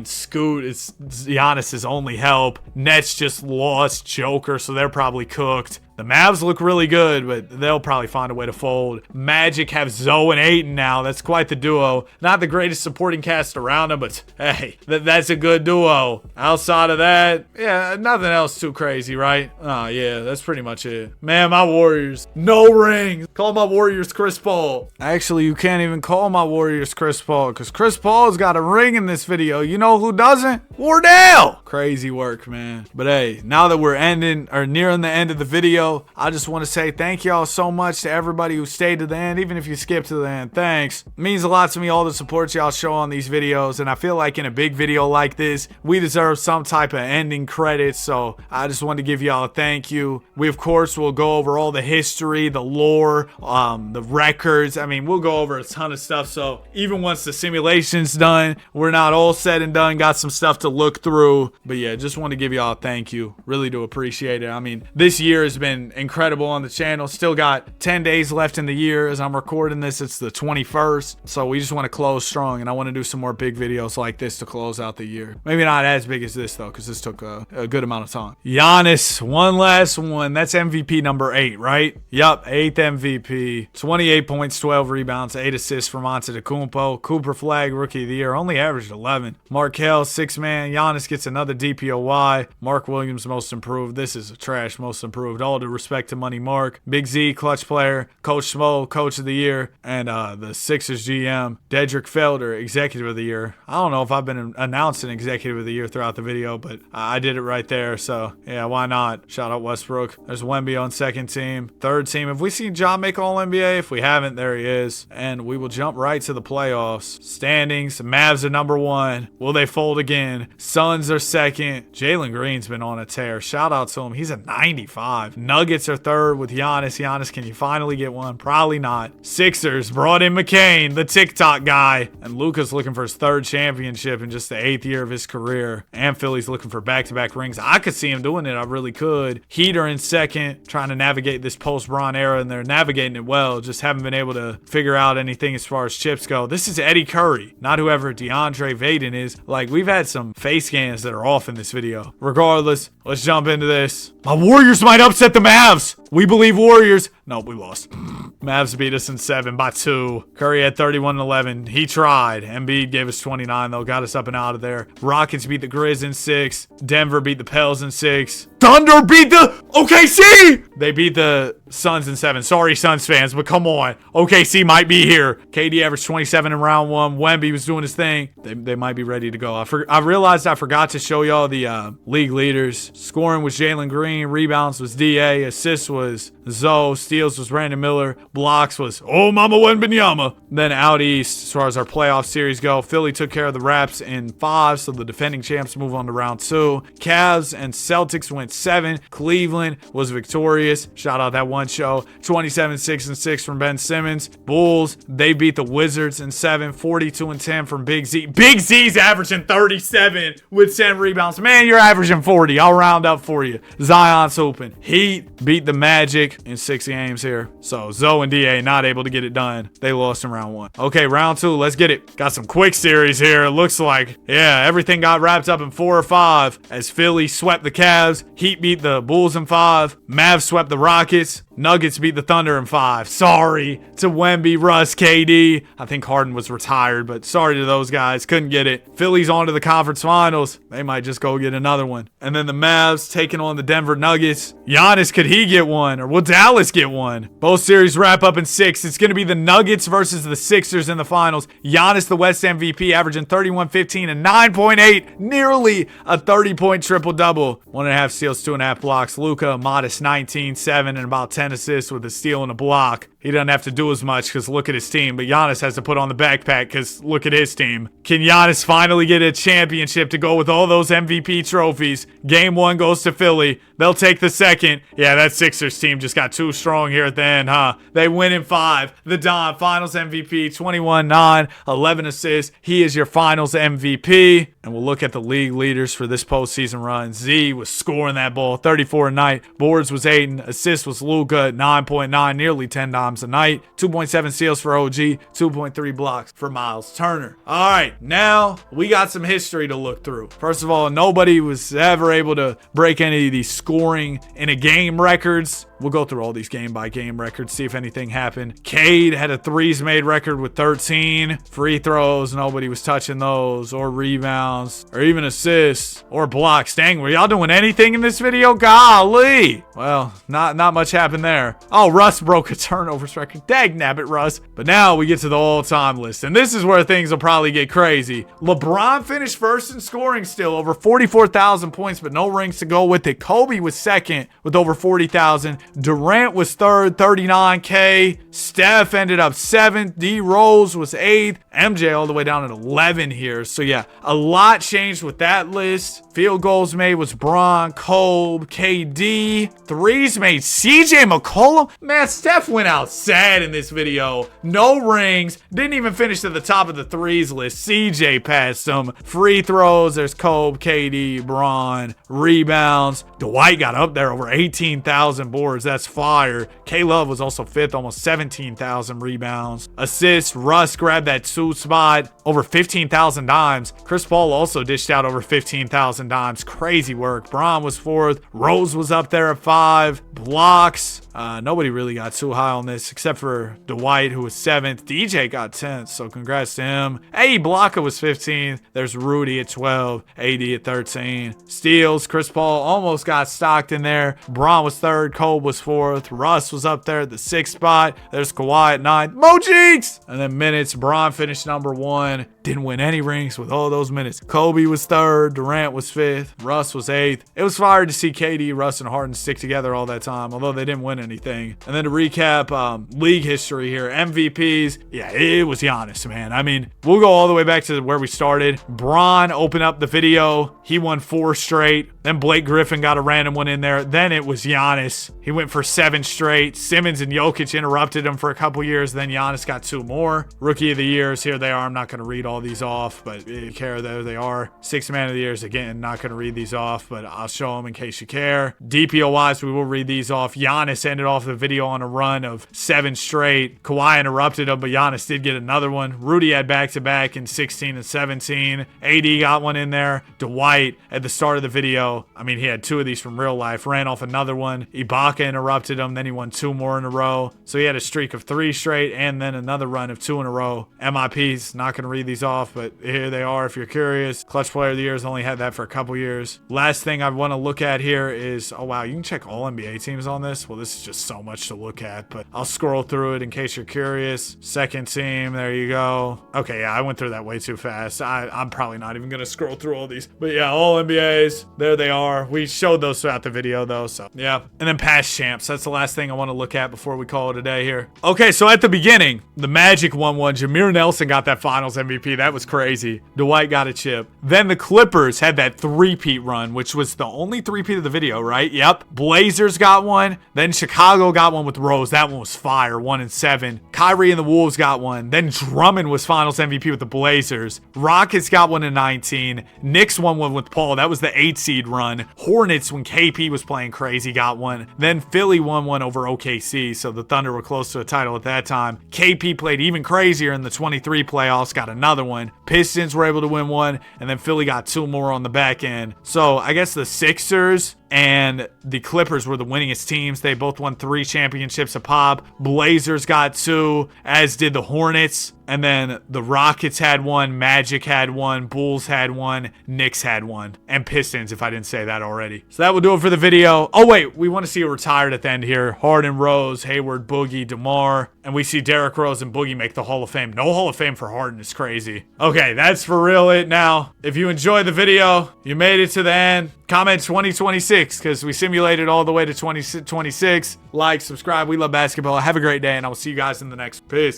Scoot is Giannis's only help. Nets just lost Joker, so they're probably cooked. The Mavs look really good, but they'll probably find a way to fold. Magic have Zoe and Ayton now. That's quite the duo. Not the greatest supporting cast around them, but hey, that's a good duo. Outside of that, yeah, nothing else too crazy, right? Oh, yeah, that's pretty much it. Man, my Warriors, no rings. Call my Warriors Chris Paul. Actually, you can't even call my Warriors Chris Paul, because Chris Paul's got a ring in this video. You know who doesn't? Wardell. Crazy work, man. But hey, now that we're nearing the end of the video, video. I just want to say thank y'all so much to everybody who stayed to the end. Even if you skipped to the end, thanks. It means a lot to me, all the support y'all show on these videos, and I feel like in a big video like this, we deserve some type of ending credits, so I just wanted to give y'all a thank you. We, of course, will go over all the history, the lore, the records. I mean, we'll go over a ton of stuff, so even once the simulation's done, we're not all said and done, got some stuff to look through. But yeah, just want to give y'all a thank you. Really do appreciate it. I mean, this year has been incredible on the channel. Still got 10 days left in the year. As I'm recording this, it's the 21st, so we just want to close strong, and I want to do some more big videos like this to close out the year. Maybe not as big as this though, because this took a good amount of time. Giannis, one last one. That's MVP number 8, right? Yup, 8th MVP. 28 points, 12 rebounds, 8 assists from Antetokounmpo. Cooper Flag, Rookie of the Year, only averaged 11. Markelle, 6-man. Giannis gets another DPOY. Mark Williams, Most Improved. This is a trash Most Improved. All due respect to Money Mark. Big Z, Clutch Player. Coach Smo, Coach of the Year. And the Sixers GM, Dedrick Felder, Executive of the Year. I don't know if I've been announcing Executive of the Year throughout the video, but I did it right there, so yeah, why not? Shout out Westbrook. There's Wemby on second team. Third team, have we seen Ja make All-NBA? If we haven't, there he is. And we will jump right to the playoffs. Standings, Mavs are number 1. Will they fold again? Suns are second. Jalen Green's been on a tear. Shout out to him. He's a 95. Nuggets are third with Giannis. Giannis, can you finally get one? Probably not. Sixers brought in McCain, the TikTok guy. And Luka's looking for his 3rd championship in just the 8th year of his career. And Philly's looking for back-to-back rings. I could see him doing it. I really could. Heat are in second, trying to navigate this post-Bron era, and they're navigating it well. Just haven't been able to figure out anything as far as chips go. This is Eddie Curry, not whoever DeAndre Vaden is. Like, we've had some face scans that are off in this video. Regardless, let's jump into this. My Warriors might upset the Mavs. We believe Warriors. Nope, we lost. Mavs beat us in 7 by 2. Curry had 31-11. He tried. Embiid gave us 29, though. Got us up and out of there. Rockets beat the Grizz in 6. Denver beat the Pels in 6. Thunder beat the OKC! They beat the Suns in 7. Sorry, Suns fans, but come on. OKC might be here. KD averaged 27 in round 1. Wemby was doing his thing. They might be ready to go. I realized I forgot to show y'all the league leaders. Scoring was Jalen Green. Rebounds was DA. Assists was Zoe. Steals was Brandon Miller. Blocks was Mama Wembanyama. Then out east, as far as our playoff series go, Philly took care of the Raps in 5, so the defending champs move on to round 2. Cavs and Celtics went 7. Cleveland was victorious. Shout out that one show. 27-6-6 from Ben Simmons. Bulls, they beat the Wizards in 7. 42-10 from Big Z. Big Z's averaging 37 with 10 rebounds. Man, you're averaging 40. I'll round up for you. Zion's hooping. Heat beat the Magic in 6 games here. So Zoe and DA not able to get it done. They lost in round 1. Okay, round 2. Let's get it. Got some quick series here. It looks like, yeah, everything got wrapped up in 4 or 5 as Philly swept the Cavs. Heat beat the Bulls in 5. Mavs swept the Rockets. Nuggets beat the Thunder in 5. Sorry to Wemby, Russ, KD. I think Harden was retired, but sorry to those guys. Couldn't get it. Philly's on to the conference finals. They might just go get another one. And then the Mavs taking on the Denver Nuggets. Giannis, could he get one? Or will Dallas get one? Both series wrap up in 6. It's going to be the Nuggets versus the Sixers in the finals. Giannis, the West MVP, averaging 31, 15, and 9.8. Nearly a 30-point triple-double. 1.5 steals, 2.5 blocks. Luka, modest 19, 7, and about 10 assists with a steal and a block. He doesn't have to do as much because look at his team, but Giannis has to put on the backpack because look at his team. Can Giannis finally get a championship to go with all those MVP trophies? Game 1 goes to Philly. They'll take the second. Yeah, that Sixers team just got too strong here at the end, huh? They win in 5. The Don, finals MVP, 21-9, 11 assists. He is your finals MVP. And we'll look at the league leaders for this postseason run. Z was scoring that ball, 34 a night. Boards was Aiden. Assists was Luka at 9.9, nearly 10 dimes a night. 2.7 steals for OG, 2.3 blocks for Miles Turner. All right, now we got some history to look through. First of all, nobody was ever able to break any of these scoring in a game records. We'll go through all these game-by-game records, see if anything happened. Cade had a threes made record with 13. Free throws, nobody was touching those, or rebounds, or even assists, or blocks. Dang, were y'all doing anything in this video? Golly! Well, not much happened there. Oh, Russ broke a turnovers record. Dag nabbit, Russ. But now we get to the all-time list, and this is where things will probably get crazy. LeBron finished first in scoring still, over 44,000 points, but no rings to go with it. Kobe was second with over 40,000. Durant was third, 39K. Steph ended up 7th. D Rose was 8th. MJ all the way down at 11 here. So yeah, a lot changed with that list. Field goals made was Bron, Kobe, KD. Threes made CJ McCollum. Man, Steph went out sad in this video. No rings. Didn't even finish at the top of the threes list. CJ passed him. Free throws, there's Kobe, KD, Bron. Rebounds. Dwight got up there over 18,000 boards. That's fire. K-Love was also 5th, almost 17,000 rebounds. Assists, Russ grabbed that 2 spot, over 15,000 dimes. Chris Paul also dished out over 15,000 dimes. Crazy work. Bron was 4th. Rose was up there at 5. Blocks. Nobody really got too high on this except for Dwight, who was 7th. DJ got 10th, so congrats to him. Hey, Blocka was 15th. There's Rudy at 12. AD at 13. Steals, Chris Paul almost got stocked in there. Bron was 3rd. Kobe was 4th. Russ was up there at the 6th spot. There's Kawhi at 9th. Mojiks! And then minutes, Bron finished number 1. Didn't win any rings with all those minutes. Kobe was 3rd. Durant was 5th. Russ was 8th. It was fire to see KD, Russ, and Harden stick together all that time, although they didn't win anything. And then to recap league history here, MVPs, yeah, it was Giannis, man. I mean, we'll go all the way back to where we started. Bron opened up the video. He won 4 straight. Then Blake Griffin got a random one in there. Then it was Giannis. He went for 7 straight. Simmons and Jokic interrupted him for a couple years. Then Giannis got 2 more. Rookie of the years, here they are. I'm not going to read all these off, but you care, there they are. 6th man of the years, again, not going to read these off, but I'll show them in case you care. DPO wise, we will read these off. Giannis ended off the video on a run of 7 straight. Kawhi interrupted him, but Giannis did get another one. Rudy had back-to-back in 16 and 17. AD got one in there. Dwight at the start of the video, I mean, he had 2 of these from real life, ran off another one. Ibaka interrupted him, then he won 2 more in a row. So he had a streak of 3 straight and then another run of 2 in a row. MIPs, not going to read these off, but here they are if you're curious. Clutch Player of the Years, only had that for a couple years. Last thing I want to look at here is, oh wow, you can check all NBA teams on this. Well, this is just so much to look at, but I'll scroll through it in case you're curious. Second team, there you go. Okay, yeah, I went through that way too fast. I'm probably not even going to scroll through all these, but yeah, all NBAs, there they are. We showed those throughout the video though, so yeah. And then past champs, that's the last thing I want to look at before we call it a day here. Okay, so at the beginning, the Magic won one. Jameer Nelson got that finals MVP. That was crazy. Dwight got a chip. Then the Clippers had that 3-peat run, which was the only 3-peat of the video, right? Yep. Blazers got one. Then Chicago got one with Rose. That one was fire, 1 and 7. Kyrie and the Wolves got one. Then Drummond was finals MVP with the Blazers. Rockets got one in 19. Knicks won one with Paul. That was the 8 seed run. Hornets, when KP was playing crazy, got one. Then Philly won one over OKC, so the Thunder were close to a title at that time. KP played even crazier in the 23 playoffs, got another one. Pistons were able to win one, and then Philly got 2 more on the back end. So I guess the Sixers and the Clippers were the winningest teams. They both won 3 championships a pop. Blazers got 2, as did the Hornets. And then the Rockets had 1, Magic had 1, Bulls had 1, Knicks had 1, and Pistons, if I didn't say that already. So that will do it for the video. Oh wait, we want to see a retired at the end here. Harden, Rose, Hayward, Boogie, DeMar, and we see Derrick Rose and Boogie make the Hall of Fame. No Hall of Fame for Harden is crazy. Okay, that's for real it now. If you enjoyed the video, you made it to the end, comment 2026 because we simulated all the way to 2026. Like, subscribe. We love basketball. Have a great day, and I will see you guys in the next. Peace.